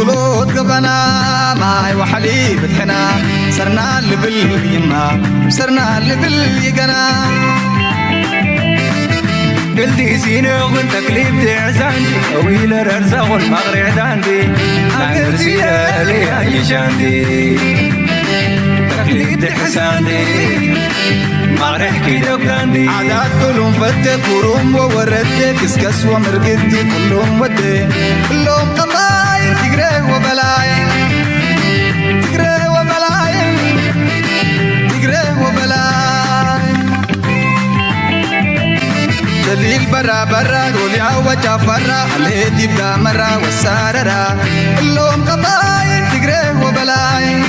قلقلوت قبنا ماي وحليب تحنا سرنا لبل يما سرنا لبل يقنا قلتي سينو وانت تكليب تعزاندي ويل الرزاق والمغرع داندي عقلتي لي اي شاندي تكليب تحساندي مغرح كيدو كلاندي عادات كلهم فتك وروم ووردك كسكس ومرقدي كلهم ودي كلهم قطاين تقري وبلاين تقري وبلاين تقري وبلاين دليل برا برا قولي عوجة فرا الهدي بدا مرة والساررة كلهم قطاين تقري وبلاين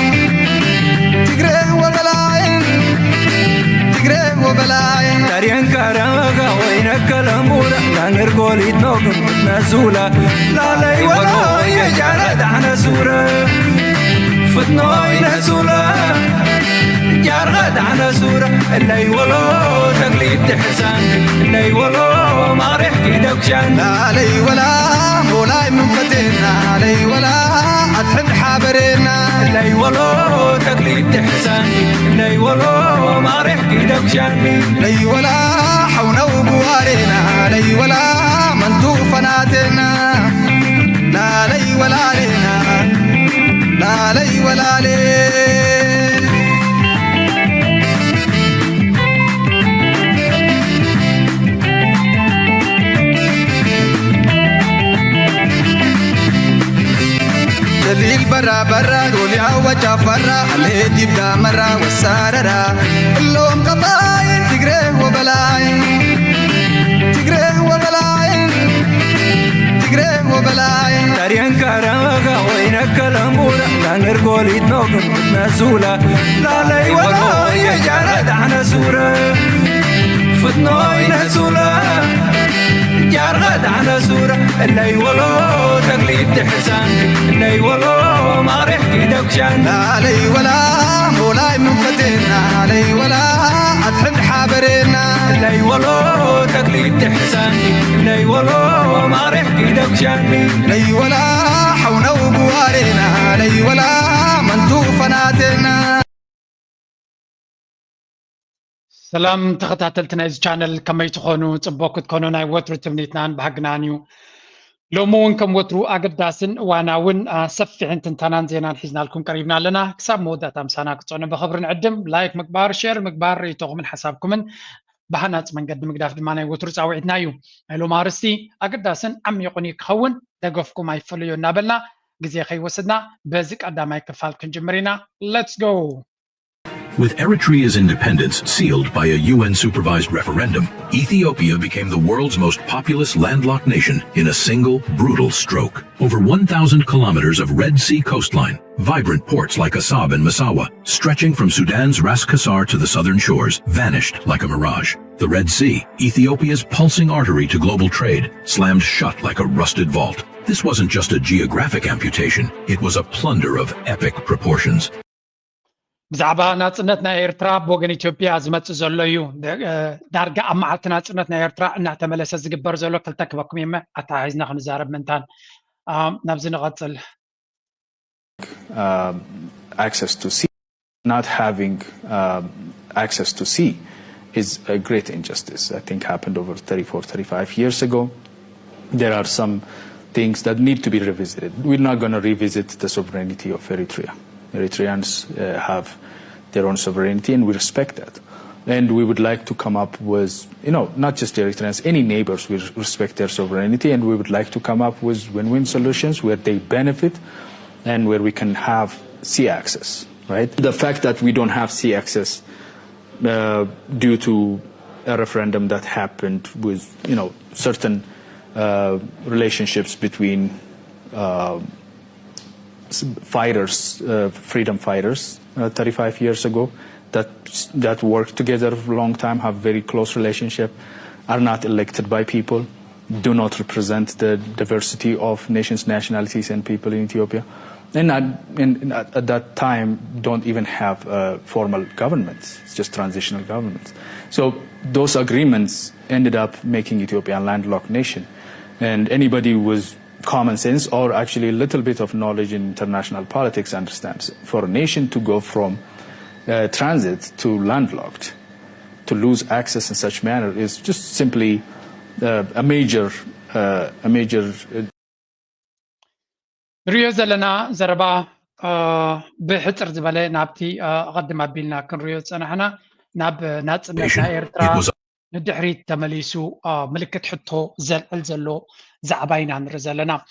تقري وبلاين تقري وبلاين تاريان كارامغا وينك الأمورة لا نرقولي تنوغن نزولة لا لي ولا يجعل دعنا سورة فتنوي نزولة جارغد على سورة اللي ولو تقليد تحسان اللي ولو ما ريحكي دوكشان لا لي ولا مولاي من فتنا لي ولا أتحب حابرنا اللي ولو تقليد تحسان اللي ولو ما ريحكي دوكشان لي ولا حونا وبوارنا لي ولا منتو فناتنا لا لي ولا لنا لا لي ولا لنا دليل برا برا قولي عوجة فرا الهدي بدا مرة والساررة كلهم قطاين تقري وبلاين تقري وبلاين تقري وبلاين تاريان كارامغا وينك الأمورة لا نرقولي تنوغن نزولة لا لي ولا يجعل دعنا سورة فتنوي نزولة جارغد على سورة اللي ولو تقليد تحسان اللي ولو ما ريحكي دوكشان لا لي ولا مولاي من فتنا لي ولا أتحب حابرنا اللي ولو تقليد تحسان اللي ولو ما ريحكي دوكشان لي ولا حونا وبوارنا لي ولا منتو فناتنا سلام تخطاتلتنا إز channel كما يتخونو تبوكو تكونو ناي وطرو تبنيتنان بحقنانيو لومون كم وطرو أقداسن واناون سفعين تنتانان زينان حيزنا لكم قريبنا لنا كساب مودة تامسانا كتونا بخبر نعدم لايك مقبار شير مقبار يتوغ من حسابكم بحنات من قد مقداف دمانا وطرو تاوعدنايو هلو مارستي أقداسن عم يقوني كخون دقوفكم اي فليو نابلنا قزي خي وسدنا بازك أداماي كفالكن جمرينا let's go. With Eritrea's independence sealed by a UN-supervised referendum, Ethiopia became the world's most populous landlocked nation in a single, brutal stroke. Over 1,000 kilometers of Red Sea coastline, vibrant ports like Assab and Massawa, stretching from Sudan's Ras Kassar to the southern shores, vanished like a mirage. The Red Sea, Ethiopia's pulsing artery to global trade, slammed shut like a rusted vault. This wasn't just a geographic amputation, it was a plunder of epic proportions. بزعبا ناصنتنا إيرترا بوغن إثيوبيا زمت زلويو دارجا أمعت ناصنتنا إيرترا إنها تملس زجبر زلو كلتك بكميمة أتعايزنا خنزارب منتان نبزين غطل access to sea. Not having access to sea is a great injustice. I think happened over 34-35 years ago. There are some things that need to be revisited. We're not going to revisit the sovereignty of Eritrea. Eritreans have their own sovereignty, and we respect that. And we would like to come up with, not just Eritreans, any neighbors, we respect their sovereignty, and we would like to come up with win-win solutions where they benefit and where we can have sea access, right? The fact that we don't have sea access due to a referendum that happened with, certain relationships between fighters, freedom fighters, 35 years ago, that worked together for a long time, have very close relationship, are not elected by people, do not represent the diversity of nations, nationalities, and people in Ethiopia, and at that time don't even have formal governments. It's just transitional governments. So those agreements ended up making Ethiopia a landlocked nation, and anybody who was common sense or actually a little bit of knowledge in international politics understands. For a nation to go from transit to landlocked, to lose access in such manner is just simply a major نريو زلنا زربا بحتر زبالة نابتي قدم أبيلنا كنريو سنحنا ناب ناتس نتنا إيرترا ندحريت تمليسو ملكة حطو زلو زعباينا نرزلنا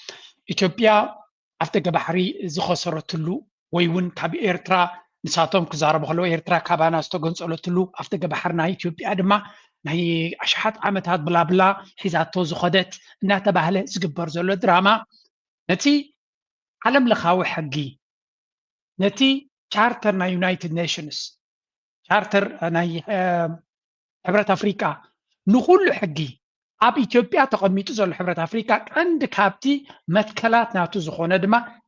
إثيوبيا أفتق بحري زخسرتلو ويون كاب إيرترا نساتهم كزارب خلو إيرترا كابانا استوغنس أولتلو أفتق بحرنا إثيوبيا أدما نهي أشحات عامتات بلا بلا حيزاتو زخدت ناتبهله زقبر زلو دراما نتي علم لخاوي حقي نتي شارتر نا يونايتد نيشنز شارتر نا حبرة أفريقيا نقول حقي أب إثيوبيا تقميتو زل حبرة أفريقيا عند كابتي متكلات ناتو زخونة دما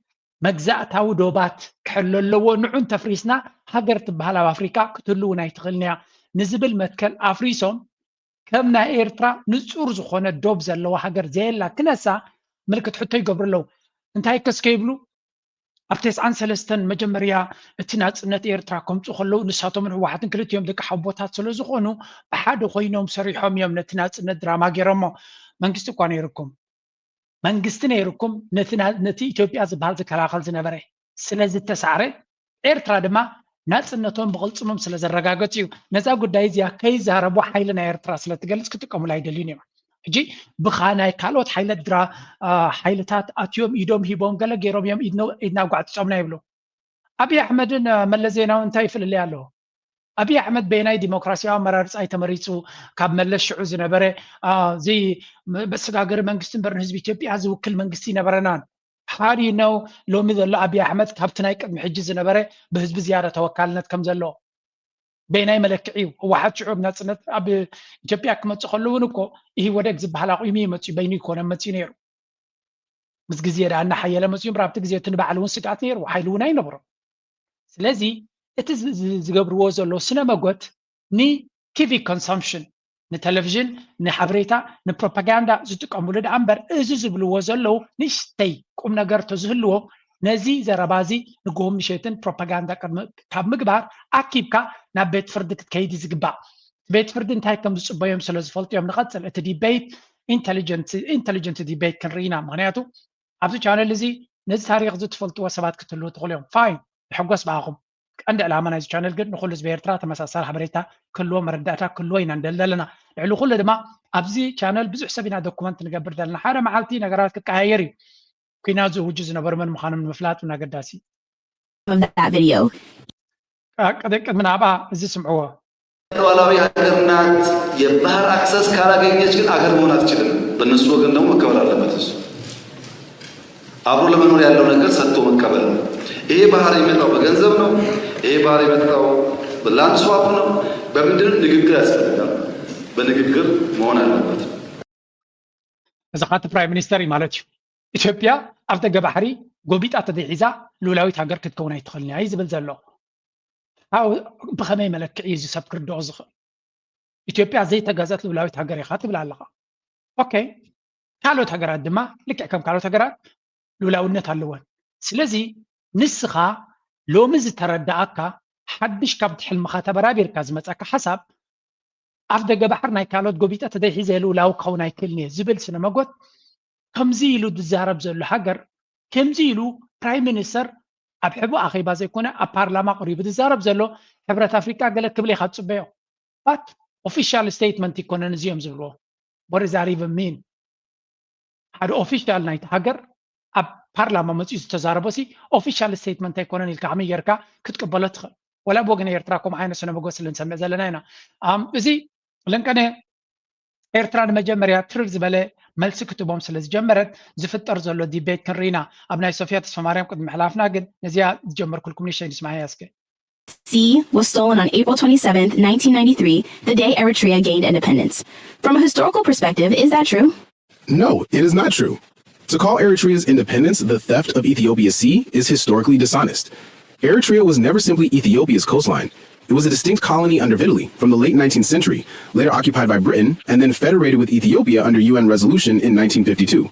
مجزاء تاو دوبات كحللو نعون تفريسنا هاجر تبهلا أفريقيا كتلو نايتغلنيا نزبل متكل أفريسون كمنا إيرترا نزور زخونة دوب زلو هاجر زيلا كنسا ملكة حتى يقبر له انتهي كسكيبلو أبتس عن سلستن مجمريا اتناس نت إيرترا كمتو خلو نساتو من هو حتى كلت يوم دك حبوتات سلو زخونو بحد خوينهم سريحهم يوم نتناس ندراما جرمو منجستو كان يركم منجستنا يركم نتي إثيوبيا زبال زكلاخل زنبره سلازي التسعري إيرترا دما ناس نتون بغلصمم سلاز الرقاقتيو نزا قداي زيا كي زهربو حيلنا إيرترا سلاتقلس كتكم لا يدلينيو جي بخاناي كالوت حيلة درا حيلتات أتيوم إيدوم هيبوم قال جيروم يوم إدنا وقعد تصومنا يبلو أبي أحمد ملزينا وانتاي في اللي قاله أبي أحمد بيناي ديمقراطية مرارس أي تمريسو كاب ملش شعوز نبره زي بس قاقر منقستن برن حزب إثيوبيا عزو كل منقستي نبرنان حاري نو لو مثل أبي أحمد كابتناي محجز نبره بحزب زيارة توكالنت كم زلو بيناي ملكعيو هو حد شعوب ناتسنت أبي إثيوبيا كما تخلونكو إيه ودك زب حلاق يمي متي بيني كون متي نيرو بس جزيرة أنا حيلا متي برابط جزيرة تنبع لون سكات نيرو وحيلونا ينبرو سلازي إتز زجبر وزلو سينما قط ني تيفي كونسومشن نتلفزيون نحبريتا نبروباغندا زتك أمولد أمبر إزز بلو وزلو نشتي كم نجار تزهلو نزي زربازي نقوم مشيتن بروباغندا كاب مقبار أكيبكا نبيت فردك كيدي زقبا بيت فرد انتهي كم بيوم سلوز فلت يوم نقص الديبيت انتليجنت ديبيت كان رينا معناته عبد channel لزي نز تاريخ زت فلت وسبات كتلو تقولهم فاين بحقوس معهم عند العامة نايز channel قد نقول زبيرترا تمساسال حبريتا كله مرداتا كله وين ندللنا علو كل دما أبزي channel بزح سبينا دوكومنت نقبر دلنا حارة معالتي نقرات كهايري كينازو وجزنا برمن مخانم المفلات ونقداسي of that video. قد من عبا زي سمعوه ሉዓላዊ ሀገር ናት። የባህር አክሰስ ካላገኘች ግን አገር መሆን አትችልም። በእነሱ ወገን ደግሞ መከበር አለበት። እሱ አብሮ ለመኖር ያለው ነገር ሰጥቶ መቀበል ነው። ይሄ ባህር የመጣው በገንዘብ ነው። ይሄ ባህር የመጣው በላንድ ስዋፕ ነው። በምንድን ንግግር ያስፈልጋል። በንግግር መሆን አለበት። እዛኻት ፕራይም ሚኒስተር ማለት ኢትዮጵያ ኣብ ደገ ባሕሪ ጎቢጣ ተደሒዛ ሉዓላዊት ሃገር ክትከውን ኣይትኽእልን እያ ዝብል ዘሎ أو بخمي ملك عيزي سبكر دوزخ إثيوبيا زي تجازت لولاوي تهجر يخاطب العلاقة أوكي كالو تهجرات دما لك كم كالو تهجرات لولاو النت هاللون سلزي نسخة لو مز تردأك حدش كبت حلم خاتب رابير كازمتك حسب أفدق بحرنا كالوت قبيتة تدحي زي لولاو كوناي كلني زبل سينما قلت كم زيلو دزارب زلو حجر كم زيلو برايم مينستر أبحبو أخي بازي كونه أبارلاما قريب دزارب زلو حبرة أفريقيا قالت كبلي خد صبيو but official statement يكون نزيم زلو what does that even mean هذا official نايت هاجر أبارلاما مزيز تزاربوسي official statement يكون الكعمي يركا كتقبلت ولا بوجنا يرتراكم عين سنة بقول اللي نسمع زلنا هنا زي لأن إيرتران مجمريا ترز بله ملس كتبهم سلز جمرت زفتر زلو ديبيت كرينا أبناء صوفيا تسمعهم قد محلافنا قد نزيا جمر كلكم نيشين اسمعها ياسكي. Sea was stolen on April 27, 1993, the day Eritrea gained independence. From a historical perspective, is that true? No, it is not true. To call Eritrea's independence the theft of Ethiopia's sea is historically dishonest. Eritrea was never simply Ethiopia's coastline. It was a distinct colony under Italy from the late 19th century, later occupied by Britain, and then federated with Ethiopia under UN resolution in 1952.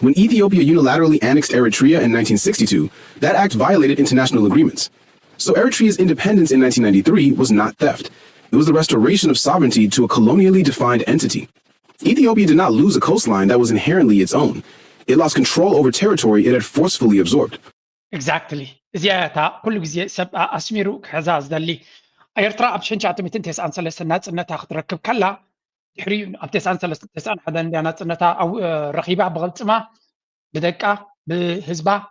When Ethiopia unilaterally annexed Eritrea in 1962, that act violated international agreements. So Eritrea's independence in 1993 was not theft. It was the restoration of sovereignty to a colonially defined entity. Ethiopia did not lose a coastline that was inherently its own. It lost control over territory it had forcefully absorbed. Exactly. زياتا كل جزء سب أسميرو كهزاز دلي أيرترا أبشن شاتم تنتس عن ثلاث الناس إنها تركب كلا يحري أبتس عن ثلاث تسعة حدا ناس إنها أو رقيبة بغلط ما بدقة بهزبة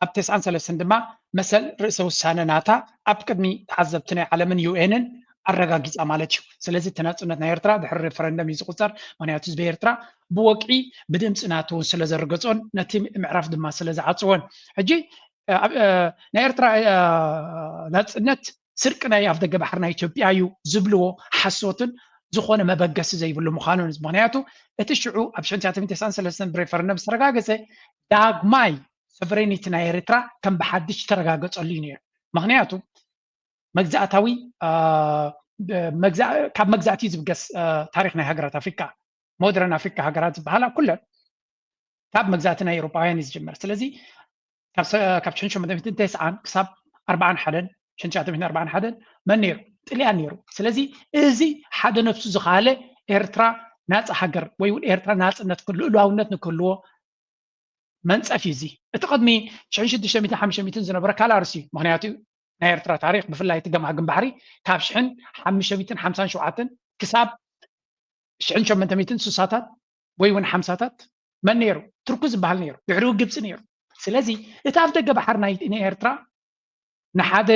أبتس عن ثلاث عندما مثل رئيس السنة ناتا أبكدني تعذبتني على من UN الرجاجيز أمالتشو سلزت تناس إنها يرترا بحر ريفرندم يزقطر منياتوز بيرترا بوقعي بدمس إناتو سلز الرجزون نتيم معرف دم سلز عطون حجي نيرترا نت سرقنا يافدق بحرنا إثيوبيا يو زبلو حسوتن زخونه مبقس زي بلو مخانون معناته اتشعو ابشن تاتم تسان سلسن بريفرندم سرغاغسه داغماي سفرينيتي نيرترا كم بحدش ترغاغصلي نير معناته مجزاتاوي كاب مجزاتي زبقس تاريخنا هاجرات افريكا مودرن افريكا هاجرات بحالا كلها كاب مجزاتنا اوروبايان يجمر سلازي كاب شنشو مدام تسعان كساب 40 حدن شنشو 40 حدن من نير طليان نيرو سلازي ازي حدا نفسه زخاله ኤርትራ ናጽ ሃገር ወይ ኤርትራ ናጽነት ኩሉ ሉዓውነት ንኩሉ መንጸፍ ይዚ እቲ ቅድሚ 1650 ዝነበረ ካላርሲ ምክንያቱ ናይ ኤርትራ ታሪክ ብፍላይ ትገማግም ባሕሪ ካብ 1557 ክሳብ 1860ታት ወይ ውን 50ታት መን ነይሩ ትርኩ ዝበሃል ነይሩ ድሕሪኡ ግብፂ ነይሩ ስለዚ እቲ ኣብ ደገ ባሕር ናይ ኤርትራ ንሓደ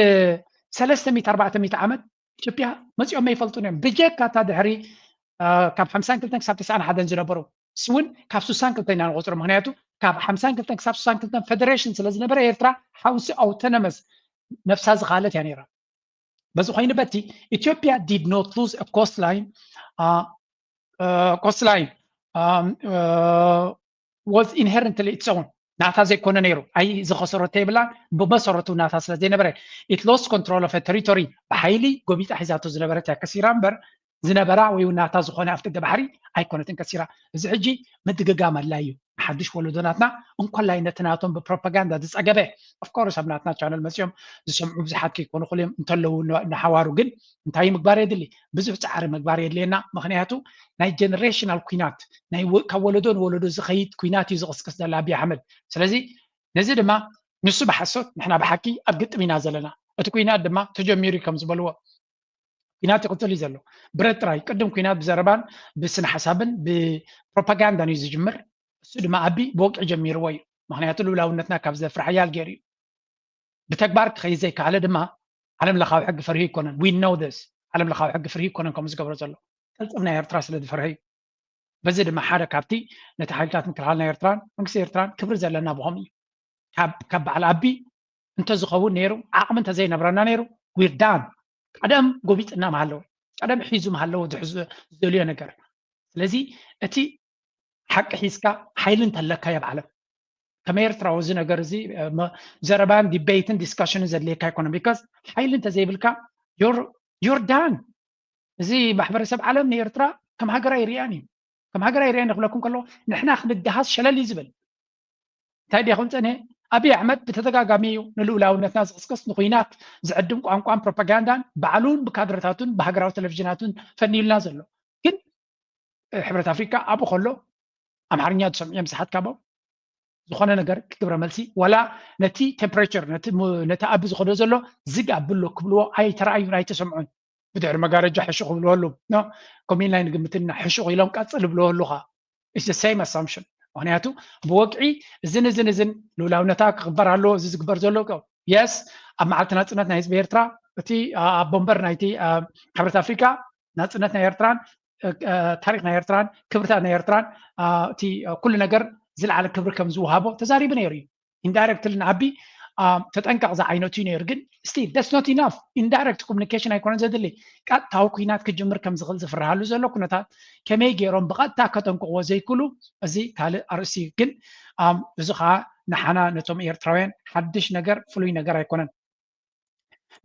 300-400 ዓመት ኢትዮጵያ መፅኦም ኣይፈልጡን እዮም ብጀካ እታ ድሕሪ ካብ 52 ክሳብ 91 ዝነበሩ ስውን ካብ 62 ኢና ንቆፅሮ ምክንያቱ ካብ 52 ክሳብ 62 ፌደሬሽን ስለ ዝነበረ ኤርትራ ሓውሲ ኣውቶኖመስ ነፍሳ ዝኻለት እያ ነይራ በዚ ኮይኑ በቲ ኢትዮጵያ did not lose a coastline was inherently its own ናታ ዘይኮነ ነይሩ ኣይ ዝኸሰረተ ይብላ ብመሰረቱ ናታ ስለ ዘይነበረ it lost control of a territory ብሓይሊ ጎቢጣ ሒዛቶ ዝነበረት እያ ከሲራ እምበር ዝነበራ ወይ ናታ ዝኾነ ኣፍቲ ገባሕሪ ኣይኮነትን ከሲራ እዚ ሕጂ ምድግጋም ኣላ እዩ ሓድሽ ወለዶናትና እንኳላይ ነትናቶም ብፕሮፓጋንዳ ዝፀገበ of course ኣብ ናትና ቻነል መፅኦም ዝሰምዑ ብዙሓት ከይኮኑ ክልዮም እንተለዉ ንሓዋሩ ግን እንታይ ምግባር የድሊ ብዙሕ ፃዕሪ ምግባር የድልየና ምክንያቱ ናይ ጀነሬሽናል ኩናት ናይ ካብ ወለዶ ንወለዶ ዝኸይድ ኩናት እዩ ዝቕስቅስ ዘላ ኣብይ ኣሕመድ ስለዚ ነዚ ድማ ንሱ ብሓሶት ንሕና ብሓቂ ኣብ ግጥም ኢና ዘለና እቲ ኩናት ድማ ተጀሚሩ ከም ዝበልዎ ኩናት ይቅፅል እዩ ዘሎ ብረት ጥራይ ቅድም ኩናት ብዘረባን ብስነ ሓሳብን ብፕሮፓጋንዳን እዩ ዝጅምር እሱ ድማ ኣቢ ብወቅዒ ጀሚርዎ እዩ ምክንያቱ ልውላውነትና ካብ ዘፍሪ ሓያል ገይሩ እዩ ብተግባር ክኸይድ ዘይከኣለ ድማ ዓለም ለኻዊ ሕጊ ፈርሂ ይኮነን we know this ዓለም ለኻዊ ሕጊ ፈርሂ ይኮነን ከምኡ ዝገብሮ ዘሎ ቅልጥፍ ናይ ኤርትራ ስለ ዝፈርሂ እዩ በዚ ድማ ሓደ ካብቲ ነቲ ሓይልታት ምክልኻል ናይ ኤርትራን መንግስቲ ኤርትራን ክብሪ ዘለና ብኸም እዩ ካብ በዓል ኣቢ እንተዝኸውን ነይሩ ዓቕሚ እንተዘይነበረና ነይሩ we're done ቀደም ጎቢጥና ማሃለዎ ቀደም ሒዙ ማሃለዎ ዝደልዮ ነገር ስለዚ እቲ ሓቂ ሒዝካ ሓይሊ እንተለካ የብዓለም ከም ኤርትራ እዚ ነገር እዚ ዘረባን ዲቤትን ዲስካሽንን ዘድልየካ ኣይኮነን ቢካዝ ሓይሊ እንተዘይብልካ ዮር ዳን እዚ ማሕበረሰብ ዓለም ንኤርትራ ከም ሃገራ ይርያን እዩ ከም ሃገራ ይርያን ንክብለኩም ከለዎ ንሕና ክንደሃስ ሸለል እዩ ዝብል እንታይ ዲኹም ፀንሄ ኣብይ ኣሕመድ ብተደጋጋሚ እዩ ንልኡላውነትና ዝቅስቅስ ንኩናት ዝዕድም ቋንቋን ፕሮፓጋንዳን ባዕሉን ብካድረታቱን ብሃገራዊ ቴሌቭዥናቱን ፈኒሉና ዘሎ ግን ሕብረት ኣፍሪካ ኣብኡ ከሎ ኣምሓርኛ ዝሰምዑ ምስሓትካ ቦ ዝኾነ ነገር ክግብረ መልሲ ወላ ነቲ ቴምፕሬቸር ነቲ ኣብ ዝኸዶ ዘሎ ዝግ ኣብሎ ክብልዎ ኣይተረኣዩን ኣይተሰምዑን ብድሕሪ መጋረጃ ሕሹቕ ክብልወሉ ከምኡ ኢልና ንግምትና ሕሹቕ ኢሎም ቀፅል ብልወሉኻ it's the same assumption ምክንያቱ ብወቅዒ እዝን ልውላውነታ ክኽበር ኣለዎ እዚ ዝግበር ዘሎ የስ ኣብ መዓልቲ ናፅነት ናይ ህዝቢ ኤርትራ እቲ ኣብ ቦምበር ናይቲ ሕብረት ኣፍሪካ ናፅነት ናይ ኤርትራን ታሪክ ናይ ኤርትራን ክብርታት ናይ ኤርትራን እቲ ኩሉ ነገር ዝለዓለ ክብሪ ከም ዝውሃቦ ተዛሪቡ ነይሩ እዩ ኢንዳይሬክትሊ ንዓቢ ተጠንቀቕ ዝዓይነቱ እዩ ነይሩ ግን ስቲል that's not enough indirect communication ኣይኮነን ዘድሊ ቀጥታዊ ኩናት ክጅምር ከም ዝኽእል ዝፍርሃሉ ዘሎ ኩነታት ከመይ ገይሮም ብቐጥታ ከጠንቅቕዎ ዘይክእሉ እዚ ካልእ ኣርእሲ እዩ ግን እዚ ከዓ ንሓና ነቶም ኤርትራውያን ሓድሽ ነገር ፍሉይ ነገር ኣይኮነን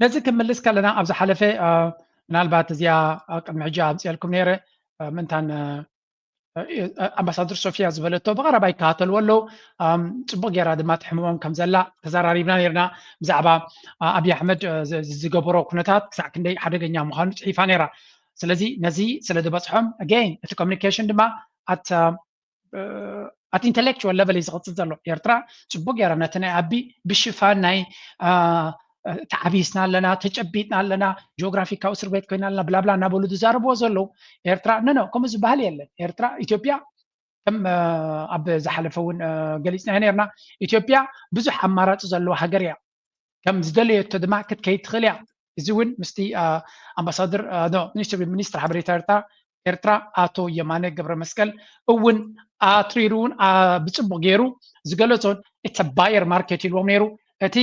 ነዚ ክምልስ ከለና ኣብ ዝሓለፈ ምናልባት እዚኣ ቅድሚ ሕጂ ኣምፅአልኩም ነይረ ምንታን ኣምባሳደር ሶፊያ ዝበለቶ ብቀረባ ይከታተልዎ ኣለዉ ፅቡቅ ጌራ ድማ ትሕምሞም ከም ዘላ ተዘራሪብና ነርና ብዛዕባ ኣብይ ኣሕመድ ዝገበሮ ኩነታት ክሳዕ ክንደይ ሓደገኛ ምዃኑ ፅሒፋ ነራ ስለዚ ነዚ ስለ ዝበፅሖም ኣገይን እቲ ኮሚኒኬሽን ድማ at intellectual level is ዝቕፅል ዘሎ ኤርትራ ፅቡቅ ጌራ ነቲ ናይ ኣቢ ብሽፋን ናይ ተዓቢስና ኣለና ተጨቢጥና ኣለና ጂኦግራፊካዊ እስር ቤት ኮይና ኣለና ብላብላ እናበሉ ዝዛረብዎ ዘለዉ ኤርትራ ነኖ ከምኡ ዝበሃል የለን ኤርትራ ኢትዮጵያ ከም ኣብ ዝሓለፈ እውን ገሊፅና ነርና ኢትዮጵያ ብዙሕ ኣማራፂ ዘለዎ ሃገር እያ ከም ዝደለየቶ ድማ ክትከይድ ትኽእል እያ እዚ እውን ምስቲ ኣምባሳደር ሚኒስትር ሓበሬታ ኤርትራ ኣቶ የማነ ገብረ መስቀል እውን ኣትሪሩን ብፅቡቅ ገይሩ ዝገለፆን እቲ ባየር ማርኬት ኢልዎም ነይሩ እቲ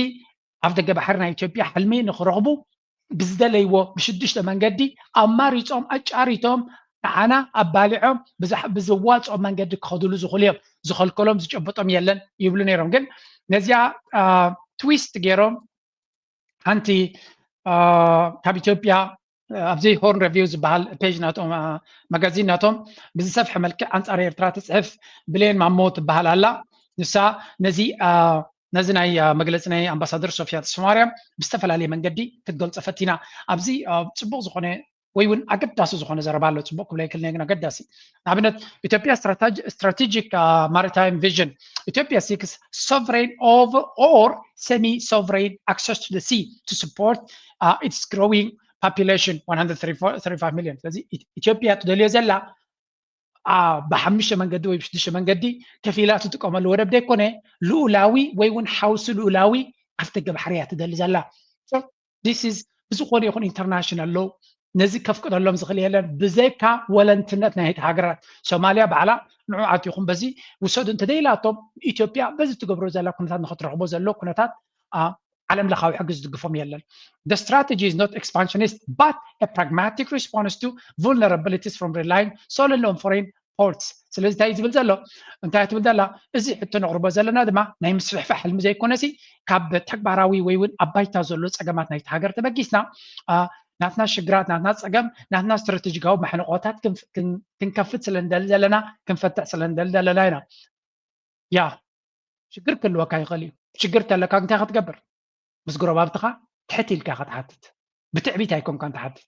ኣብ ደገ ባሕሪ ናይ ኢትዮጵያ ሕልሚ ንክረኽቡ ብዝደለይዎ ብሽዱሽተ መንገዲ ኣማሪፆም ኣጫሪቶም ንዓና ኣባሊዖም ብዝዋፅኦም መንገዲ ክኸድሉ ዝኽእሉ እዮም ዝኸልከሎም ዝጨበጦም የለን ይብሉ ነይሮም ግን ነዚኣ ትዊስት ገይሮም ሓንቲ ካብ ኢትዮጵያ ኣብዘይ ሆርን ሪቪው ዝበሃል ፔጅ ናቶም ማጋዚን ናቶም ብዝሰፍሐ መልክዕ ኣንፃር ኤርትራ ትፅሕፍ ብሌን ማሞ ትበሃል ኣላ ንሳ ነዚ ናይ መግለፂ ናይ ኣምባሳደር ሶፊያ ተስማርያም ብዝተፈላለየ መንገዲ ክትገልፆ ፈቲና ኣብዚ ፅቡቅ ዝኾነ ወይ እውን ኣገዳሲ ዝኾነ ዘረባ ኣሎ ፅቡቅ ክብለ ይክእል ግን ኣገዳሲ ንኣብነት ኢትዮጵያ ስትራቴጂክ ማሪታይም ቪዥን ኢትዮጵያ seeks sovereign over or semi-sovereign access to the sea to support its growing population 135 million ስለዚ ኢትዮጵያ ትደልዮ ዘላ ብሓሙሽተ መንገዲ ወይ ብሽዱሽተ መንገዲ ከፊላ ትጥቀመሉ ወደብ ደይኮነ ልኡላዊ ወይ እውን ሓውሲ ልኡላዊ ኣብቲ ደገ ባሕሪ እያ ትደሊ ዘላ this is ብዝኾነ ይኹን ኢንተርናሽናል ሎው ነዚ ከፍቅደሎም ዝኽእል የለን ብዘይካ ወለንትነት ናይ ሃገራት ሶማልያ ባዕላ ንዑዓት ይኹን በዚ ውሰዱ እንተደይላቶም ኢትዮጵያ በዚ ትገብሮ ዘላ ኩነታት ንኽትረኽቦ ዘሎ ኩነታት ዓለም ለኻዊ ሕጊ ዝድግፎም የለን the strategy is not expansionist but a pragmatic response to vulnerabilities from relying solely on foreign ports ስለዚ እንታይ ዝብል ዘሎ እንታይ ትብል ዘላ እዚ ሕቶ ነቕርቦ ዘለና ድማ ናይ ምስፍሕፋሕ ሕልሚ ዘይኮነሲ ካብ ተግባራዊ ወይ እውን ኣባይታ ዘሎ ፀገማት ናይቲ ሃገር ተበጊስና ናትና ሽግራት ናትና ፀገም ናትና ስትራቴጂካዊ ማሕነቆታት ክንከፍት ስለንደሊ ዘለና ክንፈትሕ ስለንደሊ ዘለና ኢና ያ ሽግር ክህልወካ ይኽእል እዩ ሽግር ተለካ እንታይ ክትገብር ምስ ጎረባብትኻ ትሕት ኢልካ ክትሓትት ብትዕቢት ኣይኮንካ ትሓትት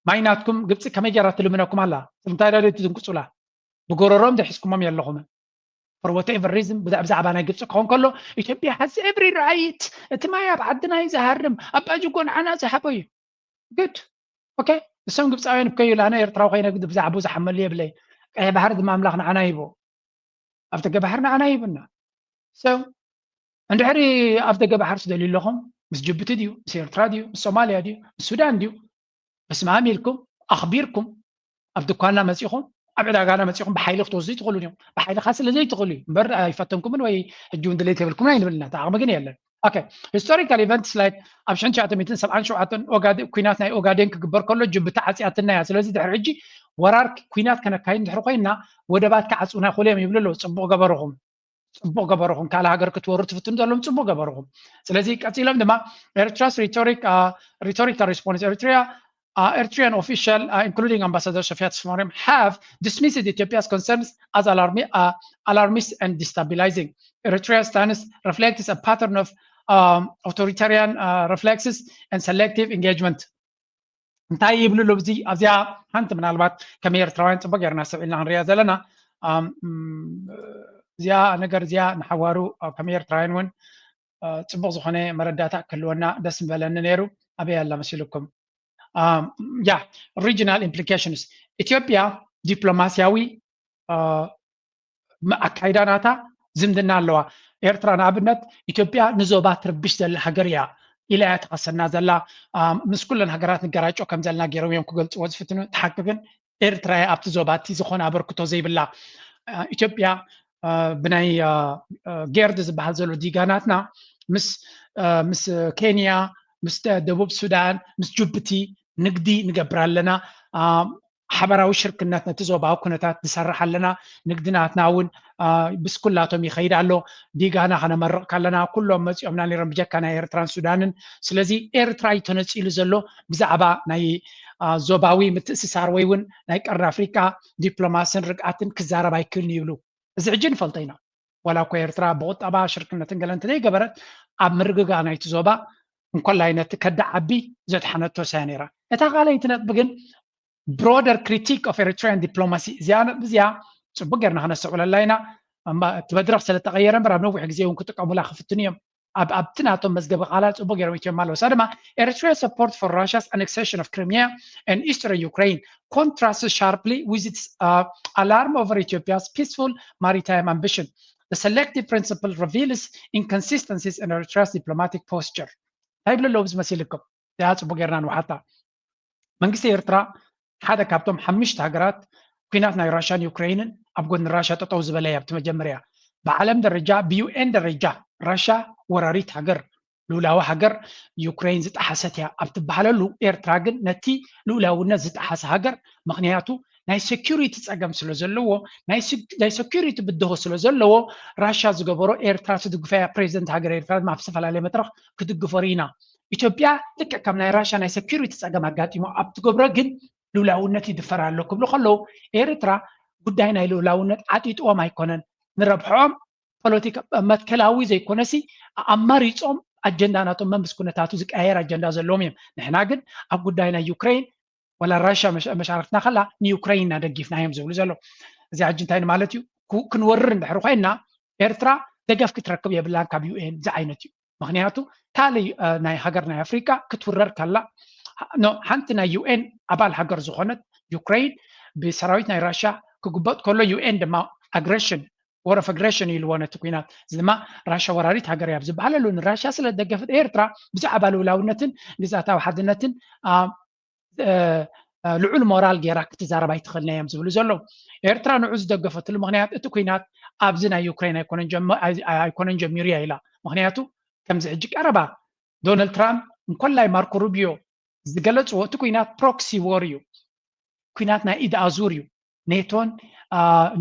ማይናትኩም ግብፂ ከመይ ጌራ ትልምነኩም ኣላ ስለምንታይ ዳ ትንቅፁላ ብጎረሮም ዘሒዝኩሞም የለኹም for whatever reason ብዛዕባ ናይ ግብፂ ክኸውን ከሎ ኢትዮጵያ has every right እቲ ማይ ኣብ ዓድና እዩ ዝሃርም ኣብ ባጅጎ ንዓና ዝሃቦ እዩ good okay እሶም ግብፃውያን ከይሉ ኣነ ኤርትራዊ ኮይነ ብዛዕባ ዝሓመሉ የብለይ ቀይ ባሕሪ ድማ ኣምላኽ ንዓና ይቦ ኣብ ደገ ባሕሪ ንዓና ይብና so እንድሕሪ ኣብ ደገ ባሕሪ ትደልዩ ኣለኹም ምስ ጅቡቲ ድዩ ምስ ኤርትራ ድዩ ምስ ሶማልያ ድዩ ምስ ሱዳን ድዩ እስማም ኢልኩም ኣኽቢርኩም ኣብ ድኳንና መፂኹም ኣብ ዕዳጋና መፂኹም ብሓይሊ ክትወስዱ ትኽእሉ እዮም ብሓይሊ ካ ስለዘይትኽእሉ እዩ እምበር ኣይፈተንኩምን ወይ ሕጂ እውን ድሌት የብልኩምን ኣይንብልና ተዓቕሚ ግን የለን okay historical events like ኣብ 1977 ኩናት ናይ ኦጋዴን ክግበር ከሎ ጅቡቲ ዓፂኣትና እያ ስለዚ ድሕሪ ሕጂ ወራር ኩናት ከነካይድ እንድሕሪ ኮይና ወደባት ክዓፅኡና ይኽእሉ እዮም ይብሉ ኣለዉ ፅቡቕ ገበርኹም ካል ሃገር ክትወሩ ትፍትኑ ዘሎም ፅቡቕ ገበርኹም ስለዚ ቀፂሎም ድማ ኤርትራስ rhetorical response Eritrean official, including Ambassador Sofia Tesfamariam, have dismissed Ethiopia's concerns as alarmist and destabilizing. Eritrea's stance reflects a pattern of authoritarian reflexes and selective engagement. እንታይ ይብሉ ሎ እዚ ኣብዚኣ ሓንቲ ምናልባት ከመይ ኤርትራውያን ፅቡቅ ጌርና ሰብ ኢልና ክንሪኣ ዘለና እዚኣ ነገር እዚኣ ንሓዋሩ ከመይ ኤርትራውያን እውን ፅቡቅ ዝኾነ መረዳእታ ክህልወና ደስ ምበለኒ ነይሩ ኣበይ ኣላ መሲልኩም regional implications ኢትዮጵያ ዲፕሎማሲያዊ ኣካይዳ ናታ ዝምድና ኣለዋ ኤርትራ ንኣብነት ኢትዮጵያ ንዞባ ትርብሽ ዘላ ሃገር እያ ኢላ እያ ትቐሰና ዘላ ምስ ኩለን ሃገራት ንገራጮ ከም ዘለና ገይሮም እዮም ክገልፅዎ ዝፍትኑ ተሓቂ ግን ኤርትራ ኣብቲ ዞባ እቲ ዝኾነ ኣበርክቶ ዘይብላ ኢትዮጵያ ብናይ ጌርድ ዝበሃል ዘሎ ዲጋናትና ምስ ኬንያ ምስ ደቡብ ሱዳን ምስ ጅቡቲ ንግዲ ንገብር ኣለና حبراዊ ሽርክነት ነቲ ዞባዊ ኩነታት ዝሰርሕ ኣለና ንግድናትና እውን ብስኩላቶም ይኸይድ ኣሎ ዲጋና ከነመርቕ ከለና ኩሎም መፂኦምና ነይሮም ብጀካ ናይ ኤርትራን ሱዳንን ስለዚ ኤርትራ ይተነፂሉ ዘሎ ብዛዕባ ናይ ዞባዊ ምትእስሳር ወይ እውን ናይ ቀረን ኣፍሪቃ ዲፕሎማስን ርግኣትን ክዛረብ ኣይክእልን ይብሉ እዚ ሕጂ ንፈልጦ ኢና ወላ እኮ ኤርትራ ብቁጠባ ሽርክነትን ገለ እንተዘይገበረት ኣብ ምርግጋእ ናይቲ ዞባ እንኮላይነት ከዳዓቢ ዘትሓነቶ ሳያ ነይራ እታ ካልኣይቲ ነጥቢ ግን broader critique of Eritrean diplomacy እዚኣ ፅቡቅ ጌርና ክነስዕብለላ ኢና እቲ መድረክ ስለተቀየረ እምበር ኣብ ነዊሕ ግዜ እውን ክጥቀሙላ ክፍትን እዮም ኣብቲ ናቶም መዝገበ ቃላት ፅቡቅ ጌሮም እዮም ኣለዉ ሳ ድማ Eritrea's support for Russia's annexation of Crimea and eastern Ukraine contrasts sharply with its alarm over Ethiopia's peaceful maritime ambition. The selective principle reveals inconsistencies in Eritrea's diplomatic posture. هايبل اللو بزمثيلكم ده ፅቡቅ ጌርና ንውሓታ መንግስቲ ኤርትራ ሓደ ካብቶም ሓሙሽተ ሃገራት ኩናት ናይ ራሽያን ዩክሬንን ኣብ ጎኒ ራሽያ ጠጠው ዝበለ ኣብቲ መጀመርያ ብዓለም ደረጃ ብዩኤን ደረጃ ራሽያ ወራሪት ሃገር ሉላዊ ሃገር ዩክሬን ዝጣሓሰት እያ ኣብ ትበሃለሉ ኤርትራ ግን ነቲ ሉላውነት ዝጣሓሰ ሃገር ምክንያቱ ናይ ሴኩሪቲ ፀገም ስለ ዘለዎ ናይ ሴኩሪቲ ብድሆ ስለ ዘለዎ ራሽያ ዝገበሮ ኤርትራ ትድግፈያ ፕሬዚደንት ሃገር ኤርትራ ድማ ኣብ ዝተፈላለየ መድረክ ክትድግፎ ርኢና ኢትዮጵያ ልክዕ ከም ናይ ራሽያ ናይ ሴኩሪቲ ፀገም ኣጋጢሞ ኣብ ትገብሮ ግን ሉላውነት ይድፈር ኣሎ ክብሉ ከለዉ ኤርትራ ጉዳይ ናይ ሉላውነት ዓጢጥዎም ኣይኮነን ንረብሖም ፖለቲካ መትከላዊ ዘይኮነሲ ኣማሪፆም ኣጀንዳ ናቶም መንግስቲ ኩነታቱ ዝቀያየር ኣጀንዳ ዘለዎም እዮም ንሕና ግን ኣብ ጉዳይ ናይ ዩክሬን ወላ ራሽያ መሻርክትና ከላ ንዩክሬን እናደጊፍና እዮም ዝብሉ ዘሎ እዚ ሕጂ እንታይ ማለት እዩ ክንወርር እንድሕር ኮይና ኤርትራ ደገፍ ክትረክብ የብላን ካብ ዩኤን እዚ ዓይነት እዩ ምክንያቱ ካልእ ናይ ሃገር ናይ ኣፍሪካ ክትውረር ከላ ሓንቲ ናይ ዩኤን ኣባል ሃገር ዝኾነት ዩክሬን ብሰራዊት ናይ ራሽያ ክግበጥ ከሎ ዩኤን ድማ ኣግሬሽን war of aggression ኢልዎ ነቲ ኩናት እዚ ድማ ራሽያ ወራሪት ሃገር እያ ዝበሃለሉ ንራሽያ ስለ ደገፈት ኤርትራ ብዛዕባ ሉላውነትን ግዛታዊ ሓድነትን ልዑል ሞራል ጌራ ክትዛረብ ኣይትኽእልና እዮም ዝብሉ ዘለዉ ኤርትራ ንዑ ዝደገፈትሉ ምክንያት እቲ ኩናት ኣብዚ ናይ ዩክሬን ኣይኮነን ጀሚሩ እያ ኢላ ምክንያቱ ከምዚ ሕጂ ቀረባ ዶናልድ ትራምፕ እንኮላይ ማርኮ ሩቢዮ ዝገለፅዎ እቲ ኩናት ፕሮክሲ ዎር እዩ ኩናት ናይ ኢድ ኣዙር እዩ ኔቶን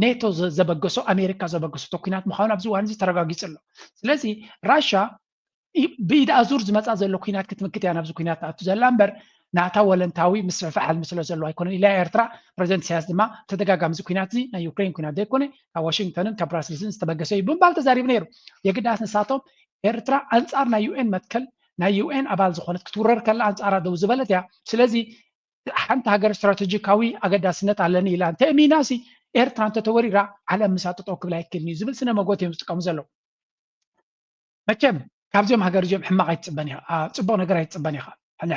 ኔቶ ዘበገሶ ኣሜሪካ ዘበገሶ ኩናት ምዃኑ ኣብዚ እዋን እዚ ተረጋጊፁ ኣሎ ስለዚ ራሽያ ብኢድ ኣዙር ዝመፃ ዘሎ ኩናት ክትምክት እያ ናብዚ ኩናት ኣቱ ዘላ እምበር ናታ ወለንታዊ ምስ ፍዕል ምስለ ዘሎ ኣይኮነን ኢላ ኤርትራ ፕሬዚደንት ኢሳያስ ድማ ተደጋጋሚ እዚ ኩናት እዚ ናይ ዩክሬን ኩናት ዘይኮነ ካብ ዋሽንግተንን ካብ ብራስልስን ዝተበገሰ እዩ ብምባል ተዛሪቡ ነይሩ የግዳስ ንሳቶም ኤርትራ ኣንፃር ናይ ዩኤን መትከል ናይ ዩኤን ኣባል ዝኾነት ክትውረር ከላ ኣንፃራ ደው ዝበለት እያ ስለዚ ሓንቲ ሃገር ስትራቴጂካዊ ኣገዳስነት ኣለኒ ኢላ እንተእሚናሲ ኤርትራ እንተተወሪራ ዓለም ምሳ ጠጠው ክብል ኣይክእልን እዩ ዝብል ስነ መጎት እዮም ዝጥቀሙ ዘለዉ መቸም ካብዚኦም ሃገር እዚኦም ሕማቕ ኣይትፅበን ኢኻ ፅቡቅ ነገር ኣይትፅበን ኢኻ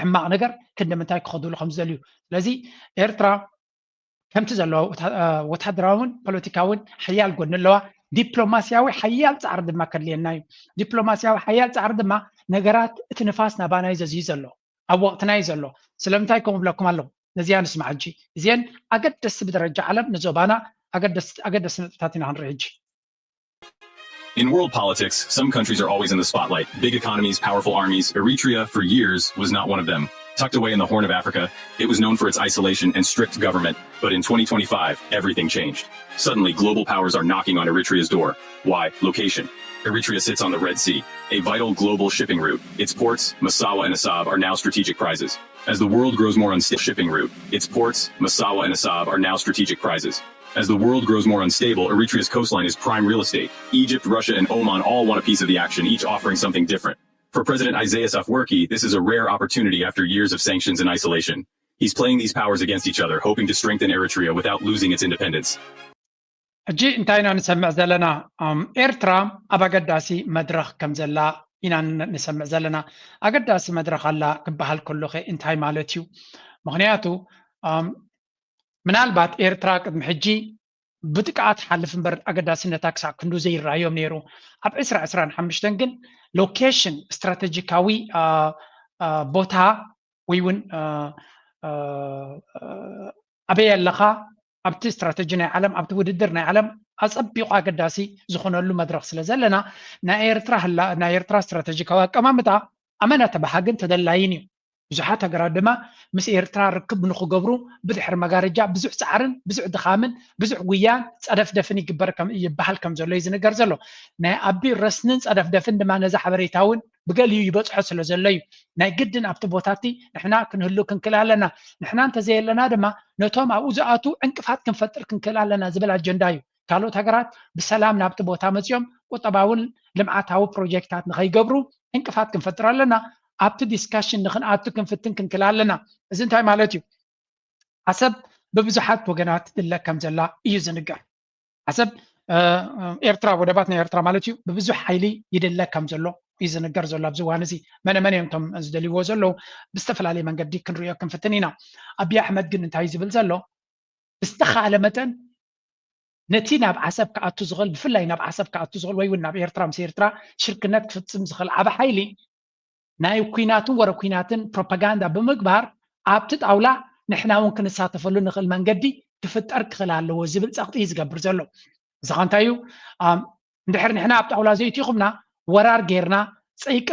ሕማቕ ነገር ክንደምንታይ ክኸድሉ ከም ዝደልዩ ስለዚ ኤርትራ ከምቲ ዘለዎ ወታደራውን ፖለቲካውን ሓያል ጎኒ ኣለዋ ዲፕሎማስያዊ ሓያል ፃዕሪ ድማ ከድልየና እዩ ዲፕሎማስያዊ ሓያል ፃዕሪ ድማ ነገራት እቲ ንፋስ ናባና እዩ ዘዝዩ ዘሎ ኣብ ወቅትና እዩ ዘሎ ስለምንታይ ከምኡ ብለኩም ኣለዉ ነዚያ ንስማዕ ሕጂ እዚአን ኣገደስቲ ብደረጃ ዓለም ንዞባና ኣገደስቲ ነጥብታት ኢና ክንርኢ ሕጂ In world politics, some countries are always in the spotlight. Big economies, powerful armies. Eritrea, for years, was not one of them. Tucked away in the Horn of Africa, it was known for its isolation and strict government. But in 2025, everything changed. Suddenly, global powers are knocking on Eritrea's door. Why? Location. Eritrea sits on the Red Sea, a vital global shipping route. Its ports, Massawa and Assab, are now strategic prizes. As the world grows more unstable shipping route, its ports, Massawa and Assab, are now strategic prizes. As the world grows more unstable, Eritrea's coastline is prime real estate. Egypt, Russia, and Oman all want a piece of the action, each offering something different. For President Isaias Afwerki, this is a rare opportunity after years of sanctions and isolation. He's playing these powers against each other, hoping to strengthen Eritrea without losing its independence. ሕጂ እንታይና ንሰምዕ ዘለና ኤርትራ ኣብ ኣገዳሲ መድረክ ከም ዘላ ኢና ንሰምዕ ዘለና ኣገዳሲ መድረክ ኣላ ክበሃል ከሎኸ እንታይ ማለት እዩ ምክንያቱ ምናልባት ኤርትራ ቅድሚ ሕጂ ብጥቃት ሓልፍ እምበር ኣገዳስነታ ክሳብ ክንዱ ዘይረኣዮም ነይሩ ኣብ 2025 ግን ሎኬሽን ስትራቴጂካዊ ቦታ ወይ እውን ኣበይ ኣለኻ ኣብቲ ስትራቴጂ ናይ ዓለም ኣብቲ ውድድር ናይ ዓለም ኣፀቢቑ ኣገዳሲ ዝኾነሉ መድረክ ስለ ዘለና ናይ ኤርትራ ስትራቴጂካዊ ኣቀማምጣ ኣመና ተባሃግን ተደላይን እዩ ብዙሓት ሃገራት ድማ ምስ ኤርትራ ርክብ ንክገብሩ ብድሕሪ መጋረጃ ብዙሕ ፃዕርን ብዙሕ ድኻምን ብዙሕ ጉያን ፀደፍደፍን ይግበር ይበሃል ከም ዘሎ ይዝነገር ዘሎ ናይ ኣቢ ረስንን ፀደፍደፍን ድማ ነዛ ሓበሬታ እውን ብገሊኡ ይበፅሖ ስለ ዘሎ እዩ ናይ ግድን ኣብቲ ቦታቲ ንሕና ክንህሉ ክንክእል ኣለና ንሕና እንተዘየለና ድማ ነቶም ኣብኡ ዝኣቱ ዕንቅፋት ክንፈጥር ክንክእል ኣለና ዝብል ኣጀንዳ እዩ ካልኦት ሃገራት ብሰላም ናብቲ ቦታ መፅኦም ቁጠባውን ልምዓታዊ ፕሮጀክታት ንኸይገብሩ ዕንቅፋት ክንፈጥር ኣለና ኣብቲ ዲስካሽን ንክንኣቱ ክንፍትን ክንክእል ኣለና እዚ እንታይ ማለት እዩ ዓሰብ ብብዙሓት ወገናት ትድለ ከም ዘላ እዩ ዝንገር ዓሰብ ኤርትራ ወደባት ናይ ኤርትራ ማለት እዩ ብብዙሕ ሓይሊ ይድለ ከም ዘሎ እዩ ዝንገር ዘሎ ኣብዚ እዋን እዚ መነመን እዮም እቶም ዝደልይዎ ዘለው ብዝተፈላለየ መንገዲ ክንሪኦ ክንፍትን ኢና ኣብይ ኣሕመድ ግን እንታይ ዝብል ዘሎ ብዝተኻእለ መጠን ነቲ ናብ ዓሰብ ክኣቱ ዝኽእል ብፍላይ ናብ ዓሰብ ክኣቱ ዝኽእል ወይ እውን ናብ ኤርትራ ምስ ኤርትራ ሽርክነት ክፍፅም ዝኽእል ዓብ ሓይሊ ናይ ኩናትን ወረ ኩናትን ፕሮፓጋንዳ ብምግባር ኣብቲ ጣውላ ንሕና እውን ክንሳተፈሉ ንኽእል መንገዲ ክፍጠር ክኽእል ኣለዎ ዝብል ፀቕጢ ዝገብር ዘሎ እዚ ኸ እንታይ እዩ እንድሕር ንሕና ኣብ ጣውላ ዘይትይኹምና ወራር ጌርና ፀይቅ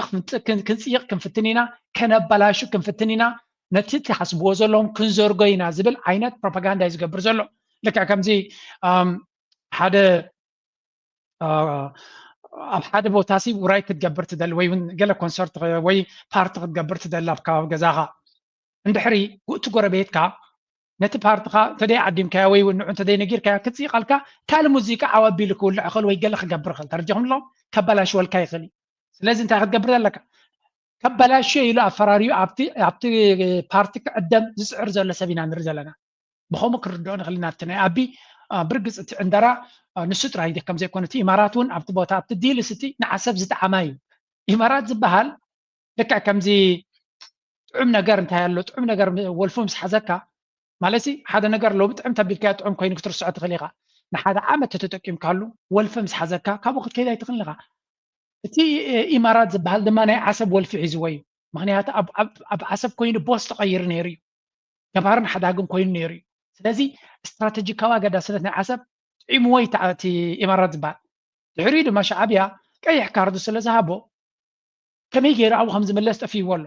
ክንፅይቕ ክንፍትን ኢና ከነበላሹ ክንፍትን ኢና ነቲ ትሓስብዎ ዘለዎም ክንዘርጎ ኢና ዝብል ዓይነት ፕሮፓጋንዳ እዩ ዝገብር ዘሎ ልክዕ ከምዚ ሓደ ኣብ ሓደ ቦታ ሲ ውራይ ክትገብር ትደሊ ወይ ገለ ኮንሰርት ወይ ፓርቲ ክትገብር ትደሊ ኣብ ከባቢ ገዛኻ እንድሕሪ ጉእቲ ጎረቤትካ ነቲ ፓርቲኻ እንተደይ ዓዲምካያ ወይ ንዑ እንተደይ ነጊርካያ ክትፅይቃልካ ካልእ ሙዚቃ ዓወቢሉ ክውልዕ ይኽእል ወይ ገለ ክገብር ይኽእል ተረዲኹም ኣለዎም ከበላሽወልካ ይኽእል ስለዚ እንታይ ክትገብር ኣለካ ከበላሽዮ ኢሉ ኣፈራርዩ ኣብቲ ፓርቲ ክዕደም ዝፅዕር ዘሎ ሰብ ኢና ንርኢ ዘለና ብኸምኡ ክንርድኦ ንኽእል ኢና እቲ ናይ ኣቢ ብርግፅ እቲ ዕንደራ ንሱ ጥራይ ከም ዘይኮነ እቲ ኢማራት እውን ኣብቲ ቦታ ኣብቲ ዲልስ እቲ ንዓሰብ ዝጠዓማ እዩ ኢማራት ዝበሃል ልክዕ ከምዚ ጥዑም ነገር እንታይ ኣሎ ጥዑም ነገር ወልፉ ምስ ሓዘካ ማለት ሓደ ነገር ሎ ብጥዕም ተቢልካ ጥዑም ኮይኑ ክትርስዖ ትኽእል ኢኻ ንሓደ ዓመት ተጠቂምካሉ ወልፈ ምስ ሓዘካ ካብኡ ክትከይድ ኣይትኽእልን ኢኻ እቲ ኢማራት ዝበሃል ድማ ናይ ዓሰብ ወልፊ ሒዝዎ እዩ ምክንያቱ ኣብ ዓሰብ ኮይኑ ቦስ ተቐይር ነይሩ እዩ ገባርን ሓዳግን ኮይኑ ነይሩ እዩ ስለዚ استراتيجيكاዊ ኣገዳስነት ናይ ዓሰብ ጥዒምዎ እቲ ኢማራት ዝበሃል ድሕሪኡ ድማ ሻዕብያ ቀይሕ ካርዱ ስለ ዝሃቦ ከመይ ገይሩ ኣብኡ ከም ዝምለስ ጠፊይዎ ኣሎ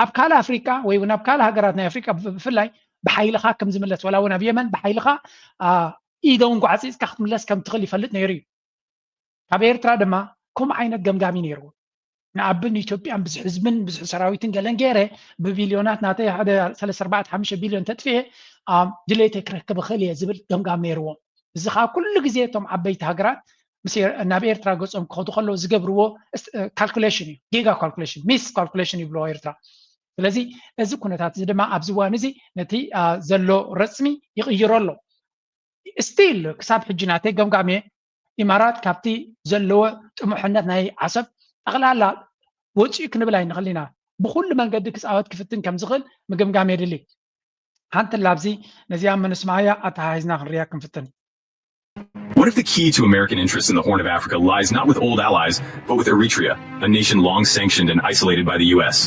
ኣብ ካልእ ኣፍሪቃ ወይ እውን ኣብ ካልእ ሃገራት ናይ ኣፍሪቃ ብፍላይ ብሓይልኻ ከም ዝምለስ ወላ እውን ኣብ የመን ብሓይልኻ ኢዶውን ጓዓፂፅካ ክትምለስ ከም ትኽእል ይፈልጥ ነይሩ እዩ ካብ ኤርትራ ድማ ከምኡ ዓይነት ገምጋሚ ነይርዎ ንኣብን ኢትዮጵያን ብዙሕ ህዝብን ብዙሕ ሰራዊትን ገለን ገይረ ብቢልዮናት ናተይ ሓደ 3-4-5 ቢልዮን ተጥፍየ ድሌተይ ክረክብ እኽእል እየ ዝብል ገምጋም ነይርዎ እዚ ከዓ ኩሉ ግዜ እቶም ዓበይቲ ሃገራት ናብ ኤርትራ ገፆም ክኸዱ ከለዉ ዝገብርዎ ካልኩሌሽን እዩ ጊጋ ካልኩሌሽን ሚስ ካልኩሌሽን ይብልዎ ኤርትራ ስለዚ እዚ ኩነታት እዚ ድማ ኣብዚ እዋን እዚ ነቲ ዘሎ ረፅሚ ይቕይሮ ኣሎ ስቲል ክሳብ ሕጂ ናተይ ገምጋሜ ኢማራት ካብቲ ዘለዎ ጥሙሕነት ናይ ዓሰብ ጠቕላላ ወጪኡ ክንብል ኣይንኽእል ኢና ብኩሉ መንገዲ ክፃወት ክፍትን ከም ዝኽእል ምግምጋም የድሊ ሓንቲ ላብዚ ነዚኣ መንስማያ ኣተሃሂዝና ክንርያ ክንፍትን What if the key to American interests in the Horn of Africa lies not with old allies, but with Eritrea, a nation long sanctioned and isolated by the U.S.?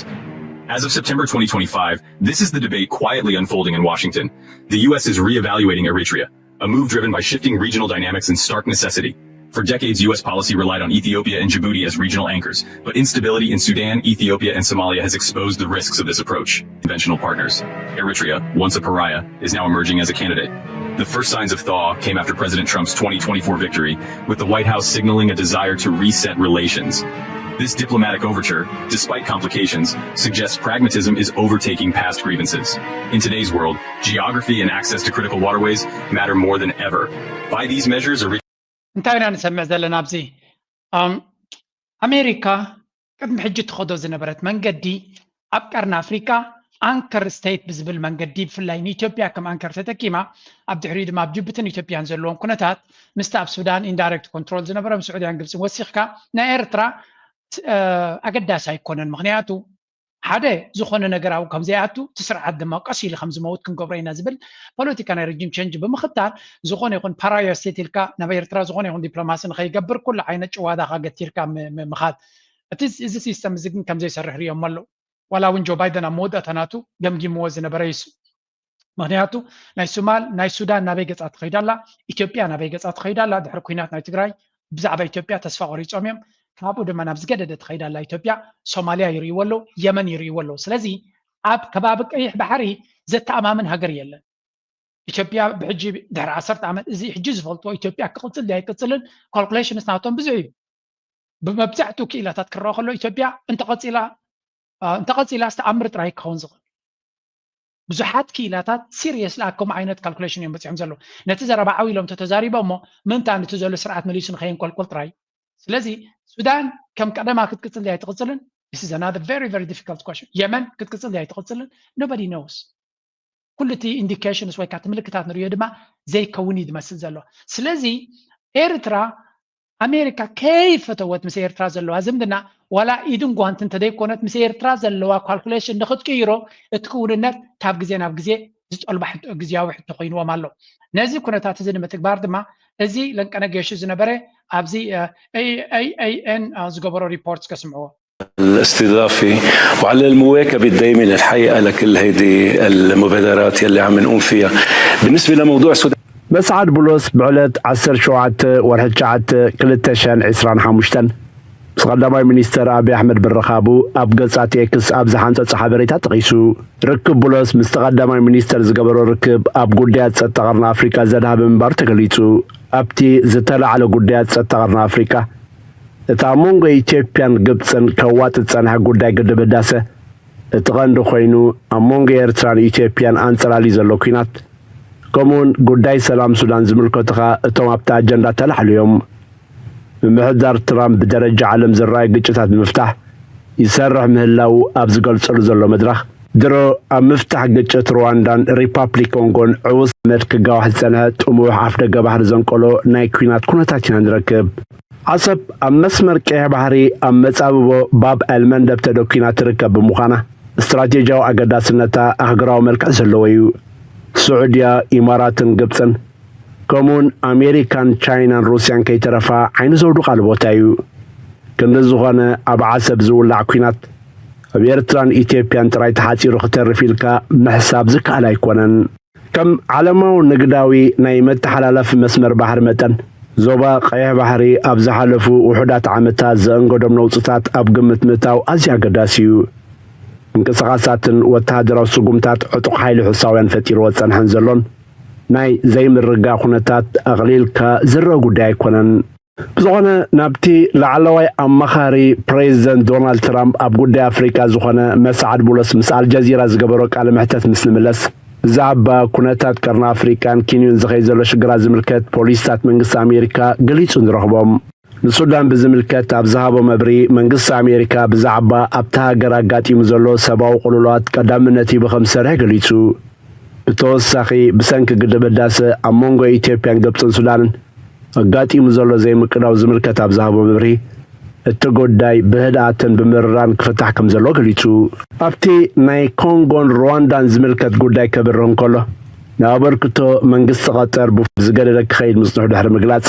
As of September 2025, this is the debate quietly unfolding in Washington. The U.S. is re-evaluating Eritrea, a move driven by shifting regional dynamics and stark necessity. For decades, U.S. policy relied on Ethiopia and Djibouti as regional anchors, but instability in Sudan, Ethiopia, and Somalia has exposed the risks of this approach. Conventional partners. Eritrea, once a pariah, is now emerging as a candidate. The first signs of thaw came after President Trump's 2024 victory, with the White House signaling a desire to reset relations. This diplomatic overture, despite complications, suggests pragmatism is overtaking past grievances. In today's world, geography and access to critical waterways matter more than ever. By these measures, እንታይ ኢና ንሰምዕ ዘለና ኣብዚ ኣሜሪካ ቅድሚ ሕጂ ትኸዶ ዝነበረት መንገዲ ኣብ ቀርኒ ኣፍሪካ አንከር ስቴት ብዝብል መንገዲ ብፍላይ ንኢትዮጵያ ከም አንከር ተጠቂማ ኣብ ድሕሪኡ ድማ ኣብ ጅቡትን ኢትዮጵያን ዘለዎም ኩነታት ምስቲ ኣብ ሱዳን ኢንዳይሬክት ኮንትሮል ዝነበረ ምስ ዑድያን ግብፅን ወሲኽካ ናይ ኤርትራ ኣገዳሲ ኣይኮነን ምክንያቱ ሓደ ዝኾነ ነገር ኣብኡ ከም ዘይኣቱ እቲ ስርዓት ድማ ቀስ ኢሉ ከም ዝመውት ክንገብሮ ኢና ዝብል ፖለቲካ ናይ ረጂም ቸንጅ ብምኽታል ዝኾነ ይኹን ፓራያ ስቴት ኢልካ ናብ ኤርትራ ዝኾነ ይኹን ዲፕሎማሲ ንኸይገብር ኩሉ ዓይነት ጭዋዳኻ ገቲርካ ምኻድ እቲ እዚ ሲስተም እዚ ግን ከም ዘይሰርሕ ርዮም ኣለዉ ዋላ እውን ጆ ባይደን ኣብ መወዳእታ ናቱ ገምጊምዎ ዝነበረ ይሱ ምክንያቱ ናይ ሱዳን ናበይ ገፃ ትኸይዳ ኣላ ኢትዮጵያ ናበይ ገፃ ትኸይዳ ኣላ ድሕሪ ኩናት ናይ ትግራይ ብዛዕባ ኢትዮጵያ ተስፋ ቆሪፆም እዮም ካብኡ ድማ ናብ ዝገደደ ትኸይዳ ኣላ ኢትዮጵያ ሶማልያ ይርእይዎ ኣለዉ የመን ይርእይዎ ኣለዉ ስለዚ ኣብ ከባቢ ቀይሕ ባሕሪ ዘተኣማምን ሃገር የለን ኢትዮጵያ ብሕጂ ድሕሪ 10 ዓመት እዚ ሕጂ ዝፈልጦ ኢትዮጵያ ክቅፅል ዲያ ይቅፅልን ካልኩሌሽንስ ናቶም ብዙሕ እዩ ብመብዛሕትኡ ክኢላታት ክረአ ከሎ ኢትዮጵያ እንተቐፂላ ዝተኣምር ጥራይ ክኸውን ዝኽእል ብዙሓት ክኢላታት ሲሪየስሊ ከምኡ ዓይነት ካልኩሌሽን እዮም በፂሖም ዘሎ ነቲ ዘረባ ዓዊሎም ተተዛሪቦም እሞ ምንታይ ነቲ ዘሎ ስርዓት መሊሱ ንኸይንቆልቆል ጥራይ ስለዚ ሱዳን ከም ቀደማ ክትቅፅል ዲያ ይትቅፅልን this is another very very difficult question የመን ክትቅፅል ዲያ ይትቅፅልን nobody knows ኩሉ እቲ ኢንዲኬሽንስ ወይ ካት ምልክታት ንሪኦ ድማ ዘይከውን እዩ ዝመስል ዘሎ ስለዚ ኤርትራ ኣሜሪካ ከይፈተወት ምስ ኤርትራ ዘለዋ ዝምድና ዋላ ኢድን ጓንትን እንተደይኮነት ምስ ኤርትራ ዘለዋ ካልኩሌሽን ንክትቅይሮ እቲ ክውንነት ካብ ግዜ ናብ ግዜ ዝጠልባ ግዜያዊ ሕቶ ኮይንዎም ኣሎ ነዚ ኩነታት እዚ ንምትግባር ድማ እዚ ለንቀነ ጌሽ ዝነበረ ኣብዚ AAN ዝገበሮ ሪፖርት ከስምዕዎ الاستضافي وعلى المواكبة الدائمة للحقيقة لكل هيدي المبادرات يلي عم نقوم فيها بالنسبة لموضوع السودان مسعد بولس بعلت 17 ورحت شعت كلتشان عسران حامشتن قدامي مينستر أبي أحمد بالرخابو أبقصات يكس أبزحان صحابريتا تقيسو ركب بولس مستقدامي مينستر زقبرو ركب أب قديات ستغرنا أفريكا زدها بمبار تقليتو أبتي زتلا على قديات ستغرنا أفريكا تامونغ إثيوبيان قبصن كوات تصنح قداي قد بداسة تغندو خوينو أمونغ إرتران إثيوبيان أنصرالي زلو كينات كمون قداي سلام سودان زملكو تخا اتوم أبتا أجندا تلح اليوم بمحضر ترامب بدرجة عالم زراي قجتات مفتاح يسرح مهلاو أبز قلت زلو مدرخ درو مفتاح قجت رواندان ريبابليك كونغون عوز مدك قاوحد سنة تأموح عفدة قبحر زنقلو ناي كوينات كونتاتين هنركب عصب مسمر كيه بحري مصابو باب المندب تدوكينا تركب بمخانة استراتيجيو أقداسنتا أهقراو ملك زلويو سعوديا إمارات قبسن كمون أمريكان تشاينا روسيان كي ترفا عين زودو قلبوتايو كندزوغانا أبعاسب زول عكوينات بيرتران إثيوبيان تراي تحاتي رختر فيلكا محساب زكا لا يكونن كم علماو نقداوي نايمت حلالة في مسمر بحر متن زوبا قيح بحري أبزا حلفو وحدات عمتات زنقودم نوصتات أبقمت متاو أزيا قداسيو انكسغاساتن وتهدراو سقومتات عطق حيلي حساويان فتير واتسان حنزلون ناي زي من رقا خونتات أغليل كا زرو قداي كونن بزغانا نابتي لعلوي أمخاري بريزيدنت دونالد ترامب أب قداي أفريكا زغانا مسعد بولس مسال جزيرة زقبروك على محتات مسلم اللس زعبا كونتات كرنا أفريكان كينيون زغيزلو شقرا زملكات بوليسات منقص أمريكا قليتون رغبهم السودان بزملكات أبزهابو مبري منقص أمريكا بزعبا أبتها قراقاتي مزلو سباو قلولات قدامنتي بخمسره قليتو بتوساخي بسنك قدب الداسة أمونغو إثيوبيان قبطن سودان قاتي مزلو زي مكراو زملكات أبزهابو مبري التقوداي بهداتن بمرران كفتحكم زلو قليتو أبتي ناي كونغون رواندان زملكات قوداي كبرون كله نابركتو منقص قطر بفزقر لك خيل مصنوح دحر مقلات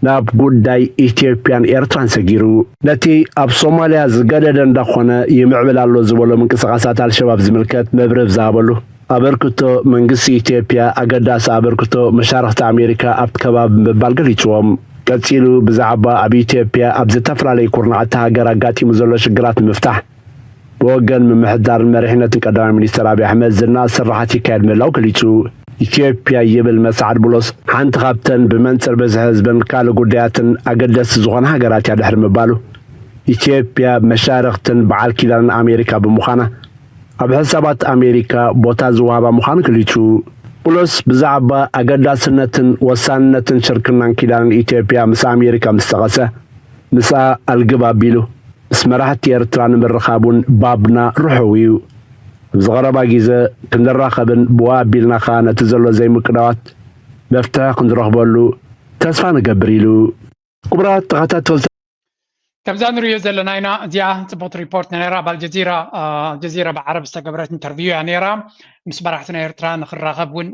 ناب قوداي إثيوبيان إيرتران سجيرو نتي أب صوماليا زقادن داخونا يمعبل على زبولو منقص قاسات على الشباب زملكات مبرف زابلو أبركتو منقص إثيوبيا أقداس أبركتو مشاركة أمريكا أبت كباب بالقليتوهم قتيلو بزعبا أبي إثيوبيا أبز تفرع لي كورنعتها قراقاتي مزولو شقرات مفتاح بوغن من محدار المريحنة قدام مينستر أبي أحمد زلنا سرحاتي كاد ملاو قليتو إثيوبيا يبل مسعد بولس حانت غابتن بمنصر بزهزبن كالو قدياتن أقدس زغان هاقرات يادحر مبالو إثيوبيا مشارختن بعال كيلان أمريكا بمخانة أب حسابات أمريكا بوتا زوابا مخانة قليتو بولس بزعبا أقداسنتن وسانتن شركنان كيلان إثيوبيا مسا أمريكا مستغسة مسا القبابيلو اسمراحت يرتران مرخابون بابنا روحويو بزغربا جيزة كندراخبن بوابيلنا خانة تزلو زي مقدوات مفتاح كندرخبولو تسفان قبريلو كبرات تغطات كمزان ريو زلناينا ديا تبوت ريبورت نيرا بالجزيرة بعرب استقبرت انترفيو نيرا مسبرحتنا يرتران خراخبون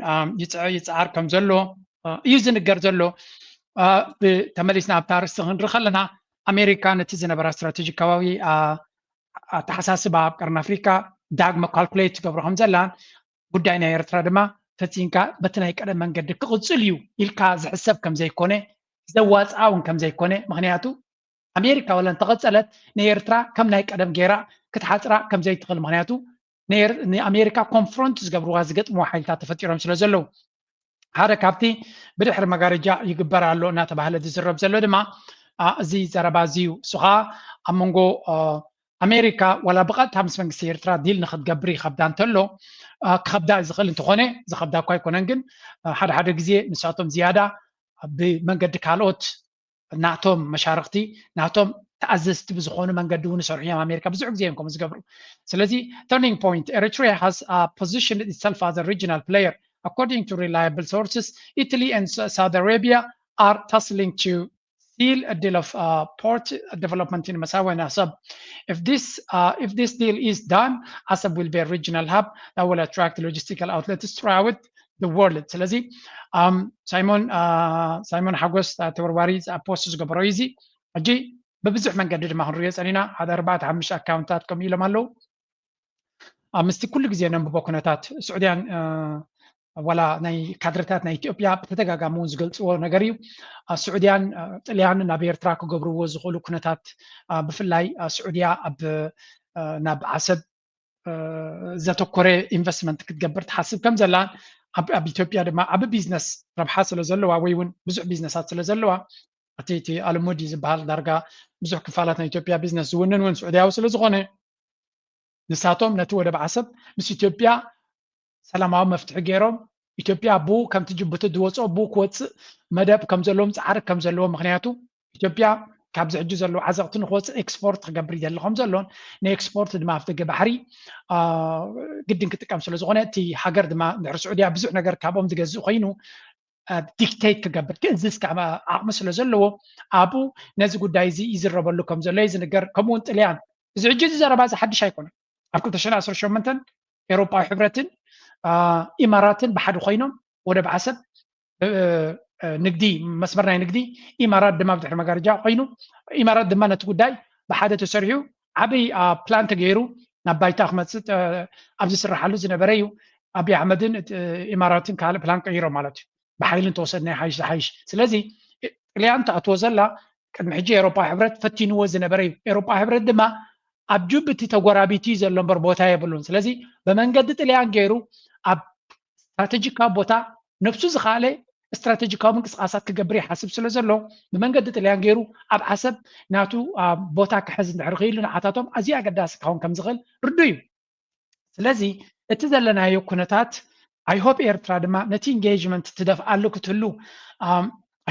يتعار كمزلو يوزن الجرزلو بتمليسنا بتارس خلنا أمريكا نتيجة برا استراتيجي كواوي تحساس باب كرن أفريقيا داغما كالكوليت قبرهم زلان قداينا يرترا دما فتينكا بتناي كده من قد كقصليو إلكا زحسب كم زي كونه زواج عون كم زي كونه مغنياتو أمريكا ولا انتقصلت نيرترا كم نايك أدم جيرا كتحاترا كم زي تقل مغنياتو ንኣሜሪካ ኮንፍሮንት ዝገብርዋ ዝገጥምዋ ሓይልታት ተፈጢሮም ስለ ዘለዉ ሓደ ካብቲ ብድሕሪ መጋረጃ ይግበር ኣሎ እናተባህለ ዝዝረብ ዘሎ ድማ እዚ ዘረባ እዚዩ እሱ ከዓ ኣብ መንጎ ኣሜሪካ ዋላ ብቐጥታ ምስ መንግስቲ ኤርትራ ዲል ንክትገብር ይከብዳ እንተሎ ክከብዳ ዝኽእል እንትኾነ ዝከብዳ እኳ ኣይኮነን ግን ሓደ ሓደ ግዜ ንሳቶም ዝያዳ ብመንገዲ ካልኦት ናቶም መሻርክቲ ናቶም ተኣዘዝቲ ብዝኾኑ መንገዲ እውን ይሰርሑ እዮም ኣሜሪካ ብዙሕ ግዜ እዮም ከምኡ ዝገብሩ ስለዚ turning point Eritrea has positioned itself as a regional player according to reliable sources Italy and Saudi Arabia are tussling to seal a deal of port development in Massawa and Assab. If this deal is done, Assab will be a regional hub that will attract logistical outlets throughout the world. ስለዚ ሳይሞን ሓጎስ ተወርዋሪ ፖስት ዝገበሮ እዚ ሕጂ በብዙሕ መንገዲ ድማ ክንሪኦ ፀኒና ሓደ 4-5 ኣካውንታት ከም ኢሎም ኣለው ምስቲ ኩሉ ግዜ ነንብቦ ኩነታት ስዑድያን ዋላ ናይ ካድረታት ናይ ኢትዮጵያ ብተደጋጋሚ እውን ዝገልፅዎ ነገር እዩ ስዑድያን ጥልያን ናብ ኤርትራ ክገብርዎ ዝኽእሉ ኩነታት ብፍላይ ስዑድያ ናብ ዓሰብ ዘተኮረ ኢንቨስትመንት ክትገብር ትሓስብ ከም ዘላ ኣብ ኢትዮጵያ ድማ ዓብ ቢዝነስ ረብሓ ስለ ዘለዋ ወይ እውን ብዙሕ ቢዝነሳት ስለ ዘለዋ እቲ ኣልሙዲ ዝበሃል ዳርጋ ብዙሕ ክፋላት ናይ ኢትዮጵያ ቢዝነስ ዝውንን እውን ስዑድያዊ ስለ ዝኾነ ንሳቶም ነቲ ወደብ ዓሰብ ምስ ኢትዮጵያ ሰላማዊ መፍትሒ ገይሮም ኢትዮጵያ ቡ ከምቲ ጅቡቲ ዝወፅኦ ቡ ክወፅእ መደብ ከም ዘለዎም ፃዕሪ ከም ዘለዎ ምክንያቱ ኢትዮጵያ ካብዚ ሕጂ ዘለዎ ዓዘቕቲ ንክወፅእ ኤክስፖርት ክገብር ይደሊ ከም ዘሎን ንኤክስፖርት ድማ ኣብቲ ባሕሪ ግድን ክጥቀም ስለ ዝኾነ እቲ ሃገር ድማ ድሕሪ ስዑድያ ብዙሕ ነገር ካብኦም ዝገዝእ ኮይኑ ዲክቴት ክገብር ክእዝዝ ዓቕሚ ስለ ዘለዎ ኣብኡ ነዚ ጉዳይ እዚ ይዝረበሉ ከም ዘሎ እዩ ዝንገር ከምኡውን ጥልያን እዚ ሕጂ እዚ ዘረባ እዚ ሓድሽ ኣይኮነን ኣብ 2018 ኤውሮጳዊ ሕብረትን ኢማራትን ብሓደ ኮይኖም ወደብ ዓሰብ ንግዲ መስመር ናይ ንግዲ ኢማራት ድማ ብድሕሪ መጋረጃ ኮይኑ ኢማራት ድማ ነቲ ጉዳይ ብሓደ ተሰሪሑ ዓበይ ፕላን ተገይሩ ናብ ባይታ ክመፅእ ኣብዚ ዝስራሓሉ ዝነበረ እዩ ኣብይ ኣሕመድን ኢማራትን ካልእ ፕላን ቀይሮም ማለት እዩ ብሓይልን ተወሰድ ናይ ሓይሽ ዝሓይሽ ስለዚ ጥልያን ተኣትዎ ዘላ ቅድሚ ሕጂ ኤውሮጳዊ ሕብረት ፈቲንዎ ዝነበረ እዩ ኤውሮጳዊ ሕብረት ድማ ኣብ ጅቡቲ ተጎራቢቲ ዘሎ እምበር ቦታ የብሉን ስለዚ ብመንገዲ ጥልያን ገይሩ ኣብ ስትራቴጂካዊ ቦታ ነፍሱ ዝኻኣለ استراتيجيكاዊ ምንቅስቃሳት ክገብር ይሓስብ ስለ ዘሎ ብመንገዲ ጥልያን ገይሩ ኣብ ዓሰብ ናቱ ቦታ ክሕዝ እንድሕር ክኢሉ ንዓታቶም ኣዝዩ ኣገዳሲ ክኸውን ከም ዝኽእል ርዱ እዩ ስለዚ እቲ ዘለናዮ ኩነታት ኣይሆፕ ኤርትራ ድማ ነቲ ኢንጌጅመንት ትደፍኣሉ ክትህሉ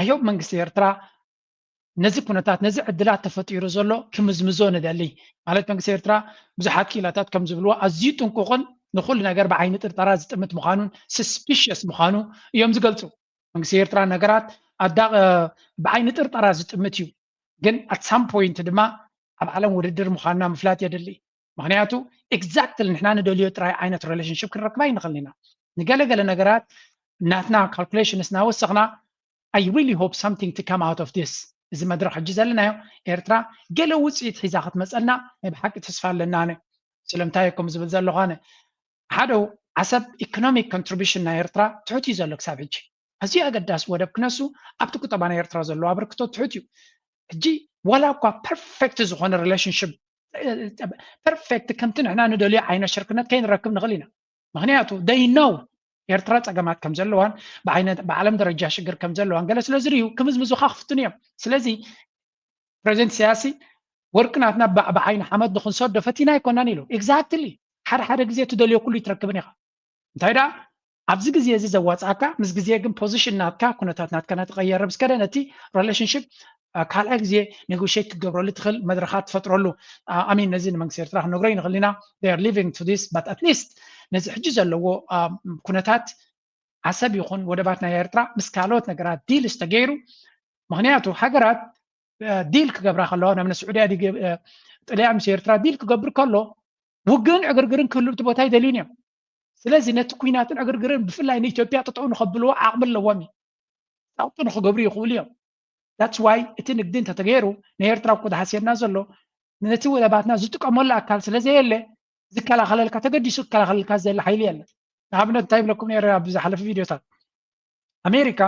ኣይሆፕ መንግስቲ ኤርትራ ነዚ ኩነታት ነዚ ዕድላት ተፈጢሩ ዘሎ ክምዝምዞ ንደሊ ማለት መንግስቲ ኤርትራ ብዙሓት ኪላታት ከም ዝብልዎ ኣዝዩ ጥንቁቕን ንኩሉ ነገር ብዓይኒ ጥርጠራ ዝጥምት ምዃኑን ሰስፒሽስ ምዃኑ እዮም ዝገልፁ መንግስቲ ኤርትራ ነገራት ብዓይኒ ጥርጠራ ዝጥምት እዩ ግን ኣት ሳም ፖይንት ድማ ኣብ ዓለም ውድድር ምዃንና ምፍላጥ የድሊ ምክንያቱ ኤግዛክትሊ ንሕና ንደልዮ ጥራይ ዓይነት ሪሌሽንሽፕ ክንረክባ ይንኽእል ኢና ንገለገለ ነገራት ናትና ካልኩሌሽንስ እናወሰኽና I really hope something to come out of this እዚ መድረክ ሕጂ ዘለናዮ ኤርትራ ገለ ውፅኢት ሒዛ ክትመፀልና ናይ ብሓቂ ተስፋ ኣለና ኣነ ስለምንታይ ከም ዝብል ዘለኹ ኣነ ሓደ ዓሰብ ኢኮኖሚክ ኮንትሪቢሽን ናይ ኤርትራ ትሑት እዩ ዘሎ ክሳብ ሕጂ ኣዝዩ ኣገዳሲ ወደብ ክነሱ ኣብቲ ቁጠባ ናይ ኤርትራ ዘለዎ ኣበርክቶ ትሑት እዩ ሕጂ ዋላ እኳ ፐርፌክት ዝኾነ ሪሌሽንሽፕ ፐርፌክት ከምቲ ንሕና ንደልዮ ዓይነት ሽርክነት ከይንረክብ ንኽእል ኢና ምክንያቱ they know ኤርትራ ፀገማት ከም ዘለዋን ብዓለም ደረጃ ሽግር ከም ዘለዋን ገለ ስለ ዝርዩ ክምዝምዙካ ክፍትኑ እዮም ስለዚ ፕሬዚደንት ሲያሲ ወርቅናትና ብዓይኒ ሓመድ ንክንሰዶ ፈቲና ኣይኮናን ኢሉ ኤግዛክትሊ ሓደ ግዜ ትደልዮ ኩሉ ይትረክብን ኢኻ እንታይ ዳ ኣብዚ ግዜ እዚ ዘዋፅኣካ ምስ ግዜ ግን ፖዚሽን ናትካ ኩነታት ናትካ ናተቀየረ ምስ ከደ ነቲ ሪሌሽንሽፕ ካልኣይ ግዜ ኔጎሽት ክገብረሉ ትኽእል መድረካት ትፈጥረሉ ኣሚን ነዚ ንመንግስቲ ኤርትራ ክንነግሮ ይንኽእል ኢና they are living to this but at least ነዚ ሕጂ ዘለዎ ኩነታት ዓሰብ ይኹን ወደባት ናይ ኤርትራ ምስ ካልኦት ነገራት ዲል ዝተገይሩ ምክንያቱ ሃገራት ዲል ክገብራ ከለዋ ናብ ስዑድያ ጥልያ ምስ ኤርትራ ዲል ክገብር ከሎ ውግን ዕግርግርን ክህሉ እቲ ቦታ ይደልዩን እዮም ስለዚ ነቲ ኩናትን ዕግርግርን ብፍላይ ንኢትዮጵያ ጥጥዑ ንኸብልዎ ዓቕሚ ኣለዎም እዩ ጣውጡ ንክገብሩ ይኽእሉ እዮም that's why እቲ ንግዲ እንተተገይሩ ንኤርትራ እኮ ዝሓስየና ዘሎ ነቲ ወደባትና ዝጥቀመሉ ኣካል ስለዘየለ ዝከላኸለልካ ተገዲሱ ክከላኸለልካ ዘለ ሓይሊ የለን ንኣብነት እንታይ ብለኩም ነይረ ኣብ ዝሓለፈ ቪድዮታት ኣሜሪካ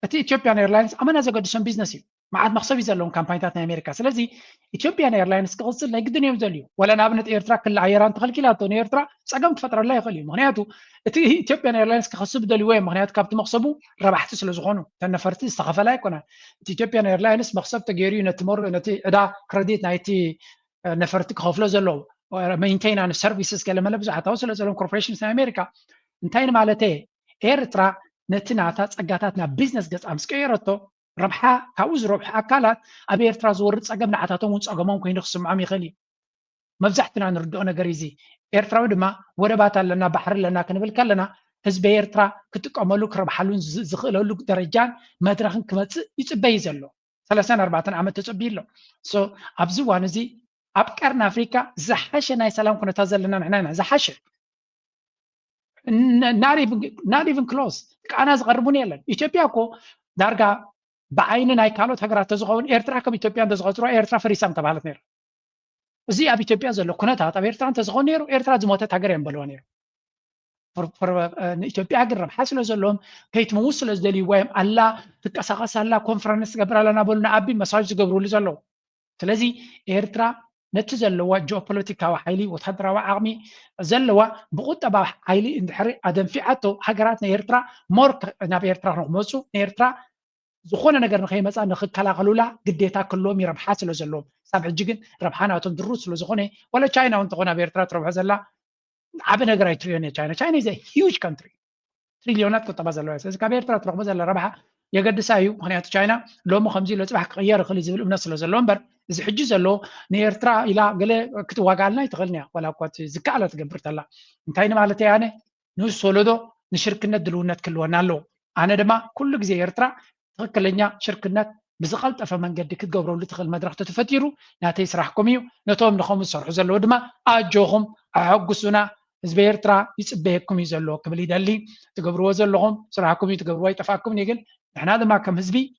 እቲ ኢትዮጵያን ኤርላይንስ ኣመና ዘገድሶም ቢዝነስ እዩ معاد مخصب يزلون كامباينتات أمريكا سلازي إثيوبيان إيرلاينز كقصة لا يقدر يوزليو ولا نابنت إيرترا كل عيران تخلي كلا تون إيرترا سأقام فترة لا يخلي مهنياتو إثيوبيان إيرلاينز كخصب دلوي مهنيات كابت مخصبو ربحت سلزغونو تنفرتي استخف لا يكون إثيوبيان إيرلاينز مخصب تجاري نتمر نتي دا كريديت نايتي نفرتك خفلو زلو مينتين عن السيرفيسز كلام لا بزح توصل زلون كوربوريشنز في أمريكا انتين مالتي إيرترا نتنعتات سقاتاتنا بيزنس جس أمس كيرتو ربحها كاوز ربح أكلات أبي إيرترا زورت سقمنا عتاتهم وسقمهم كين يخصم عمي خلي مبزحتنا نردونا جريزي إيرترا ودما وربات لنا بحر لنا كنبل كلنا حزب إيرترا كتقاملوك ربحلون زخلولوك درجان مدرخن كمت يتبيزلو 3-4 عام تتبيلو سو أبزوان زي أبكرنا أفريقيا زحشة ناي سلام كنا تازلنا نحنا زحشة not even close أنا زغربوني يلا إثيوبيا كو دارجا بعين ناي كانوا تجرات تزغون إيرترا كم إثيوبيا تزغطرو إيرترا فريسام تبعلت نير زي أبي إثيوبيا زلوا كنا تات أبي إيرترا تزغون نيرو إيرترا زموتة تجرين بلوانير إثيوبيا أجرب حصلوا زلهم كيت موصل زلي ويم الله تكساقس الله كونفرنس قبل لنا بقولنا أبي مساج قبروا لي زلوا تلازي إيرترا نتزلوا جيوبوليتيكا وحيلي وتحضر وعامي زلوا بقطة بحيلي اندحري أدم في عتو حجراتنا إيرترا مورك نبي إيرترا نغمسو إيرترا زخونا نجر نخيمة أن نخد كلا غلولا قديتا كلهم يربحات لو زلهم سبع جيجن ربحانا وتندروس لو زخوني ولا تشاينا وانتقونا بإيرترا تربح زلا عبنا قراي تريليون تشاينا is a huge country تريليونات كنت بزلوا أساس كبيرترا تربح زلا ربحها يقد سايو مخنيات تشاينا لو مخمزين لو تبح غير خلي زبل الناس لو زلهم بر إذا حجز له نيرترا إلى قال كنت واقعنا يتغلني ولا قوات زكالة تقبرت الله انتهينا مالتي يعني نوس سولدو نشركنا دلونات كلونا له أنا دما كل جزء يرترا تغكلنيا شركنا بزقلت أفهم قد كت قبروا اللي تغل مدرخة تفتيروا ناتي يسرحكم يو نتوم نخوم الصرح زلوا دما أجوهم أعقسونا زبيرترا يسبيكم يزلوا كملي دالي تقبروا زلهم سرحكم يتقبروا يتفاكم نيجن إحنا هذا ما كم حزبي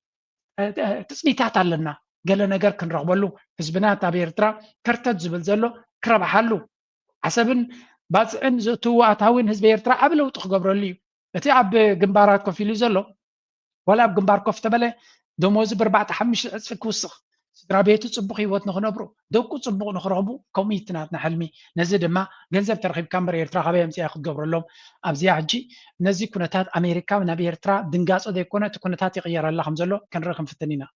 تسميتات لنا قال نجار كن رغبلو حزبنا تابع إيرترا كرتت زبل زلو كرب حلو حسب بعض إن زتو أتاوين حزب إيرترا قبلوا تخبروا لي بتعب جنبارات كوفي لي زلو ولا بجنبار كوف تبله دموز بربعة حمش أسفك وسخ درابيتو تصبح يوت نخنبرو دوكو تصبح نخربو كوميتنا نحلمي نزيد ما جنزب ترخيب كامبر إيرترا خبيهم سياخد قبر لهم أبزي عجي نزي كونتات أمريكا ونبي إيرترا دنجاس أدي كونتات يغير الله خمزلو كان رقم في التنين.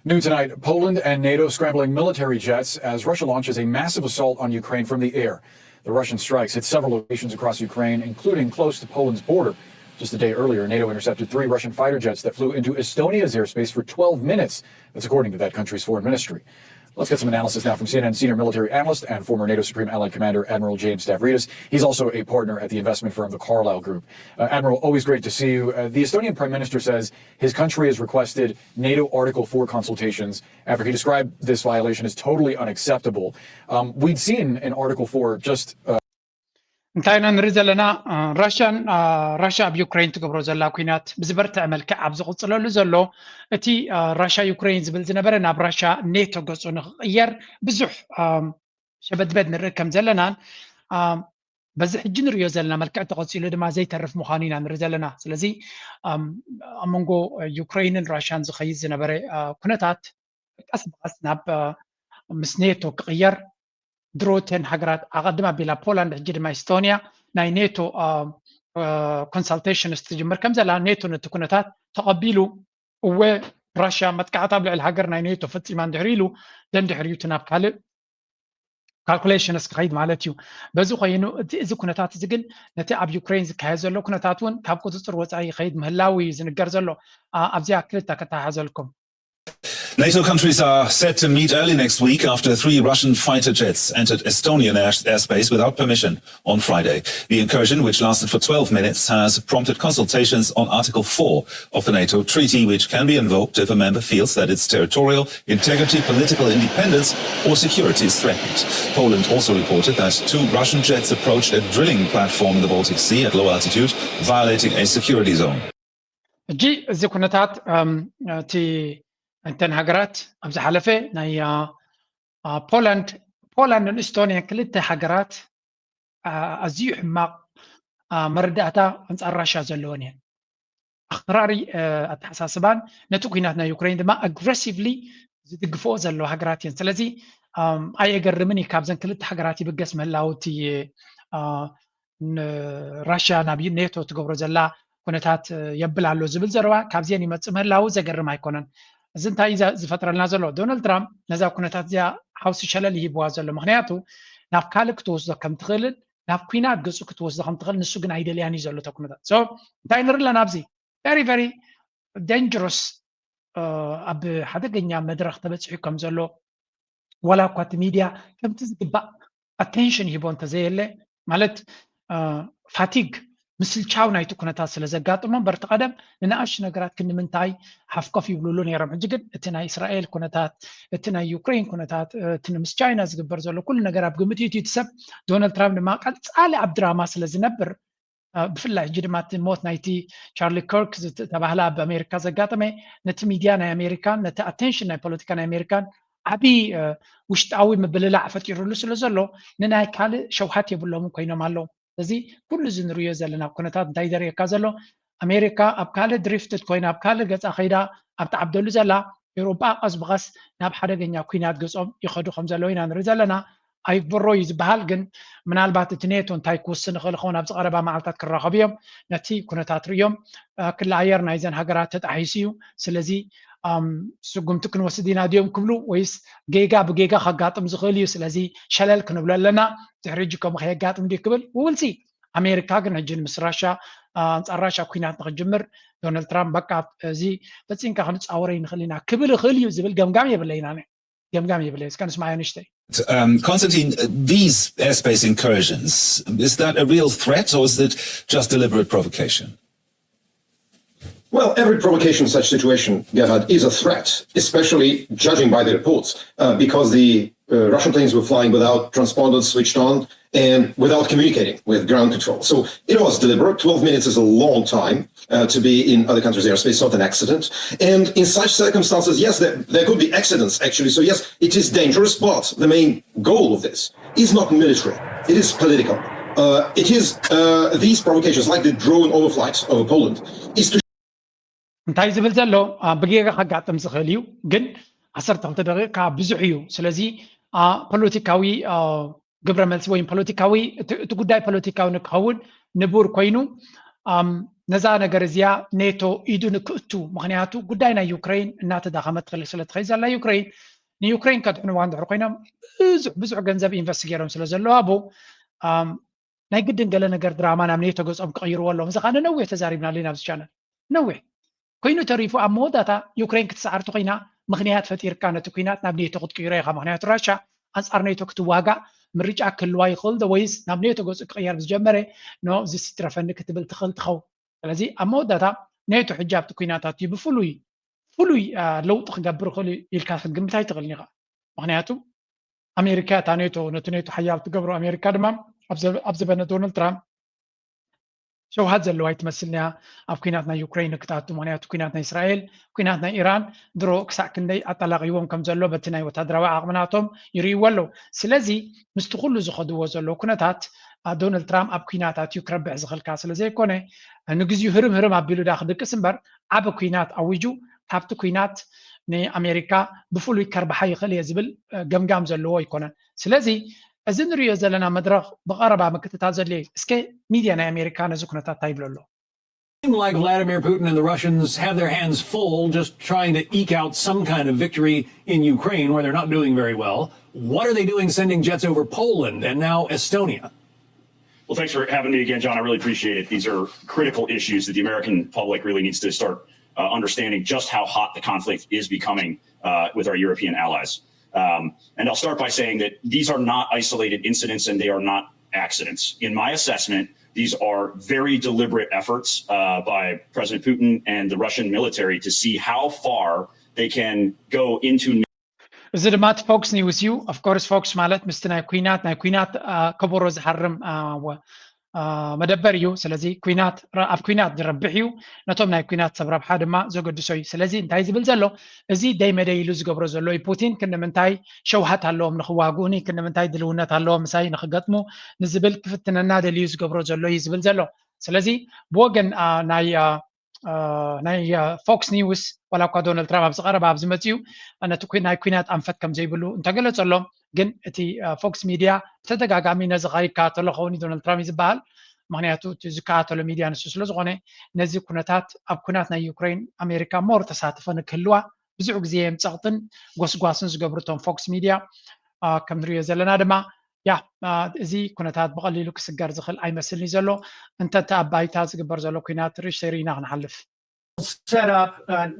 New tonight, Poland and NATO scrambling military jets as Russia launches a massive assault on Ukraine from the air. The Russian strikes hit several locations across Ukraine, including close to Poland's border. Just a day earlier, NATO intercepted 3 Russian fighter jets that flew into Estonia's airspace for 12 minutes. That's according to that country's foreign ministry. Let's get some analysis now from CNN senior military analyst and former NATO Supreme Allied Commander Admiral James Stavridis. He's also a partner at the investment firm, the Carlyle Group. Admiral, always great to see you. The Estonian Prime Minister says his country has requested NATO Article 4 consultations after he described this violation as totally unacceptable. We'd seen in Article 4 just... انتهينا نريد لنا راشا بيوكرين تقبرو زلا كوينات بزبرت عمل كعب زغصلو لزلو اتي راشا يوكرين زبل زنبر ناب راشا نيتو قصو نغير بزح شبد بد نركم زلنا بزح جنريو زلنا ملكع تقصيلو دما زي ترف مخانينا نريد لنا سلازي امونغو يوكرين راشان زخيز زنبر كونتات اسبقس ناب مسنيتو كغير دروتين حجرات أقدمها بلا بولندا جدما إستونيا ناي نيتو كونسلتيشن استجمر كم زلا نيتو نتكونتات تقبلوا ورشا متكعتا بلا الحجر ناي نيتو فتي ما ندحريلو دم دحريو تناب كالي كالكوليشن اسكايد مالتيو بزو خينو إذا كونتات زقل نتي أب يوكرين زكايزلو كونتاتون كابكو تصر وصاي خيد مهلاوي زنقرزلو أبزي أكلتا كتاحزلكم. NATO countries are set to meet early next week after 3 Russian fighter jets entered Estonian airspace without permission on Friday. The incursion, which lasted for 12 minutes, has prompted consultations on Article 4 of the NATO treaty, which can be invoked if a member feels that its territorial integrity, political independence, or security is threatened. Poland also reported that 2 Russian jets approached a drilling platform in the Baltic Sea at low altitude, violating a security zone. انتن هجرات ابز حلفه ناي بولند واستونيا كلتا هجرات ازيح ما مرداتا انصار راشا زلونين اختراري التحساسبان نتو كيناتنا يوكرين دما aggressively ዝድግፈኦ ዘሎ ሃገራት እየን ስለዚ ኣይገርምን ካብዘን ክልተ ሃገራት ይብገስ ምህላውቲ ራሽያ ናብ ኔቶ ትገብሮ ዘላ ኩነታት የብል ኣሎ ዝብል ዘረባ ካብዚአን ይመጽእ ምህላው ዘገርም ኣይኮነን እዚ እንታይ ዝፈጥረልና ዘሎ ዶናልድ ትራምፕ ነዛ ኩነታት እዚኣ ሓውሲ ሸለል ይሂብዋ ዘሎ ምክንያቱ ናብ ካልእ ክትወስዶ ከም ትኽእልን ናብ ኩናት ገጹ ክትወስዶ ከም ትኽእል ንሱ ግን ኣይደልያን እዩ ዘሎ ኩነታት ሶ እንታይ ንርኢ ኣለና ኣብዚ very dangerous ኣብ ሓደገኛ መድረኽ ተበጽሑ ከም ዘሎ ወላ እኳ እቲ ሚድያ ከምቲ ዝግባእ attention ሂቦ እንተዘየለ ማለት ፋቲግ ምስልቻው ናይቲ ኩነታት ስለ ዘጋጥሞም በርቲ ቀደም ንኣሽ ነገራት ክንምንታይ ሓፍኮፍ ይብሉሉ ነይሮም ሕጂ ግን እቲ ናይ እስራኤል ኩነታት እቲ ናይ ዩክሬን ኩነታት እቲ ምስ ቻይና ዝግበር ዘሎ ኩሉ ነገር ኣብ ግምት እዩ ትሰብ ዶናልድ ትራምፕ ድማ ቀጻሊ ኣብ ድራማ ስለ ዝነብር ብፍላይ ሕጂ ድማ እቲ ሞት ናይቲ ቻርሊ ከርክ ዝተባህለ ኣብ ኣሜሪካ ዘጋጠመ ነቲ ሚድያ ናይ ኣሜሪካን ነቲ ኣቴንሽን ናይ ፖለቲካ ናይ ኣሜሪካን ዓብይ ውሽጣዊ ምብልላዕ ፈጢሩሉ ስለ ዘሎ ንናይ ካልእ ሸውሃት የብሎም ኮይኖም ኣለዉ ስለዚ ኩሉ ዝንሪዮ ዘለና ኩነታት እንታይ ዘርእየካ ዘሎ ኣሜሪካ ኣብ ካልእ ድሪፍትድ ኮይና ኣብ ካልእ ገፃ ከይዳ ኣብ ተዓብደሉ ዘላ ኤውሮጳ ቀስ ብቐስ ናብ ሓደገኛ ኩናት ገጾም ይኸዱ ከም ዘለዉ ኢና ንርኢ ዘለና ኣይግበሮ እዩ ዝበሃል ግን ምናልባት እቲ ኔቶ እንታይ ክውስን ይኽእል ኸውን ኣብ ዝቐረባ መዓልታት ክራኸቡ እዮም ነቲ ኩነታት ርዮም ክለኣየር ናይዘን ሃገራት ተጣሒሱ እዩ ስለዚ ስጉምቲ ክንወስድ ኢና ድዮም ክብሉ ወይስ ጌጋ ብጌጋ ከጋጥም ዝኽእል እዩ ስለዚ ሸለል ክንብሎ ኣለና ድሕሪ ሕጂ ከምኡ ከየጋጥም ድዩ ክብል ውልሲ ኣሜሪካ ግን ሕጂ ምስ ራሽያ ኣንጻር ራሽያ ኩናት ንክጅምር ዶናልድ ትራምፕ በቃ እዚ ፈፂምካ ክንፃወረ ንኽእል ኢና ክብል ይኽእል እዩ ዝብል ገምጋም የብለይና ገምጋም የብለይ እስከ ንስማዮ ንሽተይ Konstantin, these airspace incursions, is that a real threat or is it just deliberate provocation? Well, every provocation in such situation, Gerhard, is a threat, especially judging by the reports, because the Russian planes were flying without transponders switched on and without communicating with ground control. So it was deliberate. 12 minutes is a long time to be in other countries' airspace, not an accident. And in such circumstances, yes, there could be accidents, actually. So yes, it is dangerous, but the main goal of this is not military. It is political. It is these provocations, like the drone overflight over Poland, is to እንታይ ዝብል ዘሎ ብጌጋ ከጋጥም ዝኽእል እዩ ግን 12 ደቂቃ ብዙሕ እዩ ስለዚ ፖለቲካዊ ግብረ መልሲ ወይ ፖለቲካዊ እቲ ጉዳይ ፖለቲካዊ ንክኸውን ንቡር ኮይኑ ነዛ ነገር እዚኣ ኔቶ ኢዱ ንክእቱ ምክንያቱ ጉዳይ ናይ ዩክሬን እናተዳኸመት ትኽእል ስለ ትኸይ ዘላ ዩክሬን ንዩክሬን ከድሕንዋ እንድሕር ኮይኖም ብዙሕ ገንዘብ ኢንቨስት ገይሮም ስለ ዘለዋ ቦ ናይ ግድን ገለ ነገር ድራማ ናብ ኔቶ ገጾም ክቕይርዎ ኣለዎም እዚ ከዓ ነዊሕ ተዛሪብና ኣለና ኣብዚ ቻነል ነዊሕ ኮይኑ ተሪፉ ኣብ መወዳእታ ዩክሬን ክትሰዓርቱ ኮይና ምክንያት ፈጢርካ ነቲ ኩናት ናብ ኔቶ ክትቅይሮ ኢኻ ምክንያቱ ራሽያ ኣንጻር ኔቶ ክትዋጋእ ምርጫ ክህልዋ ይኽእል ዶ ወይስ ናብ ኔቶ ገፁ ክቅየር ዝጀመረ ኖ እዚ ሲትረፈኒ ክትብል ትኽእል ትኸውን ስለዚ ኣብ መወዳእታ ኔቶ ሕጂ ኣብቲ ኩናታት እዩ ብፍሉይ ለውጢ ክገብር ይኽእል ኢልካ ክትግምት ኣይትኽእልኒ ኢኻ ምክንያቱ ኣሜሪካ እታ ኔቶ ነቲ ኔቶ ሓያል ትገብሮ ኣሜሪካ ድማ ኣብ ዘበነ ዶናልድ ትራምፕ ሸውሃት ዘለዋ ይትመስልኒ ኣብ ኩናት ናይ ዩክሬን ንክትኣቱ ምክንያቱ ኩናት ናይ እስራኤል ኩናት ናይ ኢራን ድሮ ክሳዕ ክንደይ ኣጠላቒዎም ከም ዘሎ በቲ ናይ ወታደራዊ ዓቕምናቶም ይርእይዎ ኣለዉ ስለዚ ምስቲ ኩሉ ዝኸድዎ ዘሎ ኩነታት ዶናልድ ትራምፕ ኣብ ኩናታት እዩ ክረብሕ ዝኽእልካ ስለዘይኮነ ንግዚኡ ህርም ኣቢሉ ዳ ክድቅስ እምበር ዓበ ኩናት ኣዊጁ ካብቲ ኩናት ንኣሜሪካ ብፍሉይ ከርባሓ ይኽእል እየ ዝብል ገምጋም ዘለዎ ይኮነን ስለዚ እዚ ንሪኦ ዘለና መድረኽ ብቐረባ ምክትታል ዘድልየ እስከ ሚድያ ናይ ኣሜሪካ ነዚ ኩነታት እንታይ ይብሎ ኣሎ Like Vladimir Putin and the Russians have their hands full just trying to eke out some kind of victory in Ukraine where they're not doing very well. What are they doing sending jets over Poland and now Estonia? Well, thanks for having me again, John. I really appreciate it. These are critical issues that the American public really needs to start understanding just how hot the conflict is becoming with our European allies. And I'll start by saying that these are not isolated incidents and they are not accidents. In my assessment, these are very deliberate efforts by President Putin and the Russian military to see how far they can go into. እዚ ድማ እቲ ፎክስ ኒውስ እዩ ኦፍኮርስ ፎክስ ማለት ምስቲ ናይ ኩናት ከበሮ ዝሓርም መደበር እዩ ስለዚ ኣብ ኩናት ዝረብሕ እዩ ነቶም ናይ ኩናት ሰብ ረብሓ ድማ ዘገድሶ እዩ ስለዚ እንታይ ዝብል ዘሎ እዚ ደይ መደይ ኢሉ ዝገብሮ ዘሎ እዩ ፑቲን ክንምንታይ ሸውሃት ኣለዎም ንኽዋግኡኒ ክንምንታይ ድልውነት ኣለዎም ምሳይ ንኽገጥሙ ንዝብል ክፍትነና ደልዩ ዝገብሮ ዘሎ እዩ ዝብል ዘሎ ስለዚ ብወገን ናይ ናይ ፎክስ ኒውስ ولا እኳ ዶናልድ ትራምፕ ኣብ ዝቐረበ ኣብ ዝመፅኡ ነቲ ናይ ኩናት ኣንፈት ከም ዘይብሉ እንተገለጸሎም ግን እቲ ፎክስ ሚድያ ተደጋጋሚ ነዚ ከይከታተሎ ኸውን ዶናልድ ትራምፕ ዝበሃል ምክንያቱ እቲ ዝከታተሎ ሚድያ ንሱ ስለ ዝኾነ ነዚ ኩነታት ኣብ ኩናት ናይ ዩክሬን ኣሜሪካ ሞር ተሳትፎ ንክህልዋ ብዙሕ ግዜ የምፀቕትን ጎስጓስን ዝገብርቶም ፎክስ ሚድያ ከም ንሪኦ ዘለና ድማ ያ እዚ ኩነታት ብቐሊሉ ክስገር ዝኽእል ኣይመስልኒ ዘሎ እንተቲ ኣብ ባይታ ዝግበር ዘሎ ኩናት ርሽተሪና ክንሓልፍ set up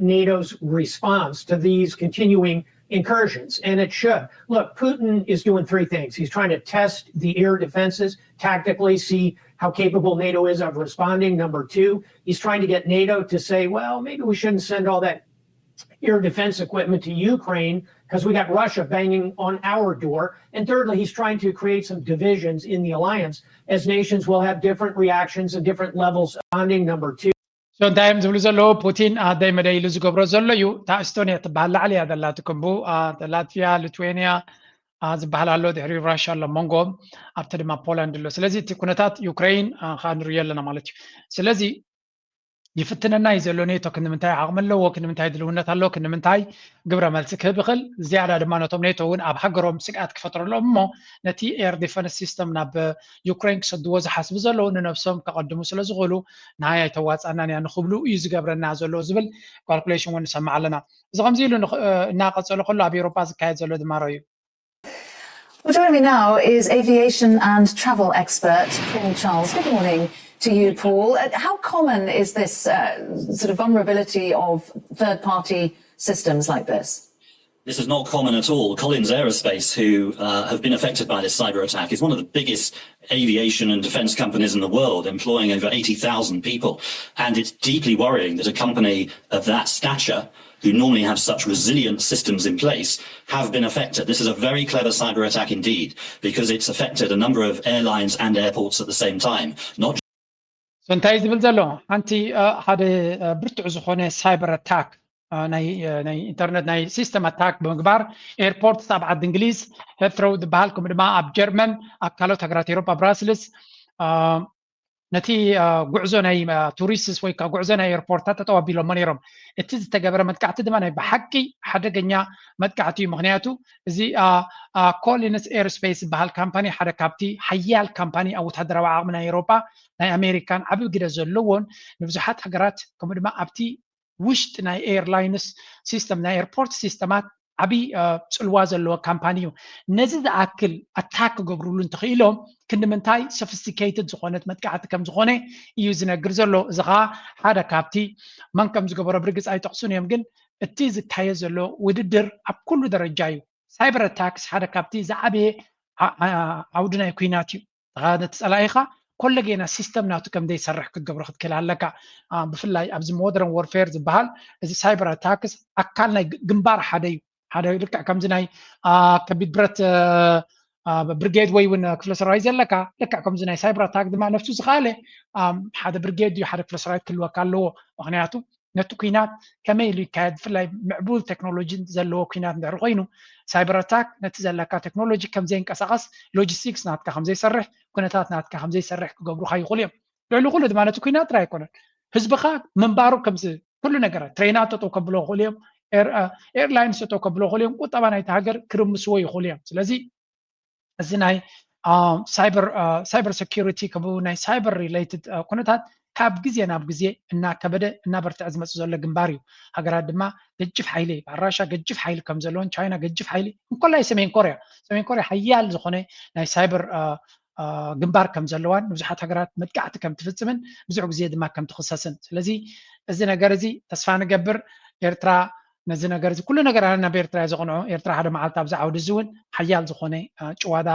NATO's response to these continuing incursions, and it should. Look, Putin is doing three things. He's trying to test the air defenses tactically, see how capable NATO is of responding. Number two, he's trying to get NATO to say, well, maybe we shouldn't send all that air defense equipment to Ukraine because we got Russia banging on our door. And thirdly, he's trying to create some divisions in the alliance as nations will have different reactions and different levels of bonding. Number two. So دايم زبلو زلو بوتين دايما داي لزقبرو زلو يو تا استونيا تبهل عليها دلات كمبو لاتفيا لتوينيا زبهل على دحري راشا لمونغو ابتدي ما بولند لو سلازي تكونتات يوكرين خان ريال لنا مالتي سلازي يفتننا يزلو نيتو كن منتاي عقم له وكن منتاي دلونت الله كن منتاي قبره مالسك بخل زياده دمانتهم نيتو ون اب حقرهم سقات كفتر لهم مو نتي اير ديفنس سيستم ناب يوكرين كسدو حسب زلو نفسهم كقدموا سلازغلو نهايه تواصانا نخبلو يز قبرنا زلو زبل كالكوليشن ون سمع لنا اذا غمزيلو ناقصلو كله بيروبا زكايد زلو دماروي. Well, joining me now is aviation and travel expert Paul Charles. Good morning to you, Paul. How common is this sort of vulnerability of third-party systems like this? This is not common at all. Collins Aerospace, who have been affected by this cyber attack, is one of the biggest aviation and defense companies in the world, employing over 80,000 people. And it's deeply worrying that a company of that stature, who normally have such resilient systems in place, have been affected. This is a very clever cyber attack indeed, because it's affected a number of airlines and airports at the same time. Not سنتاي زبل زلو انتي هذا برتع زخونه سايبر اتاك ناي انترنت ناي سيستم اتاك بمقبار ايربورت تبع الانجليز هثرو دبالكم دما اب جيرمن اكالو تغرات اوروبا براسلس نتي غعزو ناي توريستس ويكا غعزو ناي ايربورتات تطوابيلو منيرم اتز تغبر مدقعت دما ناي بحقي حدغنيا مدقعتي مغنياتو زي كولينس اير سبيس بهال كامباني حدا كابتي حيال كامباني او تحضروا عقمنا اوروبا ناي امريكان عبو غدا زلون نبزحات هغرات كم دما ابتي وشت ناي ايرلاينس سيستم ناي ايربورت سيستمات عبي صلوا زلو كامبانيو نزيد اكل اتاك غبرولن تخيلهم كندمنتاي سوفيستيكيتد زخونت مدقعت كم زخونه يوزنا غرزلو زغا حدا كابتي من كم زغبر برغص اي تقسون يم جن اتيز تايزلو وددر اب كل درجايو سايبر اتاكس حدا كابتي زعبي عودنا كويناتيو غاده صلايخه كل جينا سيستم ناتو كم دي يسرح كتقبر خد كل هلكا بفلاي ابز مودرن وورفير زبال ازي سايبر اتاكس اكلنا جنبار حدا لك كم زناي كبيت برت بريجيد وي ون كفلسرايز لك كم زناي سايبر اتاك دما نفسه زخاله حدا بريجيد يو حدا كفلسرايز كل وكالو مغنياتو نتو كينات كميلي كاد فلاي معبول تكنولوجي زلو كينات ندير غينو سايبر اتاك نتزلكا تكنولوجي كم زين كسقس لوجيستكس نات كم زي يسرح كونتات نات كم زي يسرح كغبرو خاي خوليم لعلو كل دما نتو كينات راي كون حزبخا منبارو كم زي كل نغرا ترينات تو كبلو خوليم ايرلاينز تو كبلو خوليم وطبعا يتهاجر كرمس وي خوليم سلازي ازناي سايبر سيكيورتي كبو ناي سايبر ريليتد كونتات كاب غزي ناب غزي انا كبده انا برتعز مص زله جنباريو هاجرات دما ገጅፍ ሓይሊ ባራሻ ገጅፍ ሓይሊ ከም ዘለውን ቻይና ገጅፍ ሓይሊ እንኮላይ ሰሜን ኮርያ ሓያል ዝኾነ ናይ ሳይበር ግንባር ከም ዘለዋን ብዙሓት ሃገራት መጥቃዕቲ ከም ትፍጽምን ብዙሕ ግዜ ድማ ከም ትኽሰስን ስለዚ እዚ ነገር እዚ ተስፋ ንገብር ኤርትራ ነዚ ነገር እዚ ኩሉ ነገር ኣና በኤርትራ ዝቕንዑ ኤርትራ ሓደ መዓልቲ ኣብዛ ዓውዲ እዚ እውን ሓያል ዝኾነ ጭዋዳ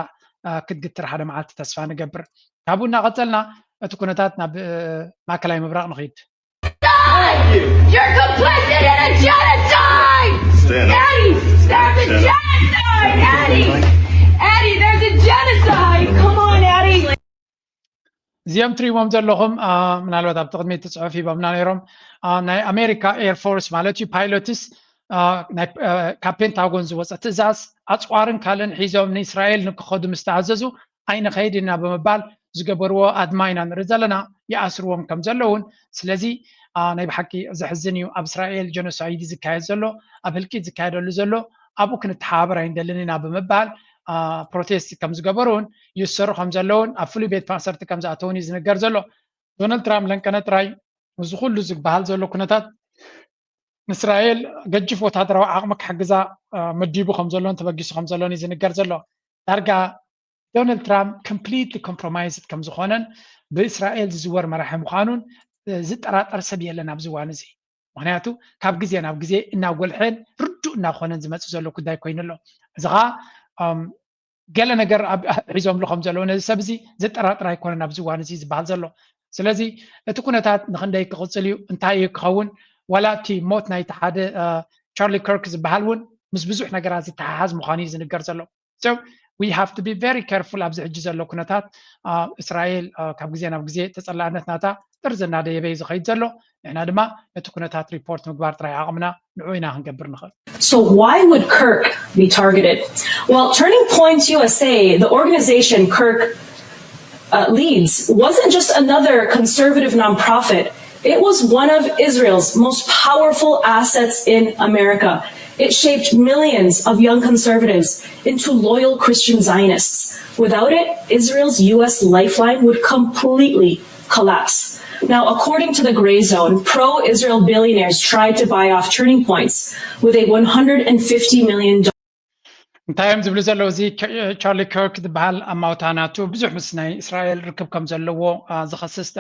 ክትግትር ሓደ መዓልቲ ተስፋ ንገብር ካብኡ እናቐፀልና እቲ ኩነታት ናብ ማእከላይ ምብራቕ ንኸይድ You're complicit in a genocide! Eddie, there's a genocide! Eddie, there's a genocide! Come on, Eddie! زيام تريموم زلهم منالوات اب تقدمي تصحفي بمنا نيروم ناي امريكا اير فورس مالتي بايلوتس ناي كابنتاغون زوص تزاز اصوارن كالن حيزوم من اسرائيل نكخدو مستعززو اين خيدنا بمبال زغبرو ادماينا نرزلنا ياسروم كم زلون سلازي ናይ ብሓቂ ዝሕዝን እዩ ኣብ እስራኤል ጀኖሳይድ ዝካየድ ዘሎ ኣብ ህልቂት ዝካየደሉ ዘሎ ኣብኡ ክንተሓባበር ኣይንደልን ኢና ብምባል ፕሮቴስት ከም ዝገበሩን ይሰርሑ ከም ዘለውን ኣብ ፍሉይ ቤት ማእሰርቲ ከም ዝኣተውን እዩ ዝነገር ዘሎ ዶናልድ ትራምፕ ለንቀነ ጥራይ እዚ ኩሉ ዝበሃል ዘሎ ኩነታት ንእስራኤል ገጅፍ ወታደራዊ ዓቕሚ ክሕግዛ መዲቡ ከም ዘሎን ተበጊሱ ከም ዘሎን እዩ ዝንገር ዘሎ ዳርጋ ዶናልድ ትራምፕ ኮምፕሊትሊ ኮምፕሮማይዝድ ከም ዝኾነን ብእስራኤል ዝዝወር መራሒ ምዃኑን ዝጠራጠር ሰብ የለን ኣብዚ እዋን እዚ ምክንያቱ ካብ ግዜ ናብ ግዜ እናጎልሐን ርዱእ እናኾነን ዝመፅእ ዘሎ ጉዳይ ኮይኑ ኣሎ እዚ ከዓ ገለ ነገር ሒዞምሉ ከም ዘለዎ ነዚ ሰብ እዚ ዝጠራጥር ኣይኮነን ኣብዚ እዋን እዚ ዝበሃል ዘሎ ስለዚ እቲ ኩነታት ንክንደይ ክቕፅል እዩ እንታይ እዩ ክኸውን ዋላ እቲ ሞት ናይቲ ሓደ ቻርሊ ከርክ ዝበሃል እውን ምስ ብዙሕ ነገራት ዝተሓሓዝ ምዃኑ እዩ ዝንገር ዘሎ so we have to be very careful ኣብዚ ሕጂ ዘሎ ኩነታት እስራኤል ካብ ግዜ ናብ ግዜ ተፀላእነት ናታ ጥርዝ እናደየበይ ዝኸይድ ዘሎ ንሕና ድማ ነቲ ኩነታት ሪፖርት ምግባር ጥራይ ዓቕምና ንዑ ኢና ክንገብር ንኽእል So why would Kirk be targeted? Well, Turning Point USA, the organization Kirk leads, wasn't just another conservative nonprofit. It was one of Israel's most powerful assets in America. It shaped millions of young conservatives into loyal Christian Zionists. Without it, Israel's U.S. lifeline would completely collapse. Now, according to the Gray Zone, pro-Israel billionaires tried to buy off Turning Points with a $150 million. እንታይም ዝብሉ ዘለዎ እዚ ቻርሊ ከርክ ዝበሃል ኣማውታናቱ ብዙሕ ምስ ናይ እስራኤል ርክብ ከም ዘለዎ ዝኸስስ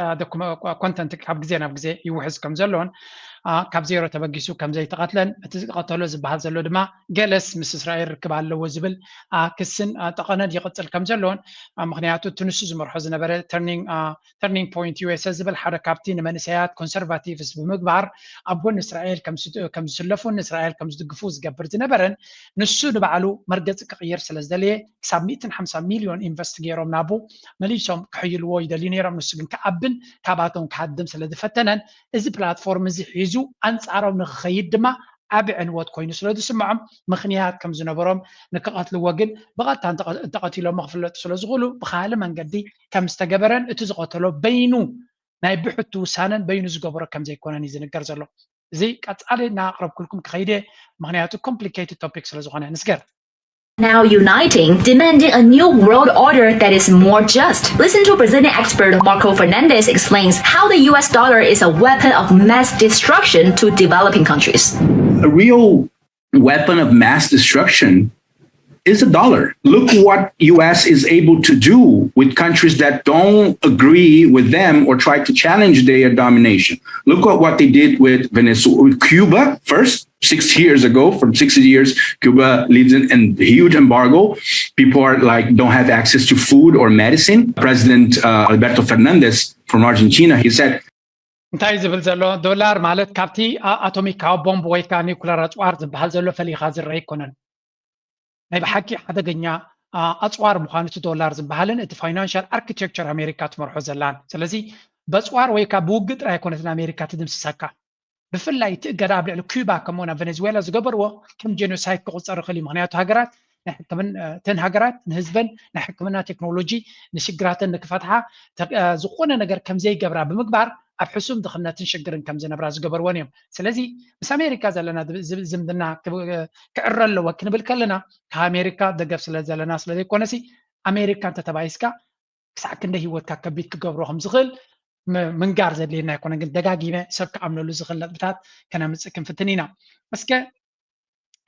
ኮንተንት ካብ ግዜ ናብ ግዜ ይውሕዝ ከም ዘለዎን ካብ ዜሮ ተበጊሱ ከም ዘይተቐትለን እቲ ዝቀተሎ ዝበሃል ዘሎ ድማ ገለስ ምስ እስራኤል ርክብ ኣለዎ ዝብል ክስን ጠቐነድ ይቕፅል ከም ዘለዎን ምክንያቱ እቲ ንሱ ዝመርሖ ዝነበረ ተርኒንግ ፖይንት ዩኤስ ዝብል ሓደ ካብቲ ንመንእሰያት ኮንሰርቫቲቭስ ብምግባር ኣብ ጎኒ እስራኤል ከም ዝስለፉን እስራኤል ከም ዝድግፉ ዝገብር ዝነበረን ንሱ ንባዕሉ መርገፂ ክቕይር ስለ ዝደለየ ክሳብ 150 ሚሊዮን ኢንቨስት ገይሮም ናቡ መሊሶም ክሕይልዎ ይደልዩ ነይሮም ንሱ ግን ከኣብን ካብኣቶም ክሃድም ስለ ዝፈተነን እዚ ፕላትፎርም እዚ ሒዙ ኣንጻሮም ንክኸይድ ድማ ዓብይ ዕንወት ኮይኑ ስለ ዝስምዖም ምክንያት ከም ዝነበሮም ንክቐትልዎ ግን ብቐጥታ እንተቐቲሎም ክፍለጡ ስለ ዝኽእሉ ብካልእ መንገዲ ከም ዝተገበረን እቲ ዝቐተሎ በይኑ ናይ ብሕቱ ውሳነን በይኑ ዝገበሮ ከም ዘይኮነን እዩ ዝንገር ዘሎ እዚ ቀፃሊ እናቕረብኩልኩም ክኸይደ ምክንያቱ ኮምፕሊኬትድ ቶፒክ ስለ ዝኾነ ንስገር Now uniting, demanding a new world order that is more just. Listen to Brazilian expert Marco Fernandes explains how the US dollar is a weapon of mass destruction to developing countries. A real weapon of mass destruction is the dollar. Look what US is able to do with countries that don't agree with them or try to challenge their domination. Look at what they did with Venezuela, with Cuba first. 6 years ago, from 60 years, Cuba leads in a huge embargo. People are like, don't have access to food or medicine. President Alberto Fernandez from Argentina, he said, እንታይ ዝብል ዘሎ ዶላር ማለት ካብቲ ኣቶሚካዊ ቦምብ ወይ ከዓ ኒውክለር ኣፅዋር ዝበሃል ዘሎ ፈሊኻ ዝርአ ኣይኮነን ናይ ብሓቂ ሓደገኛ ኣፅዋር ምዃኑ እቲ ዶላር ዝበሃልን እቲ ፋይናንሻል ኣርኪቴክቸር ኣሜሪካ ትመርሖ ዘላን ስለዚ በፅዋር ወይ ከዓ ብውግእ ጥራይ ኣይኮነትን ኣሜሪካ ትድምስሰካ ብፍላይ እቲ እገዳ ኣብ ልዕሊ ኩባ ከምኡውን ኣብ ቬኔዙዌላ ዝገበርዎ ከም ጄኖሳይድ ክቁፀር ይኽእል እዩ ምክንያቱ ሃገራት እተን ሃገራት ንህዝበን ናይ ሕክምና ቴክኖሎጂ ንሽግራተን ንክፈትሓ ዝኾነ ነገር ከም ዘይገብራ ብምግባር ኣብ ሕሱም ድኽነትን ሽግርን ከም ዝነብራ ዝገበርዎን እዮም ስለዚ ምስ ኣሜሪካ ዘለና ዝምድና ክዕረ ኣለዎ ክንብል ከለና ካብ ኣሜሪካ ደገፍ ስለ ዘለና ስለ ዘይኮነሲ ኣሜሪካ እንተተባይስካ ክሳዕ ክንደይ ሂወትካ ከቢድ ክገብሮ ከም ዝኽእል ምንጋር ዘድልየና ኣይኮነን ግን ደጋጊመ ሰብ ክኣምነሉ ዝኽእል ነጥብታት ከነምፅእ ክንፍትን ኢና እስከ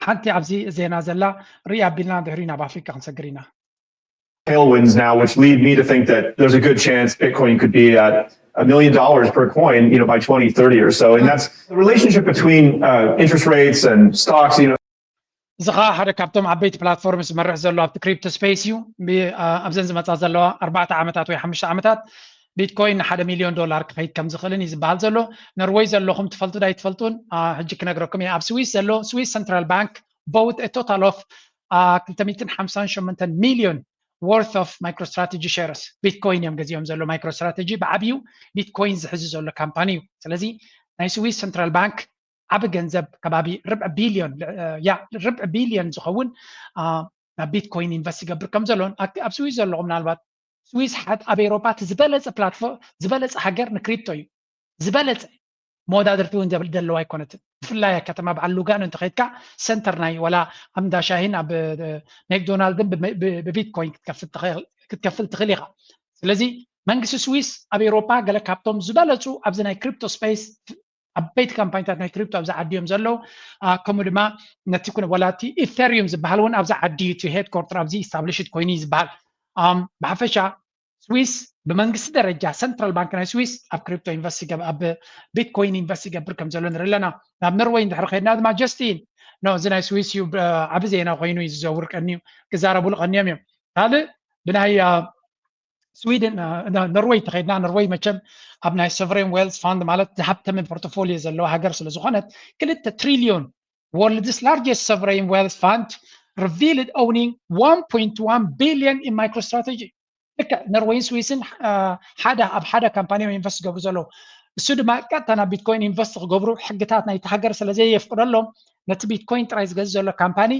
ሓንቲ ኣብዚ ዜና ዘላ ርያ ኣቢልና ድሕሪ ናብ ኣፍሪካ ክንሰግር ኢና tailwinds now, which lead me to think that there's a good chance Bitcoin could be at $1 million per coin, by 2030 or so. And that's the relationship between interest rates and stocks, እዚ ከዓ ሓደ ካብቶም ዓበይቲ ፕላትፎርም ዝመርሕ ዘሎ ኣብቲ ክሪፕቶ ስፔስ እዩ ኣብዘን ዝመፃ ዘለዋ 4 ዓመታት ወይ 5 ዓመታት ቢትኮይን $1 ሚሊዮን ክኸይድ ከም ዝኽእልን እዩ ዝበሃል ዘሎ ኖርዌይ ዘለኹም ትፈልጡ ዳይ ትፈልጡን ሕጂ ክነግረኩም እየ ኣብ ስዊስ ዘሎ ስዊስ ሰንትራል ባንክ bought a total of 258 ሚሊዮን worth of MicroStrategy shares ቢትኮይን እዮም ገዚኦም ዘሎ MicroStrategy ብዓብዩ ቢትኮይን ዝሕዝ ዘሎ ካምፓኒ እዩ ስለዚ ናይ ስዊስ ሰንትራል ባንክ ዓብ ገንዘብ ከባቢ ርብዕ ቢልዮን ዝኸውን ናብ ቢትኮይን ኢንቨስት ይገብር ከም ዘሎን ኣብ ስዊስ ዘለኹም ምናልባት ስዊስ ኣብ ኤሮፓ ዝበለፀ ፕላትፎርም ዝበለፀ ሃገር ንክሪፕቶ እዩ ዝበለፀ مودادرتي وين زبل دلوا يكونت في الله كتما بعلوغان انت خيتك سنتر ناي ولا امدا شاهين اب ماكدونالد ببيتكوين كتكفل تخليها ስለዚህ መንግስቲ ስዊስ ኣብ ኤውሮፓ ገለ ካብቶም ዝበለፁ ኣብዚ ናይ ክሪፕቶ ስፔስ ዓበይቲ ካምፓኒታት ናይ ክሪፕቶ ኣብዛ ዓዲ እዮም ዘለው ከምኡ ድማ ነቲ ኩነ ወላቲ ኢተሪየም ዝበሃል እውን ኣብዛ ዓዲ እቲ ሄድኮርተር ኣብዚ ኢስታብሊሽድ ኮይኑ ዝበሃል ብሓፈሻ ስዊስ ብመንግስቲ ደረጃ ሰንትራል ባንክ ናይ ስዊስ ኣብ ክሪፕቶ ኢንቨስት ይገብር ኣብ ቢትኮይን ኢንቨስት ይገብር ከም ዘሎ ንርኢ ኣለና ናብ ኖርዌይ እንድሕር ከይድና ድማ ጀስቲን ኖ እዚ ናይ ስዊስ እዩ ዓብ ዜና ኮይኑ ዝዘውር ቀኒዩ ክዛረብሉ ቀኒዮም እዮም ካልእ ብናይ ስዊድን ኖርዌይ ተኸይድና ኖርዌይ መቸም ኣብ ናይ ሶቨሬን ዌልዝ ፋንድ ማለት ዝሃብተመ ፖርቶፎሊዮ ዘለዎ ሃገር ስለ ዝኾነት 2 ትሪልዮን world's largest sovereign wealth fund revealed owning 1.1 billion in MicroStrategy ኖርዌይን ስዊስን ሓደ ኣብ ሓደ ካምፓኒ ኢንቨስት ገብሩ ዘለው እሱ ድማ ቀጥታ ናብ ቢትኮይን ኢንቨስት ክገብሩ ሕግታት ናይቲ ሃገር ስለዘየፍቅደሎም ነቲ ቢትኮይን ጥራይ ዝገዝእ ዘሎ ካምፓኒ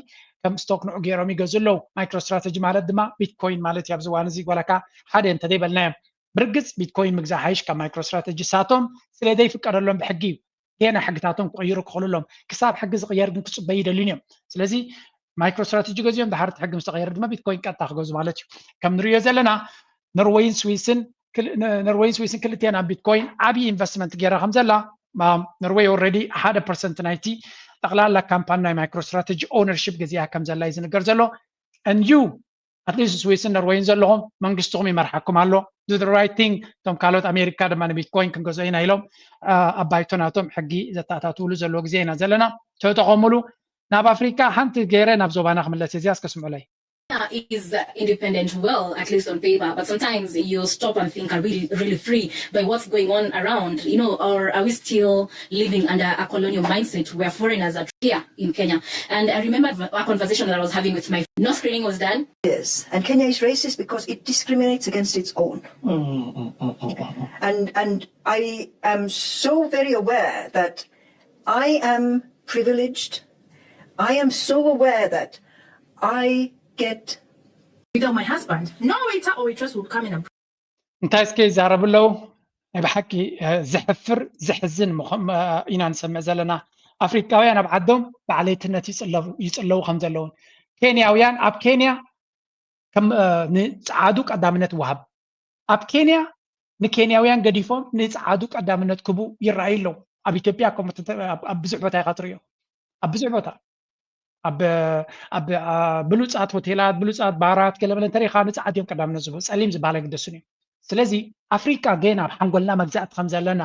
ከም ስቶክ ንዑ ገይሮም ይገዝለው ማይክሮስትራቴጂ ማለት ድማ ቢትኮይን ማለት እዩ ኣብዚ እዋን እዚ ወላካ ሓደ እንተዘይበልናዮም ብርግፅ ቢትኮይን ምግዛእ ሓይሽ ካብ ማይክሮስትራቴጂ ሳቶም ስለዘይፍቀደሎም ብሕጊ እዩ ገና ሕግታቶም ክቕይሩ ክኽእሉሎም ክሳብ ሕጊ ዝቕየር ግን ክፅበይ ይደልዩን እዮም ስለዚ ማይክሮስትራቴጂ ገዚኦም ድሓርቲ ሕጊ ምስ ተቐየረ ድማ ቢትኮይን ቀጥታ ክገዙ ማለት እዩ ከም ንሪኦ ዘለና ኖርዌይን ስዊስን ክልቲአን ኣብ ቢትኮይን ዓብዪ ኢንቨስትመንት ገይራ ከም ዘላ ኖርዌይ ኦልሬዲ 1% ናይቲ ጠቅላላ ካምፓኒ ናይ ማይክሮስትራቴጂ ኦነርሺፕ ገዚኣ ከም ዘላ እዩ ዝንገር ዘሎ እንዩ ኣትሊስት ስዊስን ኖርዌይን ዘለኹም መንግስትኩም ይመርሓኩም ኣሎ ዱ ዘ ራይት ቲንግ እቶም ካልኦት ኣሜሪካ ድማ ንቢትኮይን ክንገዝኦ ኢና ኢሎም ኣብ ባይቶናቶም ሕጊ ዘተኣታትውሉ ዘለዎ ግዜ ኢና ዘለና ተተቐምሉ ናብ ኣፍሪካ ሓንቲ ገይረ ናብ ዞባና ክምለስ እዚያ እስከስምዑለይ is independent well, at least on paper, but sometimes you stop and think, are we really free by what's going on around, you know, or are we still living under a colonial mindset where foreigners are here in Kenya? And I remember a conversation that I was having with my no screening was done. Yes, and Kenya is racist because it discriminates against its own. And I am so very aware that I am privileged. I am so aware that I get without my husband. No waiter or waitress will come in and እንታይ እስኪ ይዛረብለው ናይ ብሓቂ ዝሕፍር ዝሕዝን ኢና ንሰምዕ ዘለና ኣፍሪካውያን ኣብ ዓዶም ባዕለይትነት ይፅለዉ ከም ዘለውን ኬንያውያን ኣብ ኬንያ ከም ንፀዓዱ ቀዳምነት ወሃብ ኣብ ኬንያ ንኬንያውያን ገዲፎም ንፀዓዱ ቀዳምነት ክቡ ይረኣዩ ኣለዉ ኣብ ኢትዮጵያ ኣብ ብዙሕ ቦታ ኢኻ ትሪኦ ኣብ ብዙሕ ቦታ ኣብ ብሉፃት ሆቴላት ብሉፃት ባራት ገለበለ እንተሪኢኻ ንፀዓድ እዮም ቀዳምነት ዝህቡ ፀሊም ዝበሃል ኣይግደሱን እዮም ስለዚ ኣፍሪካ ገና ኣብ ሓንጎልና መግዛእቲ ከም ዘለና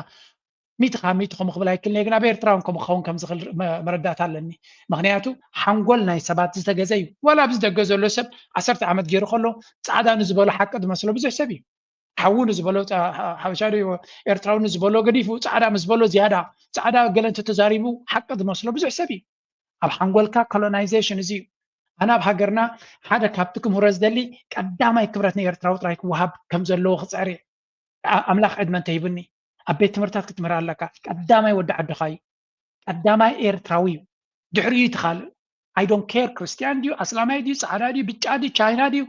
ሚእቲ ከም ክብል ኣይክልኒ ግን ኣብ ኤርትራ ከም ክኸውን ከም ዝኽእል መረዳእታ ኣለኒ ምክንያቱ ሓንጎል ናይ ሰባት ዝተገዘ እዩ ዋላ ኣብ ዝደገዘሎ ሰብ 10 ዓመት ገይሩ ከሎ ፃዕዳ ንዝበሎ ሓቂ ዝመስሎ ብዙሕ ሰብ እዩ ሓዊ ንዝበሎ ሓበሻ ኤርትራዊ ንዝበሎ ገዲፉ ፃዕዳ ምስ በሎ ዝያዳ ፃዕዳ ገለ እንተተዛሪቡ ሓቂ ዝመስሎ ብዙሕ ሰብ እዩ ኣብ ሓንጎልካ ኮሎናይዜሽን እዚ ኣነ ኣብ ሃገርና ሓደ ካብቲ ክምህሮ ዝደሊ ቀዳማይ ክብረት ንኤርትራዊ ጥራይ ክወሃብ ከም ዘለዎ ክፅዕር ኣምላኽ ዕድመ እንተሂብኒ ኣብ ቤት ትምህርታት ክትምህር ኣለካ ቀዳማይ ወዲ ዓድኻ እዩ ቀዳማይ ኤርትራዊ እዩ ድሕሪኡ ትኻልእ ኣይ ዶንት ኬር ክርስቲያን ድዩ ኣስላማይ ድዩ ፃዕዳ ድዩ ብጫ ድዩ ቻይና ድዩ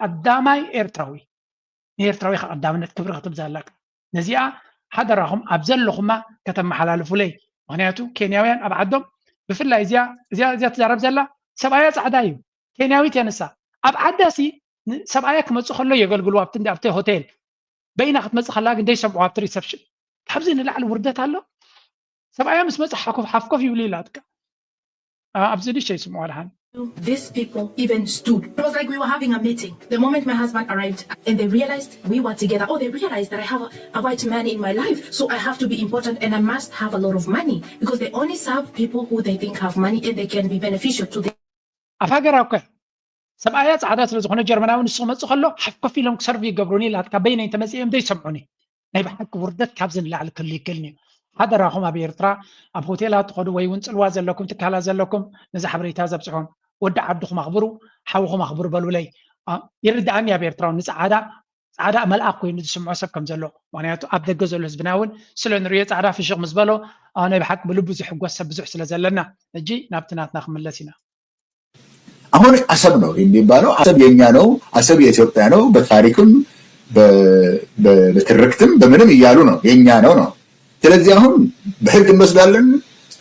ቀዳማይ ኤርትራዊ ንኤርትራዊ ካ ቀዳምነት ክብሪ ክትብዛ ኣለካ ነዚኣ ሓደራኹም ኣብ ዘለኹማ ከተመሓላልፉለይ ምክንያቱ ኬንያውያን ኣብ ዓዶም ብፍላይ እዚያ ትዛረብ ዘላ ሰብኣያ ፃዕዳ እዩ ኬንያዊት የንሳ ኣብ ዓዳሲ ሰብኣያ ክመፅእ ከሎ የገልግሉ ኣብቲ ሆቴል በይና ክትመፅእ ከላ ግን ደይሰምዑ ኣብቲ ሪሰፕሽን ካብዚ ንላዕሊ ውርደት ኣሎ ሰብኣያ ምስ መፅእ ሓፍኮፍ ይብሉ ኢላትካ ኣብዚ ድሸ ይስምዑ ኣልሃን These people even stood. It was like we were having a meeting. The moment my husband arrived and they realized we were together, they realized that I have a white man in my life. So I have to be important and I must have a lot of money because they only serve people who they think have money and they can be beneficial to them. ኣፋገራውከ ሰብኣያ ፃዕዳ ስለ ዝኾነ ጀርመናዊ ንሱ መፅእ ከሎ ሓፍ ኮፍ ኢሎም ክሰርቪ ይገብሩኒ ኢላትካ በይነይ እንተመፅኦም ደይሰምዑኒ ናይ ብሓቂ ውርደት ካብዚ ንላዕሊ ክህሉ ይክእልኒ እዩ ሓደራኹም ኣብ ኤርትራ ኣብ ሆቴላት ትኸዱ ወይ እውን ፅልዋ ዘለኩም ትካላት ዘለኩም ነዚ ሓበሬታ ዘብፅሖም ወዲ ዓድኹም ኣኽብሩ ሓውኹም ኣኽብሩ በልውለይ ይርዳእኒ ኣብ ኤርትራ ንፃዕዳ መልኣክ ኮይኑ ዝስምዖ ሰብ ከም ዘሎ ምክንያቱ ኣብ ደገ ዘሎ ህዝብና እውን ስለ ንሪኦ ፃዕዳ ፍሽቕ ምስ በሎ ናይ ብሓቂ ብልቡ ዝሕጎስ ሰብ ብዙሕ ስለ ዘለና እጂ ናብቲ ናትና ክምለስ ኢና አሁን አሰብ ነው የሚባለው አሰብ የኛ ነው አሰብ የኢትዮጵያ ነው በታሪክም በትርክትም በምንም እያሉ ነው የኛ ነው ስለዚህ አሁን በህግ እንወስዳለን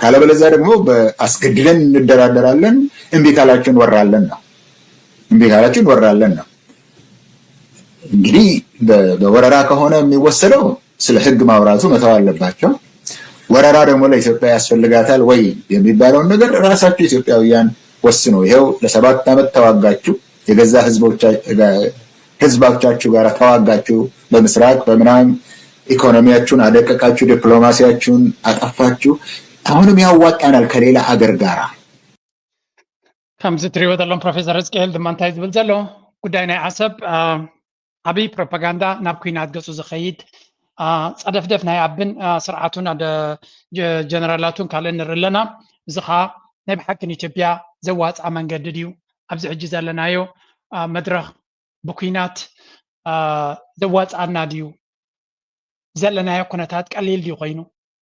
ካለበለዚያ ደግሞ በአስገድደን እንደራደራለን እምቢ ካላችሁ እንወራለን ነው እንግዲህ በወረራ ከሆነ የሚወሰደው ስለ ህግ ማውራቱ መተው አለባቸው ወረራ ደግሞ ለኢትዮጵያ ያስፈልጋታል ወይ የሚባለው ነገር ራሳችሁ ኢትዮጵያውያን ወስኑ ይሄው ለ7 ዓመት ተዋጋችሁ የገዛ ህዝባቻችሁ ጋር ተዋጋችሁ በምስራቅ በምናም ኢኮኖሚያችሁን አደቀቃችሁ ዲፕሎማሲያችሁን አጠፋችሁ አሁንም ያዋጣናል ከሌላ አገር ጋር ከምዚ ትሪኦ ዘለኹም ፕሮፌሰር ሕዝቅኤል ድማ እንታይ ዝብል ዘሎ ጉዳይ ናይ ዓሰብ ዓብይ ፕሮፓጋንዳ ናብ ኩናት ገፁ ዝኸይድ ፀደፍደፍ ናይ አብን ስርዓቱን አደ ጀነራላቱን ካልእ ንርኢ ኣለና እዚ ከዓ ናይ ብሓቂ ንኢትዮጵያ ዘዋፅኣ መንገዲ ድዩ ኣብዚ ሕጂ ዘለናዮ መድረኽ ብኩናት ዘዋፅኣና ድዩ ዘለናዮ ኩነታት ቀሊል ድዩ ኮይኑ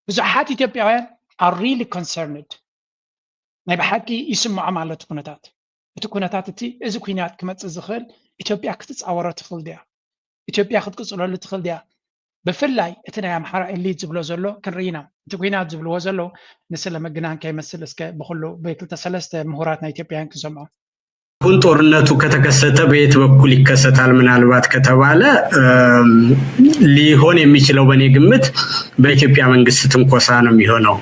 ብዙሓት ኢትዮጵያውያን are really concerned ናይ ብሓቂ ይስምዖ ማለት ኩነታት እቲ ኩነታት እቲ እዚ ኩናት ክመፅእ ዝኽእል ኢትዮጵያ ክትፃወሮ ትኽእል ድያ ኢትዮጵያ ክትቅፅለሉ ትኽእል ድያ ብፍላይ እቲ ናይ ኣምሓራ ኤሊት ዝብሎ ዘሎ ክንርኢና እቲ ኩናት ዝብልዎ ዘሎ ንስለ መገናን ከይመስል እስከ ብኩሉ በክልተ ሰለስተ ምሁራት ናይ ኢትዮጵያን ክሰምዖ አሁን ጦርነቱ ከተከሰተ በየት በኩል ይከሰታል ምናልባት ከተባለ ሊሆን የሚችለው በኔ ግምት በኢትዮጵያ መንግስት ትንኮሳ ነው የሚሆነው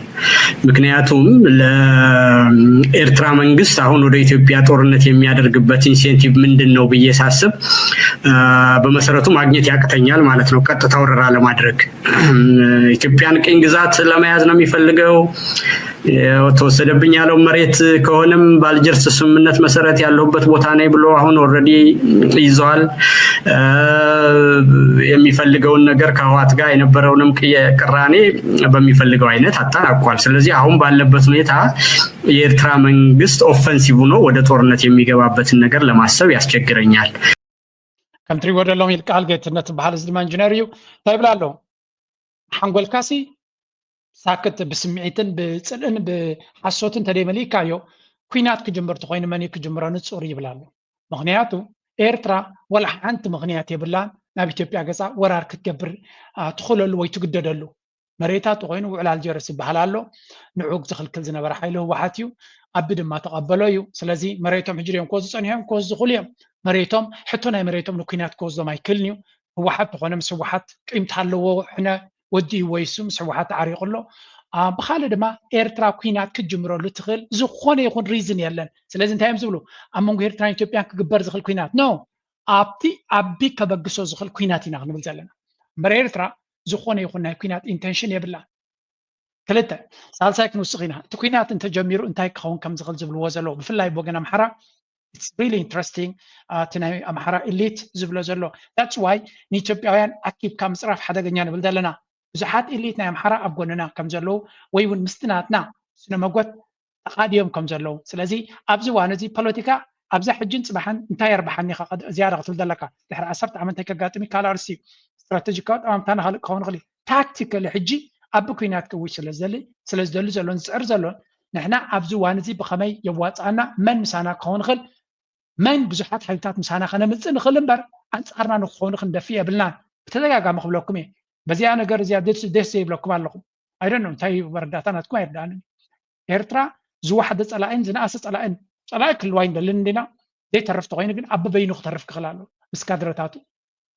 ምክንያቱም ለኤርትራ መንግስት አሁን ወደ ኢትዮጵያ ጦርነት የሚያደርግበት ኢንሴንቲቭ ምንድነው በየሳስብ በመሰረቱ ማግኘት ያቅተኛል ማለት ነው ቀጥታ ወረራ ለማድረግ ኢትዮጵያን ቅኝ ግዛት ለመያዝ ነው የሚፈልገው ተወሰደብኝ ያለው መሬት ከሆነም ባልጀርስ ስምምነት መሰረት ያለውበት ቦታ ነው ብሎ አሁን ኦሬዲ ይዟል የሚፈልገውን ነገር ከህዋት ጋር የነበረውንም ቅራኔ በሚፈልገው አይነት አጣናቋል ስለዚህ አሁን ባለበት ሁኔታ የኤርትራ መንግስት ኦፌንሲቭ ነው ወደ ጦርነት የሚገባበትን ነገር ለማሰብ ያስቸግረኛል ከምትሪ ወደሎም ይልቃል ጌትነት ባህል ዝድማ ኢንጂነሪዩ ታይብላሎ ሓንጎልካሲ ሳክት ብስምዒትን ብፅልእን ብሓሶትን ተደይመሊካዮ ኩናት ክጅምር ተኮይኑ መን ክጅምሮ ንጹር ይብላሉ ምክንያቱ ኤርትራ ወላ ሓንቲ ምክንያት የብላን ናብ ኢትዮጵያ ገፃ ወራር ክትገብር ትኽእለሉ ወይ ትግደደሉ መሬታት ኮይኑ ውዕል አልጀርስ ይበሃል ኣሎ ንዑግ ዝኽልክል ዝነበረ ሓይሊ ህወሓት እዩ ኣብ ድማ ተቐበሎ እዩ ስለዚ መሬቶም ሕጂ እዮም ክወፁ ፀኒሖም ክወፁ ዝኽእሉ እዮም መሬቶም ሕቶ ናይ መሬቶም ንኩናት ክወስዶም ኣይክእልን እዩ ህወሓት ተኾነ ምስ ህወሓት ቅይምቲ ኣለዎ ሕነ ወዲ ወይሱ ምስ ህወሓት ዓሪቑሎ ብኻልእ ድማ ኤርትራ ኩናት ክጅምረሉ ትኽእል ዝኾነ ይኹን ሪዝን የለን ስለዚ እንታይ እዮም ዝብሉ ኣብ መንጎ ኤርትራን ኢትዮጵያን ክግበር ዝኽእል ኩናት ኖ ኣብቲ ዓቢ ከበግሶ ዝኽእል ኩናት ኢና ክንብል ዘለና እምበር ኤርትራ ዝኾነ ይኹን ናይ ኩናት ኢንቴንሽን የብላ ክልተ ሳልሳይ ክንውስኽ ኢና እቲ ኩናት እንተጀሚሩ እንታይ ክኸውን ከም ዝኽእል ዝብልዎ ዘለዎ ብፍላይ ብወገን ኣምሓራ it's really interesting እቲ ናይ ኣምሓራ ኤሊት ዝብሎ ዘሎ that's why ንኢትዮጵያውያን ኣኪብካ ምፅራፍ ሓደገኛ ንብል ዘለና ብዙሓት ኤሊት ናይ ኣምሓራ ኣብ ጎንና ከም ዘለዉ ወይ እውን ምስትናትና ስነ መጎት ተኻዲዮም ከም ዘለዉ ስለዚ ኣብዚ ዋን እዚ ፖለቲካ ኣብዛ ሕጅን ፅባሕን እንታይ የርባሓኒ ዝያዳ ክትብል ዘለካ ድሕሪ 10 ዓመት ከጋጥሚ ካልኣርሲ ስትራቴጂካዊ ጠማምታና ካልእ ክኸውን ይኽእል ታክቲካሊ ሕጂ ኣብ ኩናት ክውሽ ስለዝደሊ ዘሎን ዝፅዕር ዘሎን ንሕና ኣብዚ ዋን እዚ ብኸመይ የዋፅኣና መን ምሳና ክኸውን ይኽእል መን ብዙሓት ሓይልታት ምሳና ከነምፅእ ንኽእል እምበር ኣንፃርና ንክኾኑ ክንደፊ የብልናን ብተደጋጋሚ ክብለኩም እየ በዚያ ነገር እዚያ ደስ ይብለኩም ኣለኹም ኣይደን እንታይ ወረዳታ ናትኩም ኣይርዳእኒ ኤርትራ ዝዋሓደ ፀላእን ዝነኣሰ ፀላእ ክልዋ ይንደልን እንዲና ዘይተርፍ ተኮይኑ ግን ኣብ በይኑ ክተርፍ ክኽእል ኣሎ ምስ ካድረታቱ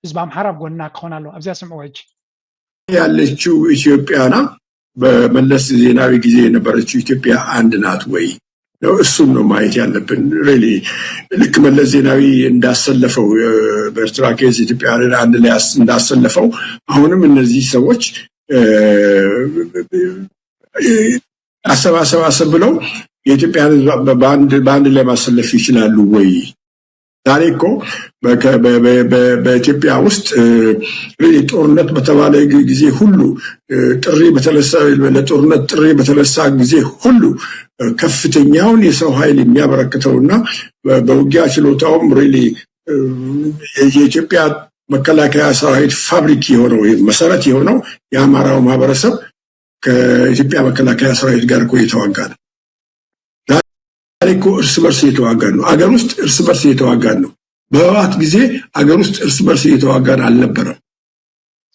ህዝቢ ኣምሓራ ኣብ ጎንና ክኾን ኣሎ ኣብዚያ ስምዕዎ ሕጂ ያለችው ኢትዮጵያና በመለስ ዜናዊ ጊዜ የነበረችው ኢትዮጵያ አንድ ናት ወይ ነው እሱም ነው ማየት ያለብን ሪሊ ልክ መለስ ዜናዊ እንዳሰለፈው በኤርትራ ኬዝ ኢትዮጵያን አንድ ላይ እንዳሰለፈው አሁንም እነዚህ ሰዎች አሰባሰብ ብለው የኢትዮጵያን በአንድ ላይ ማሰለፍ ይችላሉ ወይ ዛሬ እኮ በኢትዮጵያ ውስጥ ጦርነት በተባለ ጊዜ ሁሉ ለጦርነት ጥሪ በተነሳ ጊዜ ሁሉ ከፍተኛውን የሰው ኃይል የሚያበረክተውና በውጊያ ችሎታውም ሪሊ የኢትዮጵያ መከላከያ ሰራዊት ፋብሪክ የሆነው መሰረት የሆነው የአማራው ማህበረሰብ ከኢትዮጵያ መከላከያ ሰራዊት ጋር እኮ የተዋጋ ነው። ዛሬ እኮ እርስ በርስ እየተዋጋን ነው። አገር ውስጥ እርስ በርስ እየተዋጋን ነው። በህወሓት ጊዜ አገር ውስጥ እርስ በርስ እየተዋጋን አልነበረም።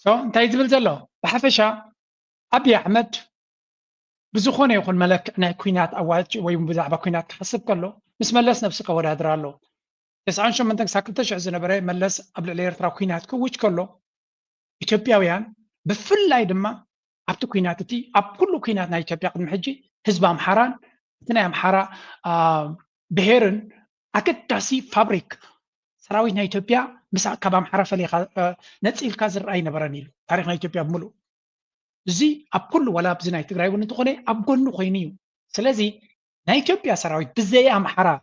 እንታይ ዝብል ዘሎ ብሓፈሻ أبي أحمد بزخونه يقول ملك أنا كوينات أواج ويبدأ بكوينات حسب كله بس ملس نفسك ولا هدر له بس عن شو من تنساك تشعزنا بري ملس قبل اللي يرترا كوينات كويش كله إثيوبياويان بفل لايدما أبتو كويناتتي أب كله كويناتنا إثيوبيا قد محجي حزب أمحران تنا أمحرا بهيرن أكيد تاسي فابريك سراوينا إثيوبيا بس كاب أمحرا فلي نتسيل كازر أين برانيل تاريخنا إثيوبيا بملو زي أب كله ولا بزنا يتقرأي ونتقولي أب كله خينيو سلازي نا إثيوبيا سراويت بزي أمحرا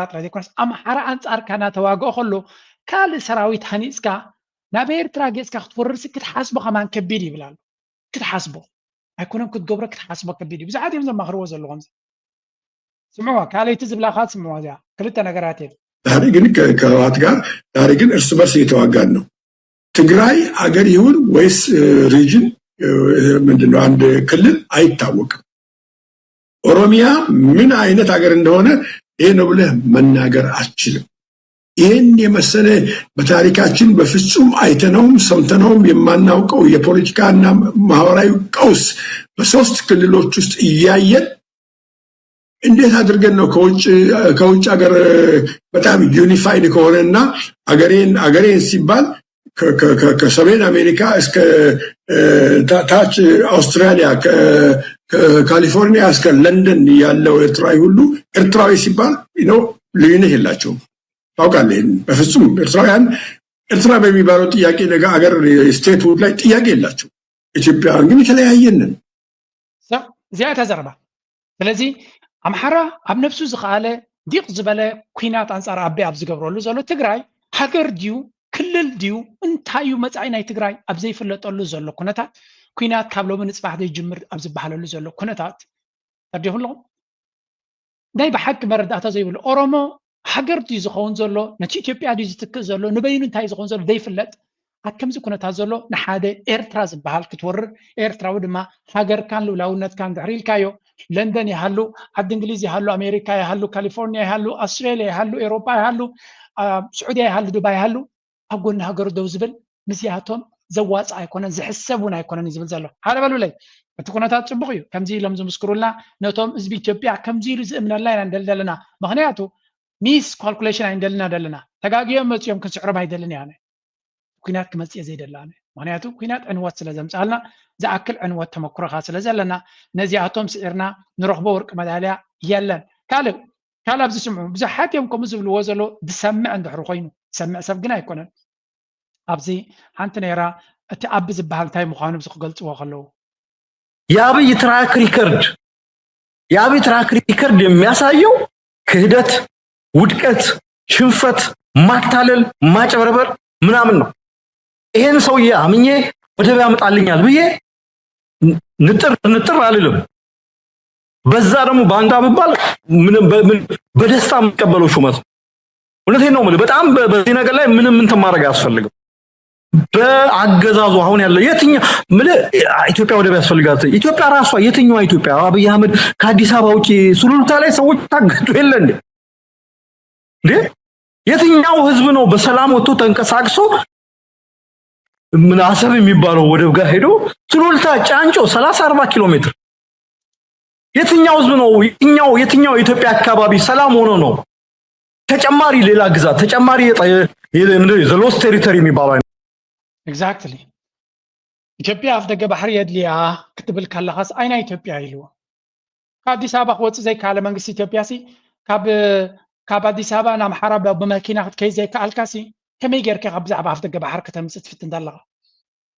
ترى كونس أمحرا أنت أركانا تواجه خلو كال سراويت هنيسكا نابير تراجيسكا تفرس كتحاسبه كمان كبيري بلال كتحاسبه هيكونن كتجبره كتحاسبه كبيري بس عادي من المخروز اللي غمز سمعوها كالي تزب لاخات سمعوها ذا كلتا نقراتين ታሪግን ከህወሓት ጋር ታሪግን እርስ በርስ እየተዋጋን ነው። ትግራይ አገር ይሁን ወይስ ሪጅን ምንድነው አንድ ክልል አይታወቅም። ኦሮሚያ ምን አይነት ሀገር እንደሆነ ይሄ ነው ብለህ መናገር አትችልም። ይህን የመሰለ በታሪካችን በፍጹም አይተነውም ሰምተነውም የማናውቀው የፖለቲካና ማህበራዊ ቀውስ በሶስት ክልሎች ውስጥ እያየን እንዴት አድርገን ነው ከውጭ ሀገር በጣም ዩኒፋይድ ከሆነና አገሬን ሲባል ከሰሜን አሜሪካ እስከ ታች አውስትራሊያ ከካሊፎርኒያ እስከ ለንደን ያለው ኤርትራዊ ሁሉ ኤርትራዊ ሲባል ነው ልዩነት የላቸውም። ታውቃለህ በፍጹም ኤርትራውያን ኤርትራ በሚባለው ጥያቄ ነገ አገር ስቴት ውድ ላይ ጥያቄ የላቸው። ኢትዮጵያ ግን የተለያየን እዚኣ ተዘርባ ስለዚህ ኣምሓራ ኣብ ነፍሱ ዝኸኣለ ዲቕ ዝበለ ኩናት ኣንጻር ኣቤ ኣብ ዝገብረሉ ዘሎ ትግራይ ሃገር ድዩ ክልል ድዩ እንታይ እዩ መጻኢ ናይ ትግራይ ኣብ ዘይፍለጠሉ ዘሎ ኩነታት ኩናት ካብ ሎሚ ንፅባሕ ዘይጅምር ኣብ ዝበሃለሉ ዘሎ ኩነታት ተርዲኹምለኹም ናይ ብሓቂ መረዳእታ ዘይብሉ ኦሮሞ ሃገር ድዩ ዝኸውን ዘሎ ነቲ ኢትዮጵያ ድዩ ዝትክእ ዘሎ ንበይኑ እንታይ ዝኸውን ዘሎ ዘይፍለጥ ኣብ ከምዚ ኩነታት ዘሎ ንሓደ ኤርትራ ዝበሃል ክትወርር ኤርትራዊ ድማ ሃገርካን ልውላውነትካን ድሕሪ ኢልካዮ ለንደን ይሃሉ ዓዲ እንግሊዝ ይሃሉ ኣሜሪካ ይሃሉ ካሊፎርኒያ ይሃሉ ኣስትሬልያ ይሃሉ ኤሮፓ ይሃሉ ስዑድያ ይሃሉ ዱባይ ይሃሉ ኣብ ጎኒ ሃገሩ ደው ዝብል ምስያቶም ዘዋፅእ ኣይኮነን ዝሕሰብ እውን ኣይኮነን ዝብል ዘሎ ሓደ በሉለይ እቲ ኩነታት ፅቡቅ እዩ ከምዚ ኢሎም ዝምስክሩልና ነቶም ህዝቢ ኢትዮጵያ ከምዚ ኢሉ ዝእምነላ ኢና ንደሊ ዘለና ምክንያቱ ሚስ ካልኩሌሽን ኣይንደልና ደለና ተጋጊዮም መፅኦም ክንስዕሮም ኣይደልን እያ ኩናት ክመፅእ ዘይደላነ ምክንያቱ ኩናት ዕንወት ስለ ዘምፃልና ዝኣክል ዕንወት ተመክሮኻ ስለ ዘለና ነዚኣቶም ስዒርና ንረኽቦ ወርቂ መዳልያ የለን ካልእ ኣብ ዝስምዑ ብዙሓት እዮም ከምኡ ዝብልዎ ዘሎ ዝሰምዕ እንድሕሪ ኮይኑ ዝሰምዕ ሰብ ግን ኣይኮነን ኣብዚ ሓንቲ ነይራ እቲ ኣቢ ዝበሃል እንታይ ምዃኑ ብዚ ክገልፅዎ ከለዉ የአብይ ትራክ ሪከርድ የሚያሳየው ክህደት፣ ውድቀት፣ ሽንፈት፣ ማታለል፣ ማጨበርበር ምናምን ነው። ይሄን ሰውዬ አምኜ ወደብ ያመጣልኛል ብዬ ንጥር አልልም። በዛ ደግሞ ባንዳ ብባል በደስታ የምቀበለው ሹመት ነው። እውነቴን ነው የምልህ። በጣም በዚህ ነገር ላይ ምንም እንትን ማድረግ አያስፈልግም። በአገዛዙ አሁን ያለው የትኛው ኢትዮጵያ ወደብ ያስፈልጋት ኢትዮጵያ ራሷ የትኛዋ ኢትዮጵያ አብይ አህመድ ከአዲስ አበባ ውጪ ሱሉልታ ላይ ሰዎች ታገቱ የለ እንዴ? የትኛው ህዝብ ነው በሰላም ወጥቶ ተንቀሳቅሶ ምን አሰብ የሚባለው ወደብ ጋር ሄዶ ሱሉልታ ጫንጮ 30-40 ኪሎ ሜትር የትኛው ህዝብ ነው የትኛው የኢትዮጵያ አካባቢ ሰላም ሆኖ ነው ተጨማሪ ሌላ ግዛት ተጨማሪ ዘሎስ ቴሪቶሪ የሚባለው ኤግዛክትሊ ኢትዮጵያ ኣፍ ደገ ባሕሪ የድልያ ክትብል ከለኻስ ኣይና ኢትዮጵያ ኢልዎ ከአዲስ አበባ ክወፅእ ዘይከኣለ መንግስቲ ኢትዮጵያ ሲ ካብ ኣዲስ አበባ ናብ ኣምሓራ ብመኪና ክትከይድ ዘይከኣልካሲ ከመይ ጌርካ ካብ ብዛዕባ ኣፍ ደገ ባሕሪ ከተምፅእ ትፍትን ዘለኻ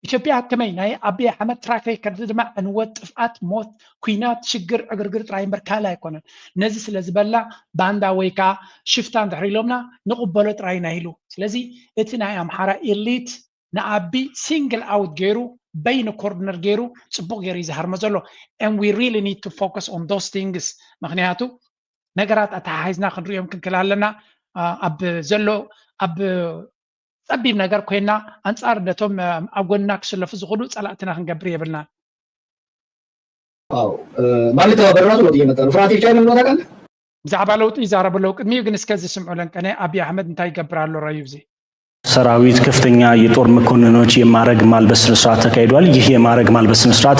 ኢትዮጵያ ከመይ ናይ ኣብይ ኣሕመድ ትራክ ሬከርድ ድማ ዕንወት፣ ጥፍኣት፣ ሞት፣ ኩናት፣ ሽግር፣ ዕግርግር ጥራይ እምበር ካልእ ኣይኮነን። ነዚ ስለ ዝበላ ባንዳ ወይ ከዓ ሽፍታ እንድሕር ኢሎምና ንቕበሎ ጥራይና ኢሉ ስለዚ እቲ ናይ ኣምሓራ ኤሊት ንኣቢ ሲንግል ኣውት ገይሩ በይኒ ኮርነር ገይሩ ፅቡቅ ገይሩ ይዝሃርሞ ዘሎ and we really need to focus on those things ምክንያቱ ነገራት ኣተሓሒዝና ክንሪኦም ክንክል ኣለና ኣብ ዘሎ ኣብ ፀቢብ ነገር ኮይና ኣንፃር ነቶም ኣብ ጎንና ክስለፉ ዝኽእሉ ፀላእትና ክንገብር የብልና ማለት በራሱ ለውጥ እየመጣ ነው ፍርሃት ይቻላል ነው ታውቃለህ ብዛዕባ ለውጥ ይዛረቡ ለው ቅድሚኡ ግን እስከዚ ስምዑ ለንቀነ ኣብይ ኣሕመድ እንታይ ይገብር ኣሎ ራዩ ብዚ ሰራዊት ከፍተኛ የጦር መኮንኖች የማዕረግ ማልበስ ስነ ስርዓት ተካሂዷል። ይህ የማዕረግ ማልበስ ስነ ስርዓት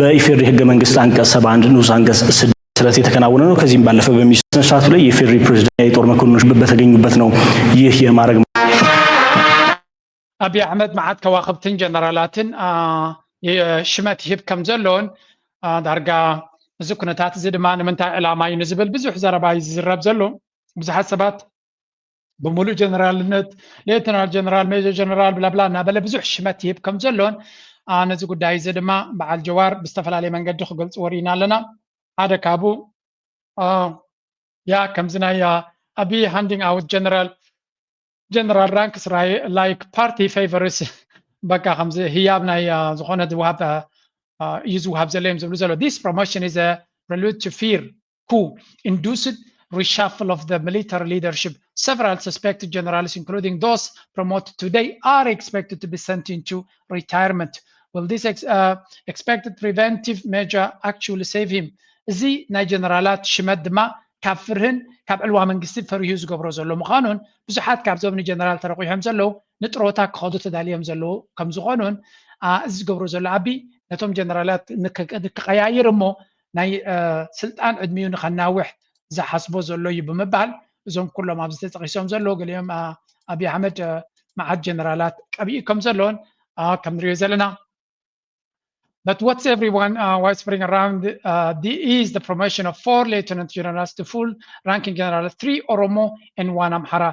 በኢፌዴሪ ህገ መንግስት አንቀጽ 71 ንዑስ አንቀጽ 6 መሰረት የተከናወነ ነው። ከዚህም ባለፈ በሚኒስትር ስነ ስርዓቱ ላይ የኢፌዴሪ ፕሬዝዳንት የጦር መኮንኖች በተገኙበት ነው ይህ የማዕረግ አብይ አህመድ መዓት ከዋክብትን ጀነራላትን ሽመት ይህብ ከም ዘለውን ዳርጋ እዚ ኩነታት እዚ ድማ ንምንታይ ዕላማ እዩ ንዝብል ብዙሕ ዘረባ ይዝረብ ዘሎ ብዙሓት ሰባት بمولو جنرال نت ليتنال جنرال ميجر جنرال بلا بلا نابل بزح شمت يب كم زلون انا زي قداي زد ما بعد جوار بستفلالي من قد خلص ورينا لنا هذا كابو يا كم زنا يا ابي handing out general ranks like party favors بقى خمسه هيابنا يا زخونه دواب يزو هاب زلم زلو this promotion is a prelude to fear coup induced reshuffle of the military leadership. Several suspected generals, including those promoted today, are expected to be sent into retirement. Will this expected preventive measure actually save him? زي ناي جنرالات شمد ما كافرهن كاب علوا من قصيب فريوز قبرو زلو مخانون بزحات كاب زوبني جنرال ترقويهم زلو نتروتا كخوضو تداليهم زلو كم زغانون زي قبرو زلو عبي نتوم جنرالات نكقياير مو ناي سلطان عدميون خناوح زحسبو زلو يبمبال زوم كلهم عبد تقيسهم زلو قال يوم ابي احمد مع الجنرالات ابي كم زلون كم ريزلنا. But what's everyone whispering around is the promotion of 4 lieutenant generals to full ranking general, 3 Oromo and 1 Amhara,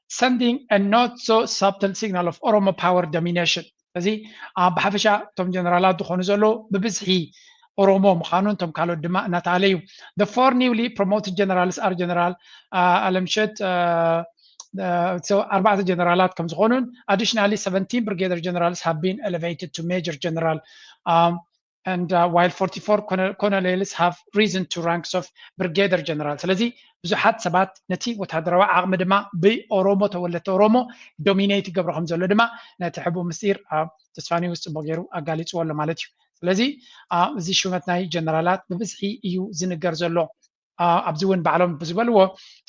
sending a not so subtle signal of Oromo power domination. زي بحفشة توم جنرالات دخون زلو ببزحي Oromo مخانون توم كالو دماء نتعليو. The 4 newly promoted generals are General Alamshed, so 4 generals كم زخونون. Additionally, 17 brigadier generals have been elevated to major general, and while 44 colonels have risen to ranks of brigadier general. ስለዚህ ብዙሓት ሰባት ነቲ ወታደራዊ ዓቕሚ ድማ ብኦሮሞ ተወለተ ኦሮሞ ዶሚኔት ይገብሮም ዘሎ ድማ ነቲ ሕቡ ምስጢር ተስፋኒ ውስጥ ቦገሩ አጋሊጽዎ ኣሎ ማለት እዩ። ስለዚ እዚ ሹመት ናይ ጀነራላት ብብዝሒ እዩ ዝንገር ዘሎ ኣብዚ እውን ባዕሎም ብዝበልዎ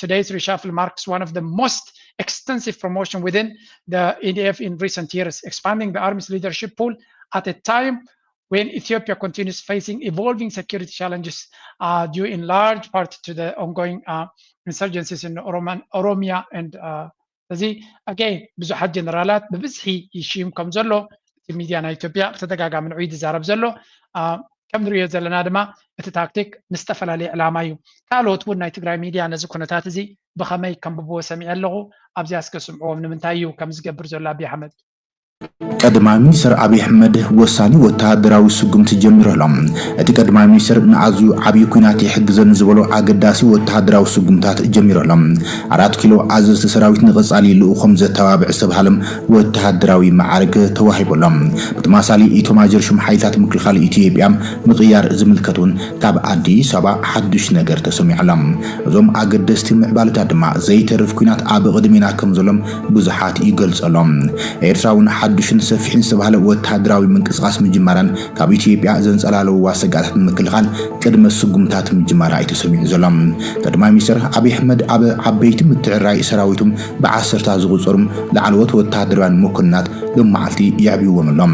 today's reshuffle marks one of the most extensive promotion within the EDF in recent years, expanding the army's leadership pool at a time when Ethiopia continues facing evolving security challenges due in large part to the ongoing insurgencies in Oromia and ስለዚ again ብዙሓት ጀነራላት ብብዝሒ ይሽም ከም ዘሎ ሚዲያ ናይ ኢትዮጵያ ተደጋጋሚ ንዑይ ዝዛረብ ዘሎ ከም ንሪኦ ዘለና ድማ እቲ ታክቲክ ንዝተፈላለየ ዕላማ እዩ። ካልኦት እውን ናይ ትግራይ ሚድያ ነዚ ኩነታት እዚ ብኸመይ ከንብብዎ ሰሚዐ ኣለኹ። ኣብዚያ እስከስምዕዎም ንምንታይ እዩ ከም ዝገብር ዘሎ አብይ አሕመድ ቀዳማይ ሚኒስትር አብይ አሕመድ ወሳኒ ወታደራዊ ስጉምቲ ጀሚሮሎም እቲ ቀዳማይ ሚኒስትር ንኣዝዩ ዓብዪ ኩናት ይሕግዘኒ ዝበሎ ኣገዳሲ ወታደራዊ ስጉምታት ጀሚሮሎም 4 ኪሎ ኣዘዝቲ ሰራዊት ንቐጻሊ ልኡኾም ዘተባብዕ ዝተባሃለም ወታደራዊ ማዕርግ ተዋሂቦሎም ብተማሳሊ ኢቶማጀር ሹም ሓይልታት ምክልኻል ኢትዮጵያ ምቕያር ዝምልከቱን ካብ ኣዲስ ኣበባ ሓዱሽ ነገር ተሰሚዖሎም እዞም ኣገደስቲ ምዕባለታት ድማ ዘይተርፍ ኩናት ኣብ ቅድሜና ከም ዘሎም ብዙሓት ይገልጸሎም ኤርትራውን ሓዱሽን ሰፊሕን ዝተባሃለ ወታደራዊ ምንቅስቃስ ምጅማራን ካብ ኢትዮጵያ ዘንጸላለዋ ስጋታት ምክልኻል ቅድመ ስጉምታት ምጅማራ ኣይተሰሚዑ ዘሎም ቀዳማይ ሚኒስትር አብይ አሕመድ ኣብ ዓበይቲ ምትዕራይ ሰራዊቱም ብዓሰርታ ዝቑጸሩም ላዕለዎት ወታደራውያን መኮንናት ብመዓልቲ ይዕብይዎም ኣሎም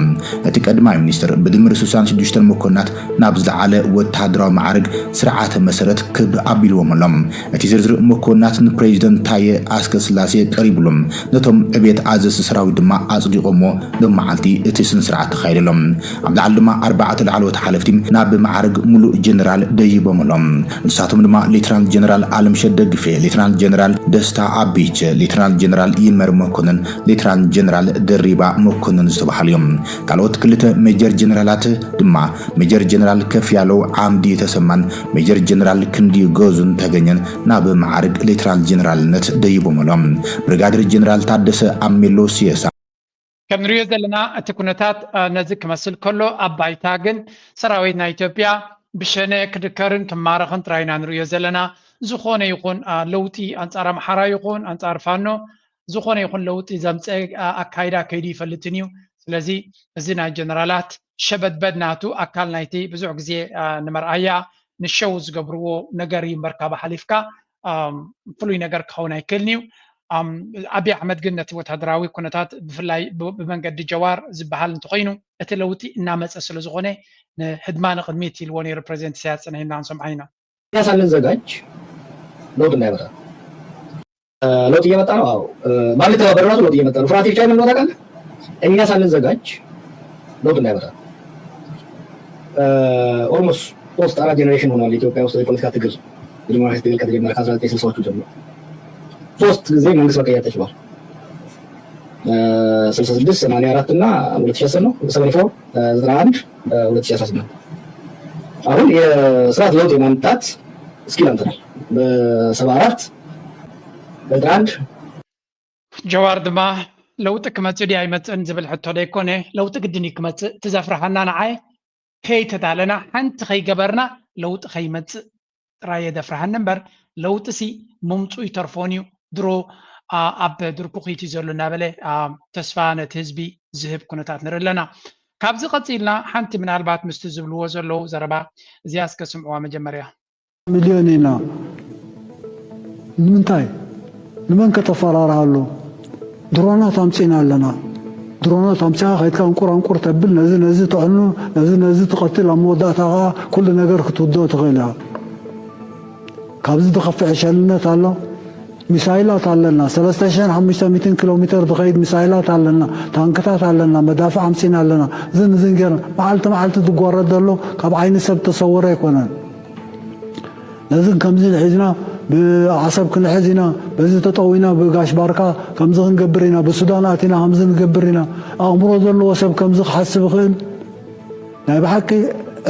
እቲ ቀዳማይ ሚኒስትር ብድምር 66 መኮንናት ናብ ዝለዓለ ወታደራዊ ማዕርግ ስርዓተ መሰረት ከብኣቢልዎም ኣሎም እቲ ዝርዝር መኮንናት ንፕሬዚደንት ታየ አስቀስላሴ ቀሪብሎም ነቶም ዕቤት ኣዘዝቲ ሰራዊት ድማ ኣጽዲቆሞ ብመዓልቲ እቲ ስነ ስርዓት ተኻይደሎም ኣብ ላዕሊ ድማ 4 ላዕለዎት ሓለፍቲ ናብ ማዕርግ ሙሉእ ጀነራል ደይቦም ኣሎም ንሳቶም ድማ ሌተናል ጀነራል አለምሸት ደግፌ፣ ሌተናል ጀነራል ደስታ አቢች፣ ሌተናል ጀነራል ይመር መኮንን፣ ሌተናል ጀነራል ደሪባ መኮንን ዝተባሃሉ እዮም። ካልኦት ክልተ ሜጀር ጀነራላት ድማ ሜጀር ጀነራል ከፍ ያለው ዓምዲ ተሰማን ሜጀር ጀነራል ክንዲ ጎዙን ተገኘን ናብ ማዕርግ ሌተናል ጀነራልነት ደይቦም ኣሎም። ብርጋዴር ጀነራል ታደሰ አሜሎ ሲየሳ ከም ንሪኦ ዘለና እቲ ኩነታት ነዚ ክመስል ከሎ ኣብ ባይታ ግን ሰራዊት ናይ ኢትዮጵያ ብሸነ ክድከርን ክማረኽን ጥራይና ንሪኦ ዘለና ዝኾነ ይኹን ለውጢ ኣንጻር ኣምሓራ ይኹን ኣንጻር ፋኖ ዝኾነ ይኹን ለውጢ ዘምፅአ ኣካይዳ ከይዲ ይፈልጥን እዩ። ስለዚ እዚ ናይ ጀነራላት ሸበድበድናቱ ኣካል ናይቲ ብዙሕ ግዜ ንመርኣያ ንሸው ዝገብርዎ ነገር እዩ እምበርካ ብሓሊፍካ ፍሉይ ነገር ክኸውን ኣይክእልን እዩ። أبي أحمد قلنا وتهدراوي كنتات بفلاي بمنقد جوار زبحال انتقينو اتلوتي إنامس أسلو زغوني هدمان قدميتي الواني ريبريزنت سياسة هنا عن سمعينا يا سالن زجاج لو تنبرا لو تيجي متانو ما اللي تبغى برا لو تيجي متانو فراتي شاي من ولا كان إني سالن زجاج لو تنبرا almost post ara generation ሆኗል ኢትዮጵያ ውስጥ የፖለቲካ ትግል ዲሞክራሲ ትግል ከተጀመረ ከ1960ዎቹ ጀምሮ ሶስት ጊዜ መንግስት መቀየር ተችሏል 66 84 እና 2010 ነው 74 91 2018 አሁን የስርዓት ለውጥ የማምጣት እስኪል አንተናል በ74 በ91 جوار دما لوጥ ክመጽእ ዲ ኣይመጽእን ዝብል ሕቶ ደይኮነ ለውጥ ግድን ክመጽእ ትዘፍረሐና ንዓይ ከይ ተዳለና ሓንቲ ከይገበርና ለውጥ ከይመጽእ ጥራይ የደፍረሐን እምበር ለውጥ ሲ ምምፁ ይተርፎን እዩ ድሮ ኣብ ድርኩኺት እዩ ዘሎ እናበለ ተስፋ ነቲ ህዝቢ ዝህብ ኩነታት ንርኢ ኣለና ካብዚ ቀፂልና ሓንቲ ምናልባት ምስቲ ዝብልዎ ዘለዉ ዘረባ እዚኣ እስከ ስምዕዋ መጀመርያ ሚልዮን ኢና ንምንታይ ንመን ከተፈራርሃሉ ድሮናት ኣምፂና ኣለና ድሮናት ኣምፂኻ ከይድካ እንቁር ተብል ነዚ ጥዕኑ ነዚ ትቐትል ኣብ መወዳእታኻ ኩሉ ነገር ክትውድኦ ትኽእል ኢኻ ካብዚ ዝኸፍዕ ሸልነት ኣሎ ሚሳይላት ኣለና 3500 ኪሎ ሜትር ዝኸይድ ሚሳይላት ኣለና ታንክታት ኣለና መዳፍዕ ኣምፂና ኣለና ዝን ገይርና መዓልቲ ዝጓረድ ዘሎ ካብ ዓይኒ ሰብ ተሰወረ ኣይኮነን ነዚ ከምዚ ንሒዝና ብዓሰብ ክንሕዝ ኢና በዚ ተጠዊና ብጋሽ ባርካ ከምዚ ክንገብር ኢና ብሱዳን ኣቲና ከምዚ ንገብር ኢና ኣእምሮ ዘለዎ ሰብ ከምዚ ክሓስብ ይኽእል ናይ ብሓቂ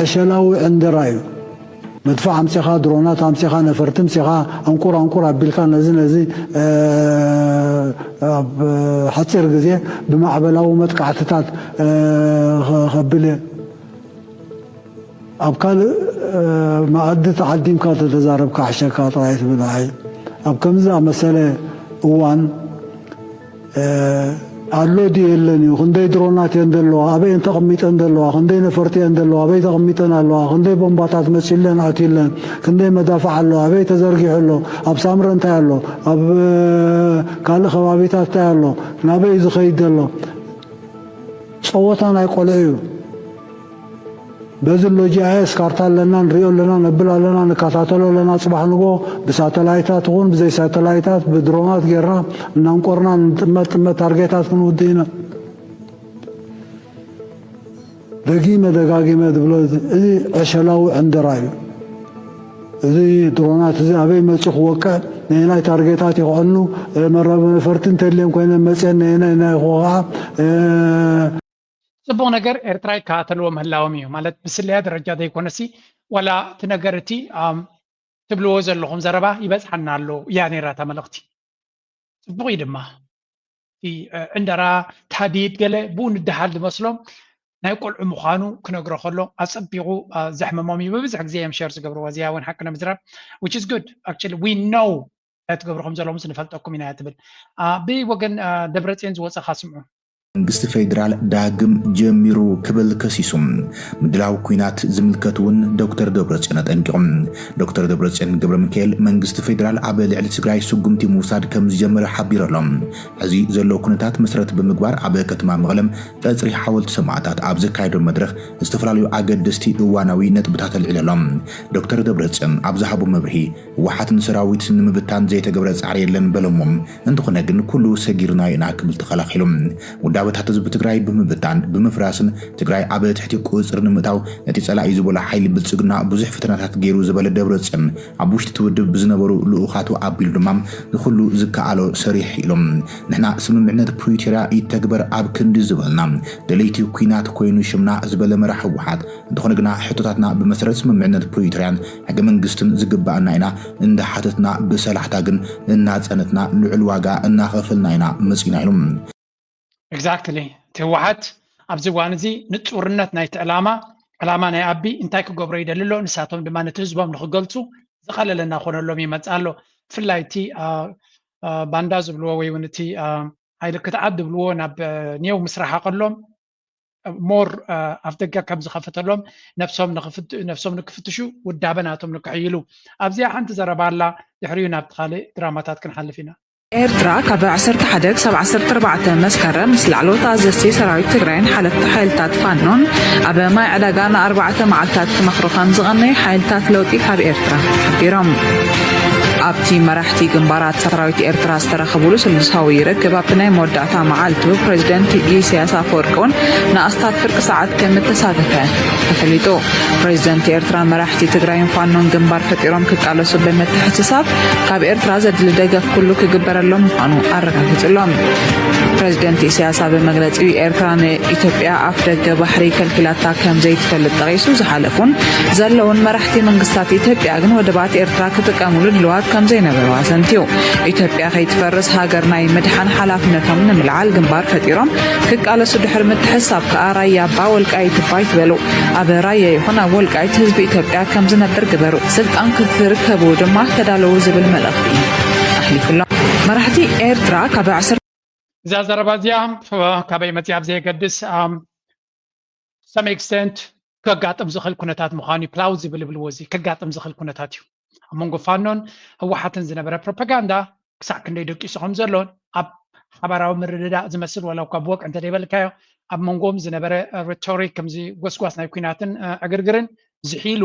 ዕሸላዊ ዕንደራ እዩ መድፋዕ ኣምፂኻ ድሮናት ኣምፂኻ ነፈርቲ ኣምፂኻ ኣንቁር ኣቢልካ ነዚ ኣብ ሓፂር ግዜ ብማዕበላዊ መጥቃዕትታት ከብል ኣብ ካልእ መኣዲ ተዓዲምካ ተዛረብካ ሓሸካ ጥራይ ትብል ኣብ ከምዚ መሰለ እዋን ኣሎ ዲ የለን እዩ ክንደይ ድሮናት እየን ዘለዋ ኣበየን ተቐሚጠን ዘለዋ ክንደይ ነፈርቲ እየን ዘለዋ ኣበይ ተቐሚጠን ኣለዋ ክንደይ ቦምባታት መፂለን ኣትዩለን ክንደይ መዳፍዕ ኣሎ ኣበይ ተዘርጊሑ ኣሎ ኣብ ሳምረ እንታይ ኣሎ ኣብ ካልእ ከባቢታት እንታይ ኣሎ ናበይ ዝኸይድ ዘሎ ፀወታ ናይ ቆልዑ እዩ በዚ ሎጂአይኤስ ካርታ ኣለና ንሪኦ ኣለና ነብል ኣለና ንከታተሎ ኣለና ፅባሕ ንጎ ብሳተላይታት ይኹን ብዘይ ሳተላይታት ብድሮናት ጌርና እናንቆርና ንጥመት ታርጌታት ክንውድእ ኢና ደጋጊመ ዝብሎ እዚ ዕሸላዊ ዕንደራ እዩ እዚ ድሮናት እዚ ኣበይ መፂ ክወቅዕ ናይ ታርጌታት ይኽዕኑ መረበ ነፈርቲ እንተልዮም ኮይነን መፅአን ናይ ክወቕዓ ጽቡቕ ነገር ኤርትራይ ካተልዎ ምህላዎም እዩ ማለት ብስለያ ደረጃ ዘይኮነሲ ወላ እቲ ነገር እቲ ትብልዎ ዘለኹም ዘረባ ይበፅሓና ኣሎ እያ ነይራታ መልእኽቲ ጽቡቕ እዩ ድማ እቲ ዕንደራ ታዲድ ገለ ብኡ ንድሃል ዝመስሎም ናይ ቆልዑ ምዃኑ ክነግሮ ከሎ ኣፀቢቑ ዘሕመሞም እዩ በብዙሕ ግዜ እዮም ሸር ዝገብርዎ እዚኣ እውን ሓቂ ንምዝራብ which is good actually we know ትገብርኩም ዘለኹም ንፈልጠኩም ኢና ትብል ብወገን ደብረፅዮን ዝወፀኻ ስምዑ መንግስቲ ፌደራል ዳግም ጀሚሩ ክብል ከሲሱም ምድላው ኩናት ዝምልከቱን ዶክተር ደብረጽዮን ጠንቂቆም ዶክተር ደብረጽዮን ገብረ ሚካኤል መንግስቲ ፌደራል ኣብ ልዕሊ ትግራይ ስጉምቲ ምውሳድ ከም ዝጀመረ ሓቢሮሎም እዚ ዘሎ ኩነታት መሰረት ብምግባር ኣብ ከተማ መቐለም ቀጽሪ ሓወልቲ ሰማዕታት ኣብ ዘካየዶ መድረኽ ዝተፈላለዩ ኣገደስቲ እዋናዊ ነጥብታት ኣልዒሎም ዶክተር ደብረጽዮን ኣብ ዝሃቡ መብርሂ ወሓትን ሰራዊት ንምብታን ዘይተገብረ ጻዕሪ የለን በለሞም እንትኾነ ግን ኩሉ ሰጊርና ኢና ክብል ተኸላኺሎም ወዳበታት ህዝቢ ትግራይ ብምብታን ብምፍራስን ትግራይ ኣብ ትሕቲ ቁፅር ንምእታው ነቲ ጸላኢ ዝበሎ ሓይሊ ብልጽግና ብዙሕ ፈተናታት ገይሩ ዝበለ ደብረጽዮን ኣብ ውሽጢ ትውድብ ብዝነበሩ ልኡኻቱ ኣቢሉ ድማ ዝኩሉ ዝከኣሎ ሰሪሕ ኢሎም ንሕና ስምምዕነት ፕሪቶርያ ይተግበር ኣብ ክንዲ ዝበልና ደለይቲ ኩናት ኮይኑ ሽምና ዝበለ መራሒ ህወሓት እንትኾነ ግና ሕቶታትና ብመሰረት ስምምዕነት ፕሪቶርያን ሕገ መንግስትን ዝግባአና ኢና እንዳሓተትና ብሰላሕታ ግን እናፀነትና ልዑል ዋጋ እናኸፈልና ኢና መፂና ኢሎም Exactly. ተዋሓት ኣብዚ ዋን እዚ ንጹርነት ናይቲ ዕላማ ናይ ኣቢ እንታይ ክገብሮ ይደልሎ ንሳቶም ድማ ነቲ ህዝቦም ንክገልጹ ዝቐለለና ኮነሎም ይመጽ ኣሎ ብፍላይ እቲ ባንዳ ዝብልዎ ወይ እውን እቲ ሃይለ ክትዓብ ዝብልዎ ናብ ኒው ምስራሓ ከሎም ሞር ኣብ ደጋ ከም ዝኸፈተሎም ነፍሶም ንክፍትሹ ውዳበናቶም ንክሕይሉ ኣብዚኣ ሓንቲ ዘረባ ኣላ ድሕሪኡ ናብ ካልእ ድራማታት ክንሓልፍ ኢና ኤርትራ ካብ 11 ክሳብ 14 መስከረም ምስ ላዕሎት ኣዘዝቲ ሰራዊት ትግራይን ሓለፍቲ ሓይልታት ፋኖን ኣብ ማይ ዕዳጋ ን4 መዓልትታት ክመኽሩ ከም ዝቐነዩ ሓይልታት ለውጢ ካብ ኤርትራ ሓቢሮም ኣብቲ መራሕቲ ግንባራት ሰራዊት ኤርትራ ዝተረኸብሉ ስልሳዊ ርክብ ኣብቲ ናይ መወዳእታ መዓልቱ ፕሬዚደንት ኢሳያስ ኣፈወርቂ እውን ንኣስታት ፍርቂ ሰዓት ከም እተሳተፈ ተፈሊጡ ፕሬዚደንት ኤርትራ መራሕቲ ትግራይን ፋኖን ግንባር ፈጢሮም ክቃለሱ ብምትሕስሳብ ካብ ኤርትራ ዘድሊ ደገፍ ኩሉ ክግበረሎም ምዃኑ ኣረጋጊፅሎም ፕሬዚደንት ኢሳያስ ኣብ መግለፂ ኤርትራ ንኢትዮጵያ ኣፍ ደገ ባሕሪ ከልኪላታ ከም ዘይትፈልጥ ጠቒሱ ዝሓለፉን ዘለውን መራሕቲ መንግስታት ኢትዮጵያ ግን ወደባት ኤርትራ ክጥቀሙሉ ድልዋት ከም ዘይነበሩ ኣሰንቲዩ ኢትዮጵያ ከይትፈርስ ሃገር ናይ ምድሓን ሓላፍነቶም ንምልዓል ግንባር ፈጢሮም ክቃለሱ ድሕሪ ምትሕሳብ ከዓ ራያ ኣባ ወልቃይት ባይ ትበሉ ኣብ ራያ ይኹን ኣብ ወልቃይት ህዝቢ ኢትዮጵያ ከም ዝነብር ግበሩ ስልጣን ክትርከቡ ድማ ተዳለዉ ዝብል መልእኽቲ ኣሕሊፉሎም መራሕቲ ኤርትራ ካብ 10 እዛ ዘረባ እዚኣ ካበይ መፅያ ኣብ ዘይገድስ some extent ከጋጥም ዝኽእል ኩነታት ምዃኑ ፕላውዚብል ብልዎ እዚ ከጋጥም ዝኽእል ኩነታት እዩ ኣብ መንጎ ፋኖን ህወሓትን ዝነበረ ፕሮፓጋንዳ ክሳዕ ክንደይ ደቂሱ ከም ዘሎን ኣብ ሓበራዊ ምርድዳእ ዝመስል ወላ እኳ ብወቅ እንተደይበልካዮ ኣብ መንጎም ዝነበረ ሬቶሪክ ከምዚ ጎስጓስ ናይ ኩናትን ዕግርግርን ዝሒሉ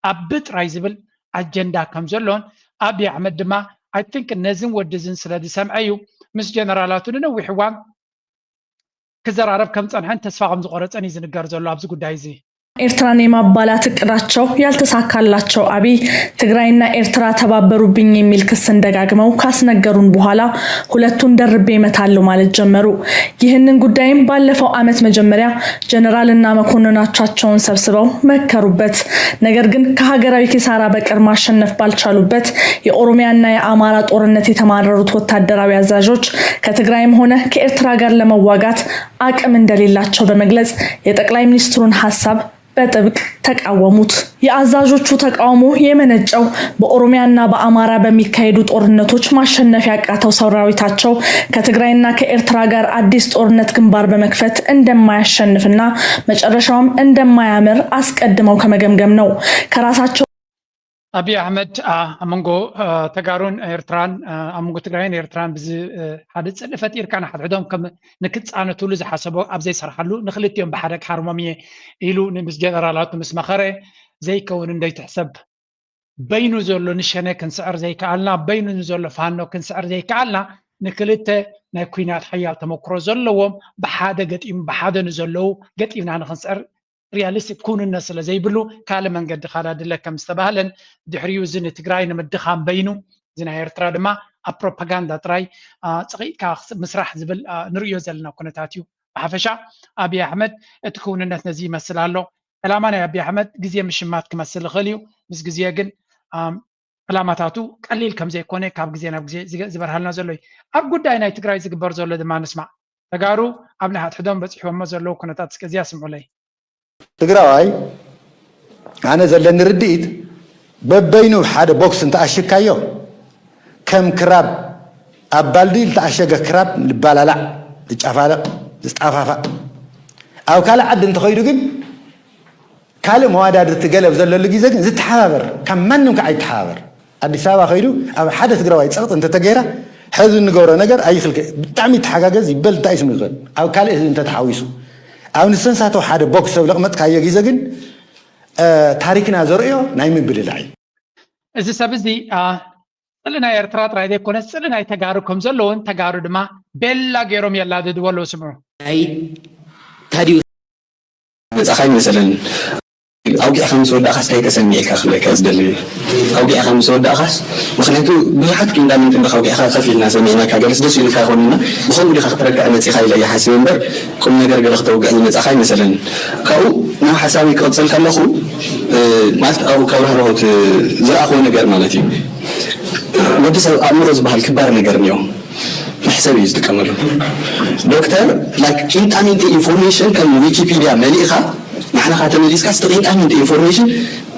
ኣብ ብጥራይ ዝብል ኣጀንዳ ከም ዘሎን ኣብይ ኣሕመድ ድማ I think ነዝን ወድዝን ስለ ዝሰምዐዩ ምስ ጀነራላቱ ንነዊሕ እዋን ክዘራረብ ከም ፀንሐን ተስፋ ከም ዝቆረፀን እዩ ዝንገር ዘሎ ኣብዚ ጉዳይ እዚ ኤርትራን የማባላት እቅዳቸው ያልተሳካላቸው አብይ ትግራይና ኤርትራ ተባበሩብኝ የሚል ክስ እንደጋግመው ካስነገሩን በኋላ ሁለቱን ደርቤ ይመታሉ ማለት ጀመሩ። ይህንን ጉዳይም ባለፈው አመት መጀመሪያ ጀነራልና መኮንኖቻቸውን ሰብስበው መከሩበት። ነገር ግን ከሀገራዊ ኪሳራ በቀር ማሸነፍ ባልቻሉበት የኦሮሚያና የአማራ ጦርነት የተማረሩት ወታደራዊ አዛዦች ከትግራይም ሆነ ከኤርትራ ጋር ለመዋጋት አቅም እንደሌላቸው በመግለጽ የጠቅላይ ሚኒስትሩን ሐሳብ በጥብቅ ተቃወሙት። የአዛዦቹ ተቃውሞ የመነጨው በኦሮሚያና በአማራ በሚካሄዱ ጦርነቶች ማሸነፍ ያቃተው ሰራዊታቸው ከትግራይና ከኤርትራ ጋር አዲስ ጦርነት ግንባር በመክፈት እንደማያሸንፍና መጨረሻውም እንደማያምር አስቀድመው ከመገምገም ነው። ከራሳቸው አብይ አህመድ አመንጎ ተጋሩን ኤርትራን አመንጎ ትግራይን ኤርትራን ብዚ ሓደ ጽልፈት ኢርካን ሓድሕዶም ከም ንክጻነቱሉ ዝሓሰቦ ኣብ ዘይሰርሓሉ ንኽልቲኦም ብሓደ ካርሞም ኢሉ ንምስ ጀነራላቱ ምስ መኸረ ዘይከውን እንደይትሕሰብ በይኑ ዘሎ ንሸነ ክንስዕር ዘይከኣልና በይኑ ዘሎ ፋኖ ክንስዕር ዘይከኣልና ንክልተ ናይ ኩናት ሓያል ተመክሮ ዘለዎም ብሓደ ገጢም ብሓደ ንዘለዉ ገጢምና ንክንስዕር realistic ኩንነት ስለ ዘይብሉ ካለ መንገዲ ካዳድለ ከም ዝተባህለን ድሕሪኡ ዝን ትግራይ ንምድኻም በይኑ ዝና ኤርትራ ድማ ኣብ ፕሮፓጋንዳ ጥራይ ጽቂጥካ ምስራሕ ዝብል ንሪዮ ዘለና ኩነታት እዩ። ብሓፈሻ አብይ አሕመድ እቲ ኩንነት ነዚ ይመስል ኣሎ። ዕላማ ናይ አብይ አሕመድ ግዜ ምሽማት ክመስል ይኽእል እዩ። ምስ ግዜ ግን ዕላማታቱ ቀሊል ከም ዘይኮነ ካብ ግዜ ናብ ግዜ ዝበርሃልና ዘሎ እዩ። ኣብ ጉዳይ ናይ ትግራይ ዝግበር ዘሎ ድማ ንስማዕ። ተጋሩ ኣብ ናይ ሓድሕዶም በፂሕዎሞ ዘለዉ ኩነታት እስከዚያ ስምዑለይ። ትግራዋይ ኣነ ዘለኒ ርድኢት በበይኑ ሓደ ቦክስ እንተኣሽካዮ ከም ክራብ ኣብ ባልዲ ዝተኣሸገ ክራብ ልባላላዕ ዝጫፋለቕ ዝጣፋፋእ ኣብ ካልእ ዓዲ እንተኸይዱ ግን ካልእ መዋዳድርቲ ገለብ ዘለሉ ግዜ ግን ዝተሓባበር ካብ ማንም ከዓ ይተሓባበር። ኣዲስ ኣበባ ኸይዱ ኣብ ሓደ ትግራዋይ ፀቕጥ እንተተገይራ ሕዚ እንገብሮ ነገር ኣይኽልከ ብጣዕሚ ተሓጋገዝ ይበል እንታይ ስሙ ይኽእል ኣብ ካልእ ህዝቢ እንተተሓዊሱ ኣብ ንሰንሳቶ ሓደ ቦክስ ሰብ ለቕመጥካዮ ግዜ ግን ታሪክና ዘርእዮ ናይ ምብልላዕ እዩ። እዚ ሰብ እዚ ፅሊ ናይ ኤርትራ ጥራይ ዘይኮነስ ፅሊ ናይ ተጋሩ ከም ዘለውን ተጋሩ ድማ ቤላ ገይሮም የላድድዎ ኣለዉ ስምዑ። ናይ ታዲዩ መፅኻይ መሰለን ኣውጊዕኻ ምስ ወዳእኻስ እንታይ ተሰሚዕካ ክብለካ ዝደሊ ኣውጊዕኻ ምስ ወዳእኻስ ምክንያቱ ብዙሓት ኪንዳምንት እንደ ኣውጊዕኻ ከፍ ኢልና ሰሚዕናካ ገለስ ደስ ኢልካ ይኾንና ብከምኡ ዲኻ ክትረግዕ መፂኻ ኢለ ይሓስብ እምበር ቁም ነገር ገለ ክተውግዕ ዝመፅኻ ይመሰለን። ካብኡ ናብ ሓሳበይ ክቕፅል ከለኹ ማለት ኣብኡ ካብ ርህርሆት ዝረኣኽቦ ነገር ማለት እዩ ወዲ ሰብ ኣእምሮ ዝበሃል ክባር ነገር እኒኦ መሕሰብ እዩ ዝጥቀመሉ ዶክተር ቂንጣሚንቲ ኢንፎርሜሽን ከም ዊኪፒድያ መሊእኻ ንሕና ካ ተመሊስካ ዝተቂንጣሚንቲ ኢንፎርሜሽን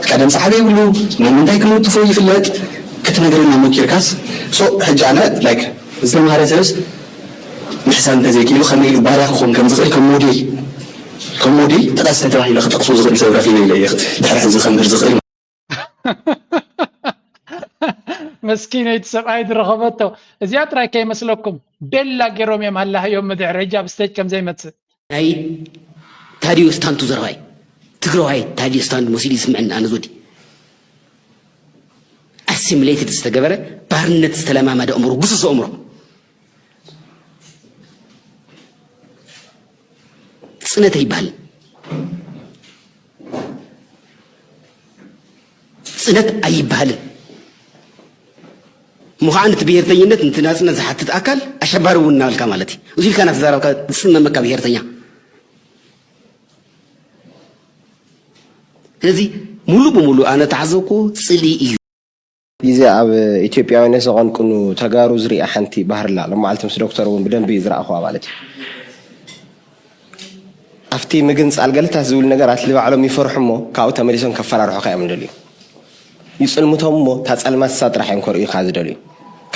ቀደም ሰሓበ ይብሉ ንምንታይ ክምውትፎ ይፍለጥ ክትነገረና ሞኪርካስ ሕጂ ኣነ ዝተምሃረ ሰብስ ምሕሳብ እንተዘይክኢሉ ከመይ ኢሉ ባርያ ክኾን ከም ዝኽእል ከም ሞዴል ተቃስተ ተባሂለ ክጠቕሱ ዝኽእል ሰብ ረኺበ ኢለ ድሕሪ ሕዚ ከምህር ዝኽእል مسكينة يتسبعي درخبته زيادة راي كي مسلكم بلا جيروم يوم هلا يوم مدع رجاب ستيج كم زي ما تس هاي تاديو ستانتو زرواي تقرأ هاي تاديو ستاند مسيري سمعنا أنا زودي assimilated استجبره بارنت استلامة مدى عمره بصص عمره سنة يبال سنة أي بال مخانة بيرتينة أنت ناس نزحت تأكل أشبارون الكمالتي وزيل كان أفزارك سنة مكة بيرتينة هذه ملو بملو أنا تعزوكو صلي إيو إذا أب إثيوبيا وناس عن كانوا تجارو زري أحنتي بحر لا لما علتم دكتور وبدن بيزرع أخوة بالتي أفتي مجنس الجلت هزول نجارات اللي بعلم يفرح مو كاو تمريسون كفار روح قيام دليل يسأل متهمو تسأل ما السات راح ينكر يخاز دليل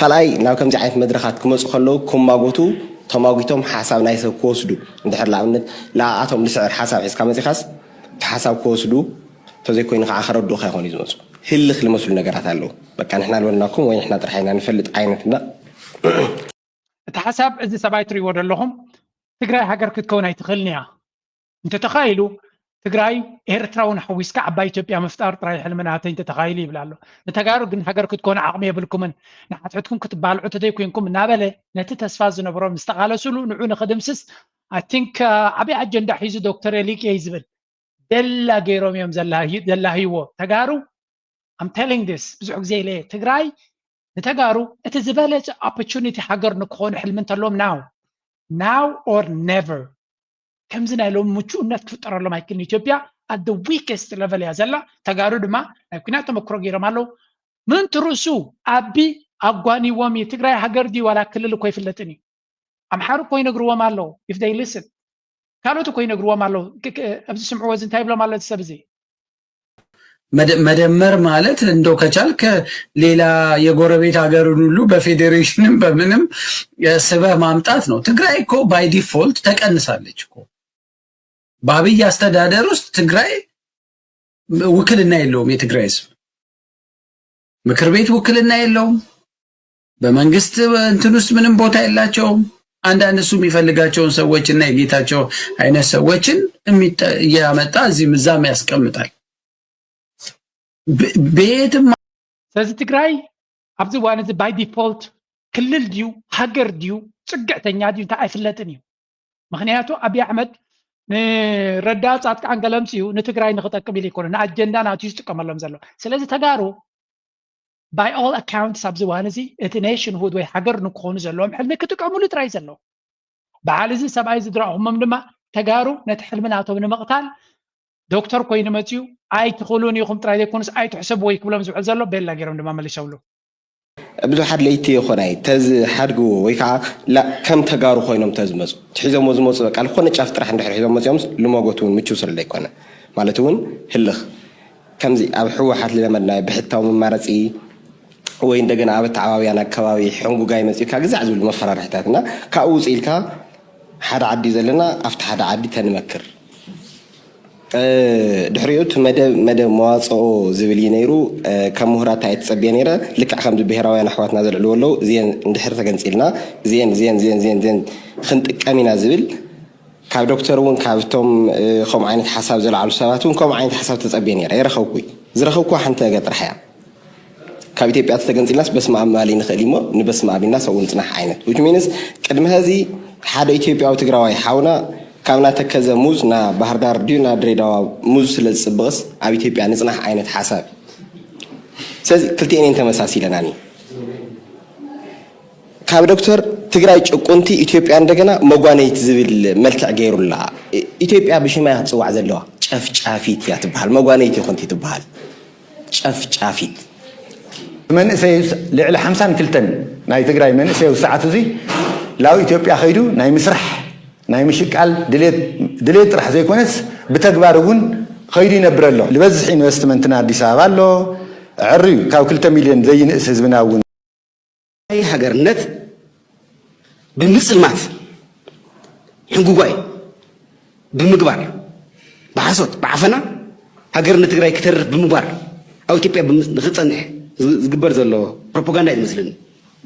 كلاي لو كم جاءت مدرخات كم خلو كم ماجوتو تماجيتهم حسب نايس كوسدو ندحر لا لا أتهم لسعر حسب إس كم تخاس حسب كوسدو تزي كوين آخر الدو خيرون يزمسو هل خل مسؤول نجارات له بكان إحنا لوناكم وين إحنا ترحينا نفلت عينتنا تحسب إذا سبعة ريورد لهم تقرأ حجر كتكون هاي تخلنيها أنت تخيلوا تقرأي إيرتراون حويس كعب إثيوبيا مفتار تراي حلمنا أنت تخيلي بلالو نتجارو جن حجر كتكون عقمية بالكمن نحتعدكم كتب بالعود تديكم نابله نتتسفاز نبرم استقالة سلو نعون خدم سس I think أبي أجندة حيز دكتور ليك يزبل دلا غيروم يوم زلا هيو تجارو I'm telling this بزعق زي ليه تقرأي نتجارو اتزبالة opportunity حجر نكون حلمنا لهم now or never كم زنا لهم مشو الناس تفتر لهم هيكين إثيوبيا at the weakest level يا زلا تجارو دما كنا تمكرو غير مالو من ترسو أبي أقواني وامي تقرأي حجر دي ولا كل اللي كويف اللتني أم حارو كوين جروا مالو if they listen كانوا تكوين جروا مالو أبز سمعوا وزن تايب لهم مالو تسبزي መደመር ማለት እንደው ከቻልክ ሌላ የጎረቤት ሀገርን ሁሉ በፌዴሬሽንም በምንም ስበህ ማምጣት ነው። ትግራይ እኮ ባይ ዲፎልት ተቀንሳለች እኮ በአብይ አስተዳደር ውስጥ ትግራይ ውክልና የለውም። የትግራይ ህዝብ ምክር ቤት ውክልና የለውም። በመንግስት እንትን ውስጥ ምንም ቦታ የላቸውም። አንዳንድ እሱ የሚፈልጋቸውን ሰዎችና የጌታቸው አይነት ሰዎችን እያመጣ እዚህም እዛም ያስቀምጣል። ቤትም ስለዚህ ትግራይ ኣብዚ ዋን እዚ ባይ ዲፎልት ክልል ድዩ ሃገር ድዩ ፅግዕተኛ ድዩ እንታይ ኣይፍለጥን እዩ ምክንያቱ ኣብይ ኣሕመድ ንረዳት ፃጥቃን ገለምፂኡ ንትግራይ ንክጠቅም ኢሉ ይኮነ ንኣጀንዳ ናትዩ ዝጥቀመሎም ዘሎ ስለዚ ተጋሩ by all accounts ኣብዚ ዋን እዚ እቲ ኔሽንሁድ ወይ ሃገር ንክኾኑ ዘለዎም ሕልሚ ክጥቀምሉ ጥራይ ዘሎ በዓል እዚ ሰብኣይ ዝድረኹሞም ድማ ተጋሩ ነቲ ሕልሚ ናቶም ንምቕታል ዶክተር ኮይኑ መፅዩ ኣይትኽእሉን ኢኹም ጥራይ ዘይኮኑስ ኣይትሕሰብ ወይ ክብሎም ዝውዕል ዘሎ ቤላ ገይሮም ድማ መሊሰብሉ ብዙሓት ለይቲ ይኾናይ ተዝ ሓድጉ ወይ ከዓ ከም ተጋሩ ኮይኖም ተዝመፁ ትሒዞሞ ዝመፁ በቃ ዝኾነ ጫፍ ጥራሕ እንድሕር ሒዞም መፅኦም ልመጎት እውን ምቹው ስለ ዘይኮነ ማለት እውን ህልኽ ከምዚ ኣብ ሕወሓት ዝለመድናዮ ብሕታዊ መማረፂ ወይ እንደገና ኣብ ተዓባብያን ኣከባቢ ሕንጉጋይ መፅካ ግዛዕ ዝብሉ መፈራርሕታትና ካብኡ ውፅኢልካ ሓደ ዓዲ ዘለና ኣብቲ ሓደ ዓዲ ተንመክር ድሕሪኡት መደብ መዋፅኦ ዝብል እዩ ነይሩ ከም ምሁራት ኣይተፀብየ ነይረ ልክዕ ከምዚ ብሄራውያን ኣሕዋትና ዘልዕልዎ ኣለዉ እዚአን እንድሕር ተገንፂልና እዚአን ክንጥቀም ኢና ዝብል ካብ ዶክተር እውን ካብቶም ከምኡ ዓይነት ሓሳብ ዘለዓሉ ሰባት እውን ከምኡ ዓይነት ሓሳብ ተፀብየ ነይረ ይረኸብኩ ዝረኸብኩ ሓንቲ ነገር ጥራሕ እያ ካብ ኢትዮጵያ ተገንፂልናስ በስመ ኣብ ምባል ንኽእል እሞ ንበስመ ኣብ ኢልና ሰው ንፅናሕ ዓይነት which means ቅድሚ ሕዚ ሓደ ኢትዮጵያዊ ትግራዋይ ሓውና ካብና ተከዘ ሙዝ ና ባህር ዳር ድዩ ና ድሬዳዋ ሙዝ ስለ ዝፅብቕስ ኣብ ኢትዮጵያ ንፅናሕ ዓይነት ሓሳብ ስለዚ ክልቲአን ተመሳሲለናኒ ካብ ዶክተር ትግራይ ጭቁንቲ ኢትዮጵያ እንደገና መጓነይቲ ዝብል መልክዕ ገይሩላ ኢትዮጵያ ብሽማ እያ ትፅዋዕ ዘለዋ ጨፍጫፊት እያ ትበሃል መጓነይቲ ኮንቲ ትበሃል ጨፍጫፊት መንእሰይ ልዕሊ 52 ናይ ትግራይ መንእሰይ ሰዓት እዚ ላው ኢትዮጵያ ኸይዱ ናይ ምስራሕ ናይ ምሽቃል ድሌት ጥራሕ ዘይኮነስ ብተግባር እውን ኸይዱ ይነብር ኣሎ ልበዝሕ ኢንቨስትመንትና ኣዲስ ኣበባ ኣሎ ዕርዩ ካብ 2 ሚልዮን ዘይንእስ ህዝብና እውን ናይ ሃገርነት ብምፅልማት ሕንጉጓይ ብምግባር ብሓሶት ብዓፈና ሃገርነት ትግራይ ክተርፍ ብምግባር ኣብ ኢትዮጵያ ንኽፀንሕ ዝግበር ዘሎ ፕሮፓጋንዳ ይመስለኒ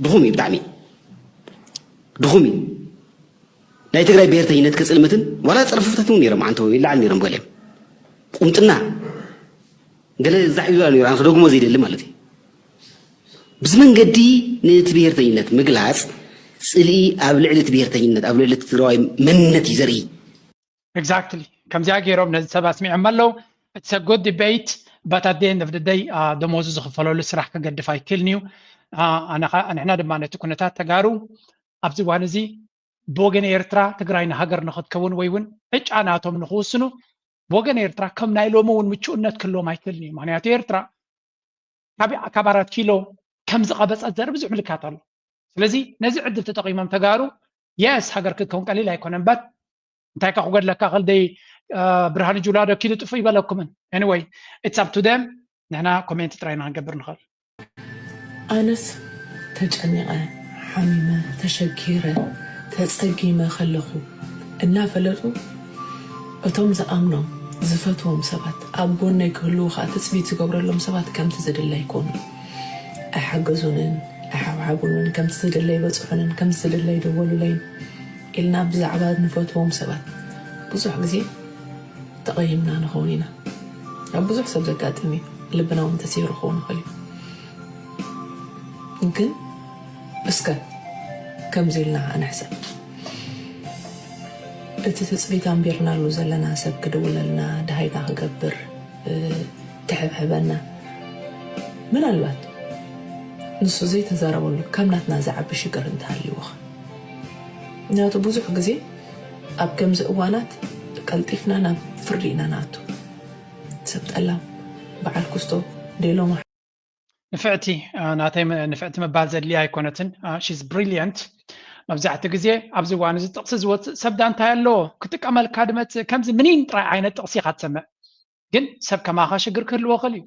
ድኹም እዩ ብጣዕሚ ድኹም እዩ ናይ ትግራይ ብሔርተኝነት ከጽልመትን ዋላ ፀርፍፍታት እውን ነይሮም ዓንተ ይለዓል ነይሮም ገሊኦም ቁምጥና ገለ ዛዕቢባ ነይሩ ኣነ ክደግሞ ዘይደሊ ማለት እዩ ብዚ መንገዲ ነቲ ብሔርተኝነት ምግላፅ ጽልኢ ኣብ ልዕሊ እቲ ብሔርተኝነት ኣብ ልዕሊ ትግራዋይ መንነት እዩ ዘርኢ ኤግዛክትሊ ከምዚኣ ገይሮም ነዚ ሰብ ኣስሚዖም ኣለው it's a good debate but at the end of the day ደሞዙ ዝኽፈለሉ ስራሕ ከገድፍ ኣይክእልን እዩ ንሕና ድማ ነቲ ኩነታት ተጋሩ ኣብዚ እዋን እዚ ብወገን ኤርትራ ትግራይ ንሃገር ንኽትከውን ወይ እውን ዕጫ ናቶም ንኽውስኑ ብወገን ኤርትራ ከም ናይ ሎሚ እውን ምቹእነት ክህልዎም ኣይክእልን እዩ ምክንያቱ ኤርትራ ካብ 4 ኪሎ ከም ዝቐበፀት ዘርኢ ብዙሕ ምልክታት ኣሎ ስለዚ ነዚ ዕድል ተጠቒሞም ተጋሩ የስ ሃገር ክትከውን ቀሊል ኣይኮነን በት እንታይ ካ ክገድለካ ክልደይ ብርሃን ጁላዶ ኪሎ ጥፉ ይበለኩምን anyway it's up to them ንሕና ኮሜንት ጥራይና ክንገብር ንኽእል ኣነስ ተጨኒቐ ሓሚመ ተሸጊረ ተጸጊመ ከለኹ እናፈለጡ እቶም ዝኣምኖም ዝፈትዎም ሰባት ኣብ ጎነይ ክህልው ከዓ ትፅቢት ዝገብረሎም ሰባት ከምቲ ዝድለ ኣይኮኑ ኣይሓገዙንን ኣይሓብሓቡንን ከምቲ ዝድለ ይበፅሑንን ከምቲ ዝድለ ይደወሉለይን ኢልና ብዛዕባ ንፈትዎም ሰባት ብዙሕ ግዜ ተቐይምና ንኸውን ኢና ኣብ ብዙሕ ሰብ ዘጋጥም እዩ ልብና እውን ተሰይሩ ክኸውን ይኽእል እዩ ግን እስከ ከምዚ ኢልና ንሕሰብ እቲ ትፅቢት ኣንቢርናሉ ዘለና ሰብ ክድውለልና ድሃይታ ክገብር ትሕብሕበና ምናልባት ንሱ ዘይተዛረበሉ ካብ ናትና ዝዓቢ ሽግር እንተሃልይዎ ምክንያቱ ብዙሕ ግዜ ኣብ ከምዚ እዋናት ቀልጢፍና ናብ ፍርዲ ኢና ንኣቱ ሰብ ጠላም በዓል ክስቶ ደሎም ንፍዕቲ ናተይ ንፍዕቲ ምባል ዘድልያ ኣይኮነትን she's brilliant መብዛሕትኡ ግዜ ኣብዚ እዋን እዚ ጥቕሲ ዝወፅእ ሰብዳ እንታይ ኣለዎ ክጥቀመልካ ድመፅእ ከምዚ ምኒን ጥራይ ዓይነት ጥቕሲ ኢኻ ትሰምዕ ግን ሰብ ከማኻ ሽግር ክህልዎ ኽእል እዩ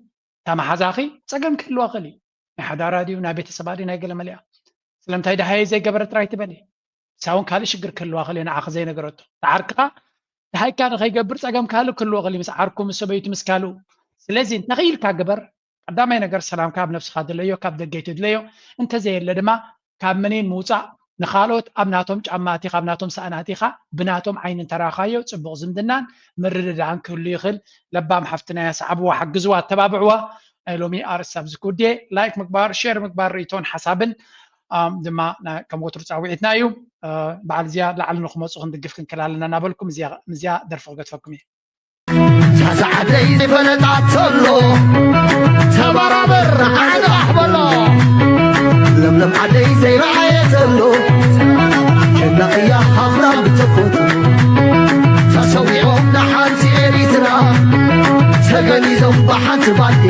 ተማሓዛኺ ፀገም ክህልዎ ኽእል እዩ ናይ ሓዳራ ድዩ ናይ ቤተሰባ ድዩ ናይ ገለ መሊኣ ስለምንታይ ድሃየ ዘይገበረ ጥራይ ትበል ሳውን ካልእ ሽግር ክህልዋ ኽእል እዩ ንዓኸ ዘይነገረቶ ተዓርክኻ ድሃይካ ንኸይገብር ፀገም ካልእ ክህልዎ ኽእል እዩ ምስ ዓርኩ ምስ ሰበይቱ ምስ ካልኡ ስለዚ እንተኽኢልካ ግበር ቀዳማይ ነገር ሰላም ካብ ነፍስኻ ድለዮ ካብ ደገይቱ ድለዮ እንተዘየለ ድማ ካብ መኔን ምውፃእ ንኻልኦት ኣብ ናቶም ጫማቲ ካብ ናቶም ሰኣናቲኻ ብናቶም ዓይን እንተራኻዮ ፅቡቕ ዝምድናን ምርድዳእን ክህሉ ይኽእል ለባም ሓፍትናያ ሰዓብዋ ሓግዝዋ ተባብዕዋ ናይ ሎሚ ኣርእስቲ ኣብዚ ኩድየ ላይክ ምግባር ሼር ምግባር ርእቶን ሓሳብን ድማ ከም ወትሩ ፃዊዒትና እዩ በዓል እዚኣ ላዕሊ ንክመፁ ክንድግፍ ክንክል ኣለና እናበልኩም እዚኣ ደርፊ ክገድፈኩም እየ ሳዕደይ ዝፈለጣተሎ ተበራበር ዓነ ኣሕበሎ ለምለም ዓደይ ዘይረኣየተሎ ጀናቕያ ሃፍራ ብተፈቱ ተሰዊዖም ንሓንቲ ኤሪትራ ተገኒዞም ብሓንቲ ባዴ